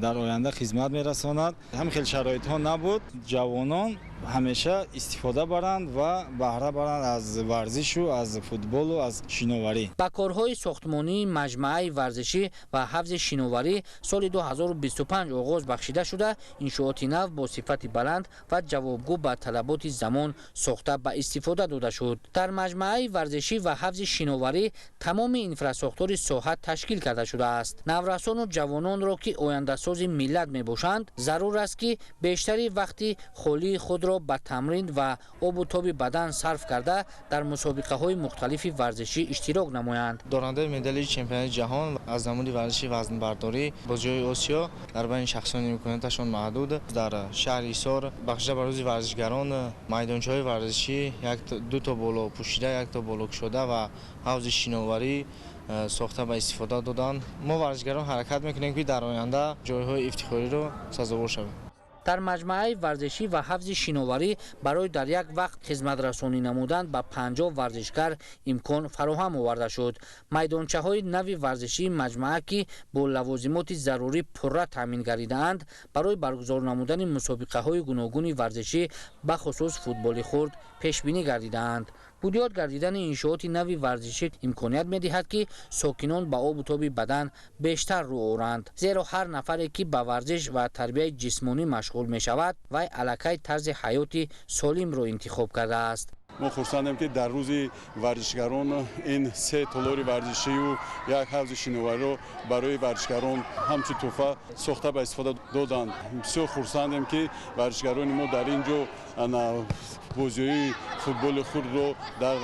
дар оянда хизмат мерасонад. ҳамин хел шароитҳо набуд. ҷавонон ҳамеша истифода баранд ва баҳра баранд аз варзишу аз футболу аз шиноварӣ. ба корҳои сохтмонии маҷмаъаи варзишӣ ва ҳафзи шиноварӣ соли 2025 оғоз бахшида шуда иншооти нав бо сифати баланд ва ҷавобгӯ ба талаботи замон сохта ба истифода дода шуд. дар маҷмаъаи варзишӣ ва ҳафзи шиноварӣ тамоми инфраструктури соҳа ташкил карда шудааст. наврасону ҷавононро ки ояндасози миллат мебошанд, зарур аст ки бештари вақти холии худро ба тамрин ва обу тоби бадан сарф карда дар мусобиқаҳои мухталифи варзишӣ иштирок намоянд. дорандаи медали чемпионати ҷаҳон аз намуди варзиши вазнбардорӣ бо ҷои осиё дар байни шахсони имконияташон маҳдуд дар шаҳри ҳисор бахшида ба рӯзи варзишгарон майдончаҳои варзишӣ ду то боло пӯшида, як то боло кушода ва ҳавзи шиноварӣ сохта ба истифода доданд. мо варзишгарон ҳаракат мекунем ки дар оянда ҷойҳои ифтихориро сазовор шавем. дар маҷмаъаи варзишӣ ва ҳафзи шиноварӣ барои дар як вақт хизматрасонӣ намудан ба 50 варзишгар имкон фароҳам оварда шуд. майдончаҳои нави варзишии маҷмаъа ки бо лавозимоти зарурӣ пурра таъмин гардидаанд, барои баргузор намудани мусобиқаҳои гуногуни варзишӣ бахусус футболи хурд пешбинӣ гардидаанд. бунёд гардидани иншооти нави варзишӣ имконият медиҳад ки сокинон ба обу тоби бадан бештар рӯ оранд, зеро ҳар нафаре ки ба варзиш ва тарбияи ҷисмонӣ машғул мешавад, вай аллакай тарзи ҳаёти солимро интихоб кардааст. мо хурсандем ки дар рӯзи варзишгарон ин се толори варзишию як ҳавзи шиновариро барои варзишгарон ҳамчун тӯҳфа сохта ба истифода доданд. бисёр хурсандем ки варзишгарони мо дар ин ҷо бозиҳои футболи хурдро дар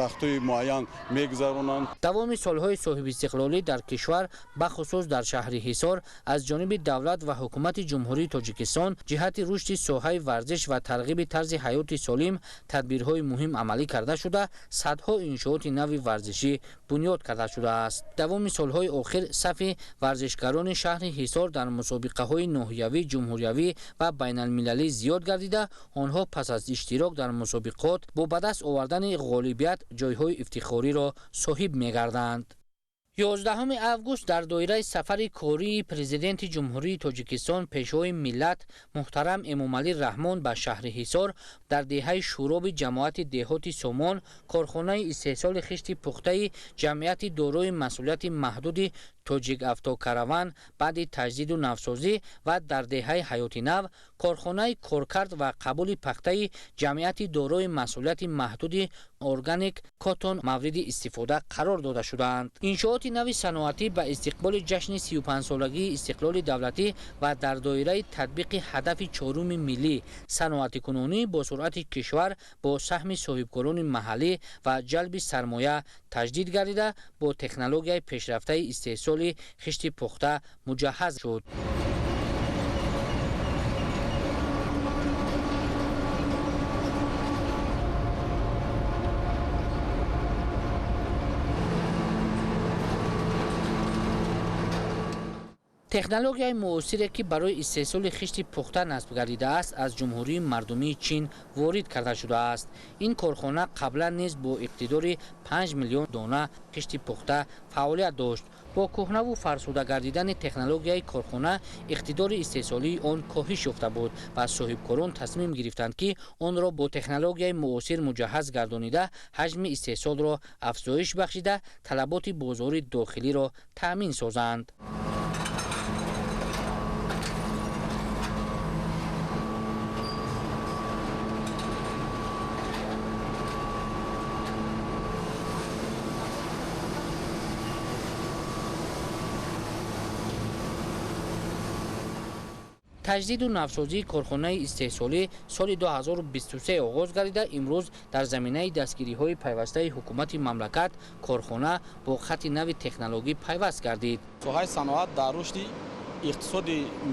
вақтҳои муайян мегузаронанд. давоми солҳои соҳибистиқлолӣ дар кишвар бахусус дар шаҳри ҳисор аз ҷониби давлат ва ҳукумати ҷумҳурии тоҷикистон ҷиҳати рушди соҳаи варзиш ва тарғиби тарзи ҳаёти солим тадбирҳои муҳим амалӣ карда шуда садҳо иншооти нави варзишӣ бунёд карда шудааст. давоми солҳои охир сафи варзишгарони шаҳри ҳисор дар мусобиқаҳои ноҳиявӣ, ҷумҳуриявӣ ва байналмилалӣ зиёд гардида, онҳо пас аз иштирок дар мусобиқот бо ба даст овардани ғолибият ҷойҳои ифтихориро соҳиб мегарданд. 11 август дар доираи сафари кории президенти ҷумҳурии тоҷикистон пешвои миллат муҳтарам эмомалӣ раҳмон ба шаҳри ҳисор дар деҳаи шӯроби ҷамоати деҳоти сомон корхонаи истеҳсоли хишти пухтаи ҷамъияти дорои масъулияти маҳдуди тоҷик автокараван баъди таҷдиду навсозӣ ва дар деҳаи ҳаёти нав корхонаи коркард ва қабули пахтаи ҷамъияти дорои масъулияти маҳдуди органик котон мавриди истифода қарор дода шудаанд. иншооти нави саноатӣ ба истиқболи ҷашни 35-солагии истиқлоли давлатӣ ва дар доираи татбиқи ҳадафи чоруми миллӣ саноатикунонӣ бо суръати кишвар бо саҳми соҳибкорони маҳаллӣ ва ҷалби сармоя таҷдид гардида бо технологияи пешрафтаи истеҳсоли хишти пухта муҷаҳҳаз шуд. تکنولوژی معاصری که برای استحصال خشت پخته نصب گردیده است از جمهوری مردمی چین وارد کرده شده است. این کارخانه قبلا نیز با اقتدار 5 میلیون دانه خشت پخته فعالیت داشت. با کهنه و فرسوده گردیدن تکنولوژی کارخانه اقتدار استحصالی آن کاهش یافته بود و صاحبکاران تصمیم گرفتند که آن را با تکنولوژی معاصر مجهز گردانیده حجم استحصال را افزایش بخشیده طلبات بازار داخلی را تامین سازند. تجدید و نوسازی کارخانه استحصالی سال 2023 آغاز گردیده امروز در زمینه دستگیری های پیوسته حکومت مملکت کارخانه با خط نو تکنولوژی پیوست گردید. سوهای صنعت در رشد اقتصاد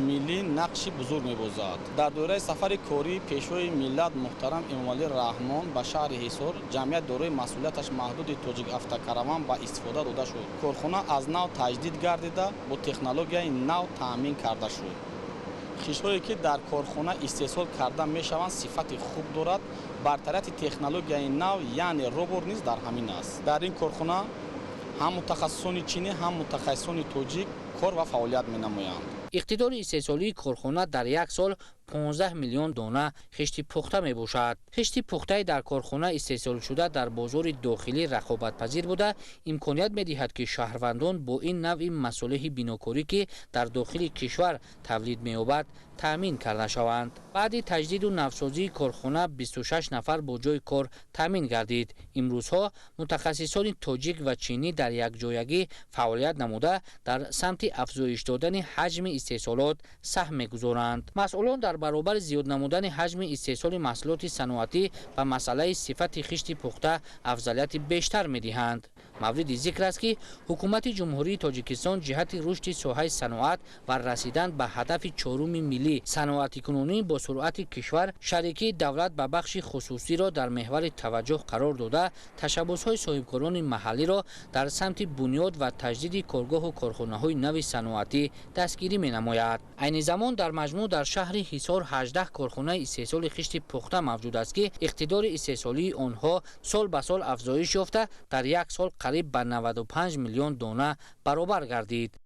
ملی نقشی بزرگ می‌بازد. در دوره سفر کاری پیشوای ملت محترم امامعلی رحمان به شهر حصار جمعیت دارای مسئولیتش محدود تاجیک автокараван به استفاده داده شد. کارخانه از نو تجدید گردیده با تکنولوژی نو تامین کرده شد. خش‌هایی که در کارخانه استحصال کرده میشوند صفت خوب دارد. برتریت تکنولوژی نو یعنی روبور نیز در همین است. در این کارخانه هم متخصصان چینی هم متخصصان تاجیک کار و فعالیت می‌نمایند. اقتدار استحصالی کارخانه در یک سال 15 میلیون دانه خشت پخته می باشد. خشت پخته در کارخانه استحصال شده در بازار داخلی رقابت پذیر بوده امکانیت می دهد که شهروندان با این نوع مصالح بیناکاری که در داخل کشور تولید می یابد تامین کرده شوند. بعد تجدید و نوسازی کارخانه 26 نفر با جای کار تامین گردید. امروزها متخصصان تاجیک و چینی در یک جایگی فعالیت نموده در سمت افزایش دادن حجم استحصالات سهم می‌گذارند. مسئولان در برابر زیاد نمودن حجم استحصال محصولات صنعتی و مسئله صفت خشت پخته افضلیت بیشتر می‌دهند. مورد ذکر است که حکومت جمهوری تاجیکستان جهت رشد ساحه صنعت و رسیدن به هدف چهارم ملی صنعتی کنونی با سرعت کشور شریکی دولت به بخش خصوصی را در محور توجه قرار داده تشبس‌های صاحبکاران محلی را در سمت بنیاد و تجدید کارگاه و کارخانه‌های نو صنعتی دستگیری می‌نماید. عین زمان در مجموع در شهر حصار 18 کارخانه استحصال خشت پخته موجود است که اقتدار استحصالی آنها سال به سال افزایش یافته در یک سال قریب به 95 میلیون دانه برابر گردید.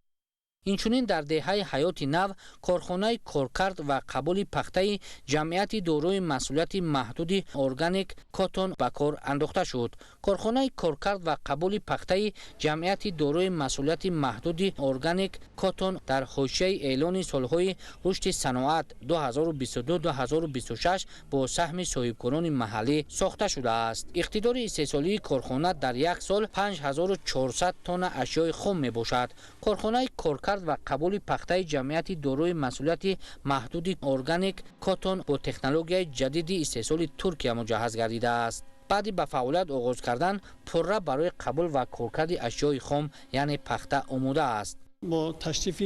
اینچنین در دهه حیات نو کارخانه کارکرد و قبول پخته جمعیت دارای مسئولیت محدود ارگانیک کاتون به کار انداخته شد. کارخانه کارکرد و قبول پخته جمعیت دارای مسئولیت محدود ارگانیک کاتون در حاشیه اعلان سالهای رشد صنعت 2022-2026 با سهم صاحبکاران محلی ساخته شده است. اقتدار استحصالی کارخانه در یک سال 5400 تن اشیاء خام می باشد. کارخانه کارکرد و قبول پخته جمعیت دارای مسئولیت محدود ارگانیک کاتون با تکنولوژی جدید استحصال ترکیه مجهز گردیده است. بعد به فعالیت آغاز کردن پره برای قبول و کارکرد اشیاء خام یعنی پخته آماده است. با تشریف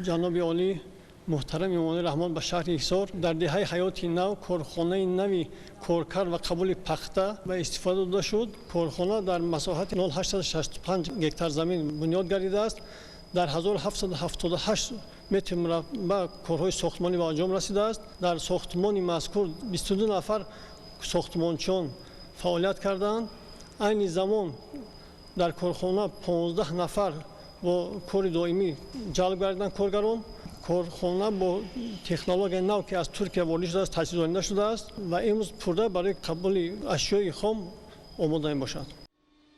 جناب عالی محترم امامعلی رحمان به شهر حصار در دهه حیات نو کارخانه نوی کارکرد و قبول پخته و استفاده داده شد. کارخانه در مساحت 0865 هکتار زمین بنیاد گردیده است. در 1778 متر مربع کارهای ساختمانی به انجام رسیده است. در ساختمان مذکور 22 نفر ساختمانچیان فعالیت کردند. عین زمان در کارخانه 15 نفر با کار دائمی جلب گردیدند کارگران. کارخانه با تکنولوژی نو که از ترکیه وارد شده است تجهیز داده شده است و امروز پرده برای قبول اشیاء خام آماده باشد.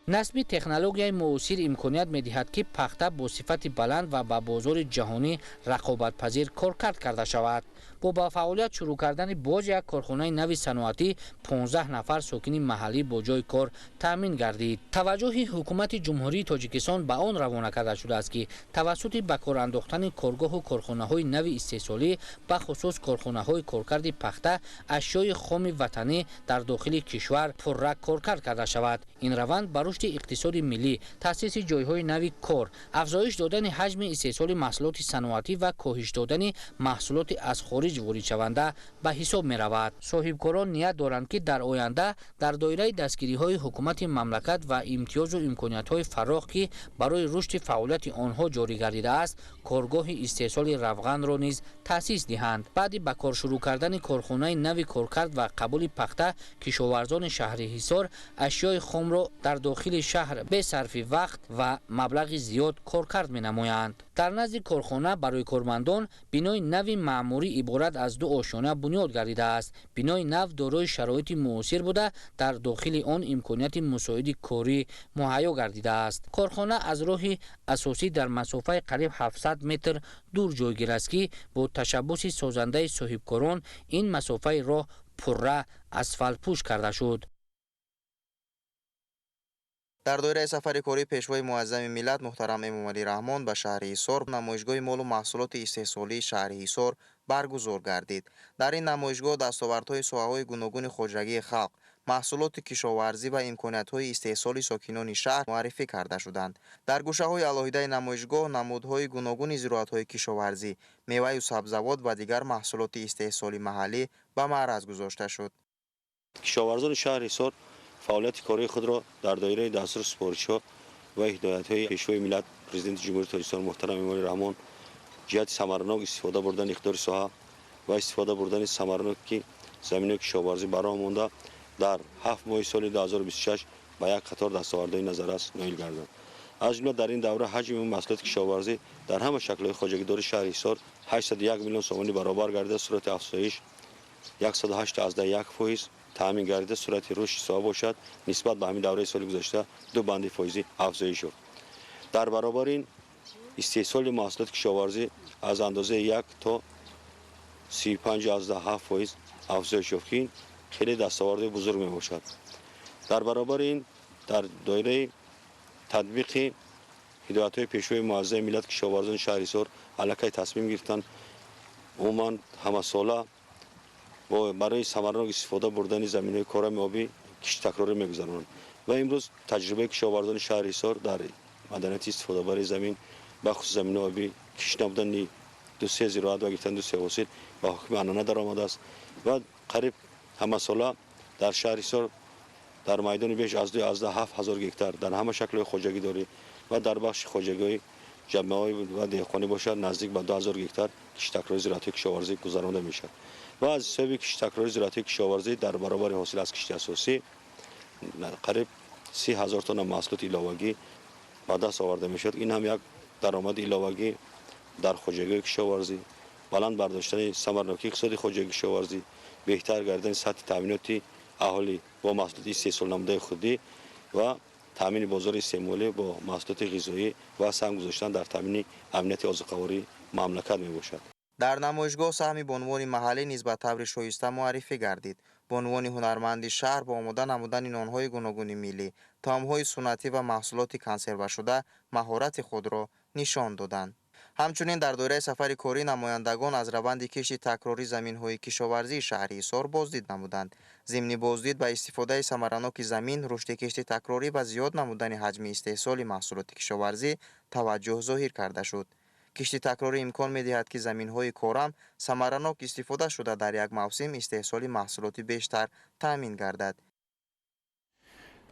نصب تکنولوژی معاصر امکانیت می‌دهد که پخته با صفت بلند و با بازار جهانی رقابت پذیر کارکرد کرده شود. با فعالیت شروع کردن باز یک کارخانه نو صنعتی 15 نفر ساکن محلی با جای کار تامین گردید. توجه حکومت جمهوری تاجیکستان به آن روانه کرده شده است که توسط به کار انداختن کارگاه و کارخانه‌های نو استحصالی به خصوص کارخانه‌های کارکرد پخته اشیاء خام وطنی در داخل کشور پررنگ کارکرد کرده شود. این روند بر رشد اقتصاد ملی، تأسیس جایهای نو کار، افزایش دادن حجم استحصال محصولات صنعتی و کاهش دادن محصولات از خارج خارج воридшаванда ба ҳисоб меравад. соҳибкорон ният доранд ки дар оянда дар доираи дастгириҳои ҳукумати мамлакат ва имтиёзу имкониятҳои фарох ки барои рушди фаъолияти онҳо ҷорӣ гардидааст коргоҳи истеҳсоли равғанро низ таъсис диҳанд. баъди ба кор шурӯъ кардани корхонаи нави коркард ва қабули пахта кишоварзони шаҳри ҳисор ашёи хомро дар дохили шаҳр бе сарфи вақт ва маблағи зиёд коркард менамоянд. дар назди корхона барои кормандон бинои нави маъмурӣ иборат аз ду ошёна бунёд гардидааст. бинои нав дорои шароити муосир буда дар дохили он имконияти мусоиди корӣ муҳайё гардидааст. корхона аз роҳи асосӣ дар масофаи қариб 700 метр дур ҷойгир аст ки бо ташаббуси созандаи соҳибкорон ин масофаи роҳ пурра асфалтпӯш карда шуд. дар доираи сафари кории пешвои муаззами миллат муҳтарам Эмомалӣ Раҳмон ба шаҳри Ҳисор намоишгоҳи молу маҳсулоти истеҳсолии шаҳри Ҳисор баргузор гардид. дар ин намоишгоҳ дастовардҳои соҳаҳои гуногуни хоҷагии халқ, маҳсулоти кишоварзӣ ва имкониятҳои истеҳсоли сокинони шаҳр муаррифӣ карда шуданд. дар гӯшаҳои алоҳидаи намоишгоҳ намудҳои гуногуни зироатҳои кишоварзӣ, меваю сабзавот ва дигар маҳсулоти истеҳсоли маҳаллӣ ба маъраз гузошта шуд. кишоварзони шаҳри Ҳисор фаъолияти кории худро дар доираи дастури супоришҳо ва ҳидоятҳои пешвои миллат президенти ҷумҳурии Тоҷикистон муҳтарам Эмомалӣ Раҳмон ҷиҳати самаранок истифода бурдани иқтидори соҳа ва истифода бурдани самараноки заминои кишоварзӣ бароҳ монда дар 7 моҳи соли 2026 ба як қатор дастовардҳои назаррас ноил гарданд. аз ҷумла дар ин давра ҳаҷми маҳсулоти кишоварзӣ дар ҳама шаклҳои хоҷагидори шаҳри Ҳисор 801 миллион сомонӣ баробар гардида сурати афзоиш 108.1% таъмин гардида сурати рушди соҳа бошад. нисбат ба ҳамин давраи соли гузашта 2 банди фоизӣ афзоиш ёфт. дар баробар ин истеҳсоли маҳсулоти кишоварзӣ аз андозаи 1 то 35.7% афзоиш ёфт ки ин хеле дастоварди бузург мебошад. дар баробар ин дар доираи татбиқи ҳидоятҳои пешвои муаззами миллат кишоварзони шаҳри Ҳисор аллакай тасмим гирифтанд умуман ҳамасола барои самаранок истифода бурдани заминҳои корами обӣ киштитакрорӣ мегузаронанд ва имрӯз таҷрибаи кишоварзони шаҳри Ҳисор дар маданияти истифодабари замин ба хусуси заминҳои обӣ кишт намудани 2-3 зироат ва гирифтани 2-3 ҳосил ба ҳукми анъана даромадааст ва қариб ҳамасола дар шаҳри Ҳисор дар майдони беш аз 7,000 гектар дар ҳама шаклҳои хоҷагидорӣ ва дар бахши хоҷагиҳои ҷамъаҳои ва деҳқонӣ бошад наздик ба 2000 гектар киштитакрори зироатҳои кишоварзӣ гузаронида мешавад. ва аз ҳисоби киштитакрори зироатҳои кишоварзӣ дар баробари ҳосил аз кишти асосӣ қариб 30,000 тонна маҳсулоти иловагӣ ба даст оварда мешавад. ин ҳам як даромади иловагӣ дар хоҷагиҳои кишоварзӣ, баланд бардоштани самаранокии иқтисоди хоҷагии кишоварзӣ, беҳтар гардидани сатҳи таъминоти аҳолӣ бо маҳсулоти истеҳсолнамудаи худӣ ва таъмини бозори истеъмолӣ бо маҳсулоти ғизоӣ ва саҳм гузоштан дар таъмини амнияти озуқавории мамлакат мебошад. дар намоишгоҳ саҳми бонвони маҳаллӣ низ ба таври шоиста муаррифӣ гардид. бонвони ҳунарманди шаҳр бо омода намудани нонҳои гуногуни миллӣ, таомҳои суннатӣ ва маҳсулоти консервашуда маҳорати худро нишон доданд. ҳамчунин дар доираи сафари корӣ намояндагон аз раванди кишти такрори заминҳои кишоварзии шаҳри Ҳисор боздид намуданд. зимни боздид ба истифодаи самараноки замин, рушди кишти такрорӣ ва зиёд намудани ҳаҷми истеҳсоли маҳсулоти кишоварзӣ таваҷҷӯҳ зоҳир карда шуд. кишти такрорӣ имкон медиҳад ки заминҳои корам самаранок истифода шуда дар як мавсим истеҳсоли маҳсулоти бештар таъмин гардад.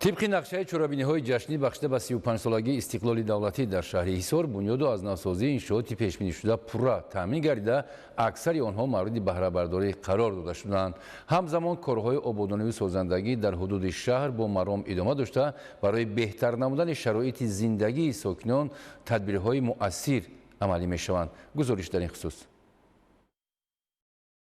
طبق نقشه چرابینی‌های جشنی بخشیده به 35 سالگی استقلال دولتی در شهر حصار بنیاد و از نوسازی انشاءات پیش‌بینی شده پورا تامین گردیده اکثر آنها مورد بهره برداری قرار داده شدند. همزمان کارهای آبادانی و سازندگی در حدود شهر با مرام ادامه داشته برای بهتر نمودن شرایط زندگی ساکنان تدبیرهای مؤثر عملی می‌شوند. گزارش در این خصوص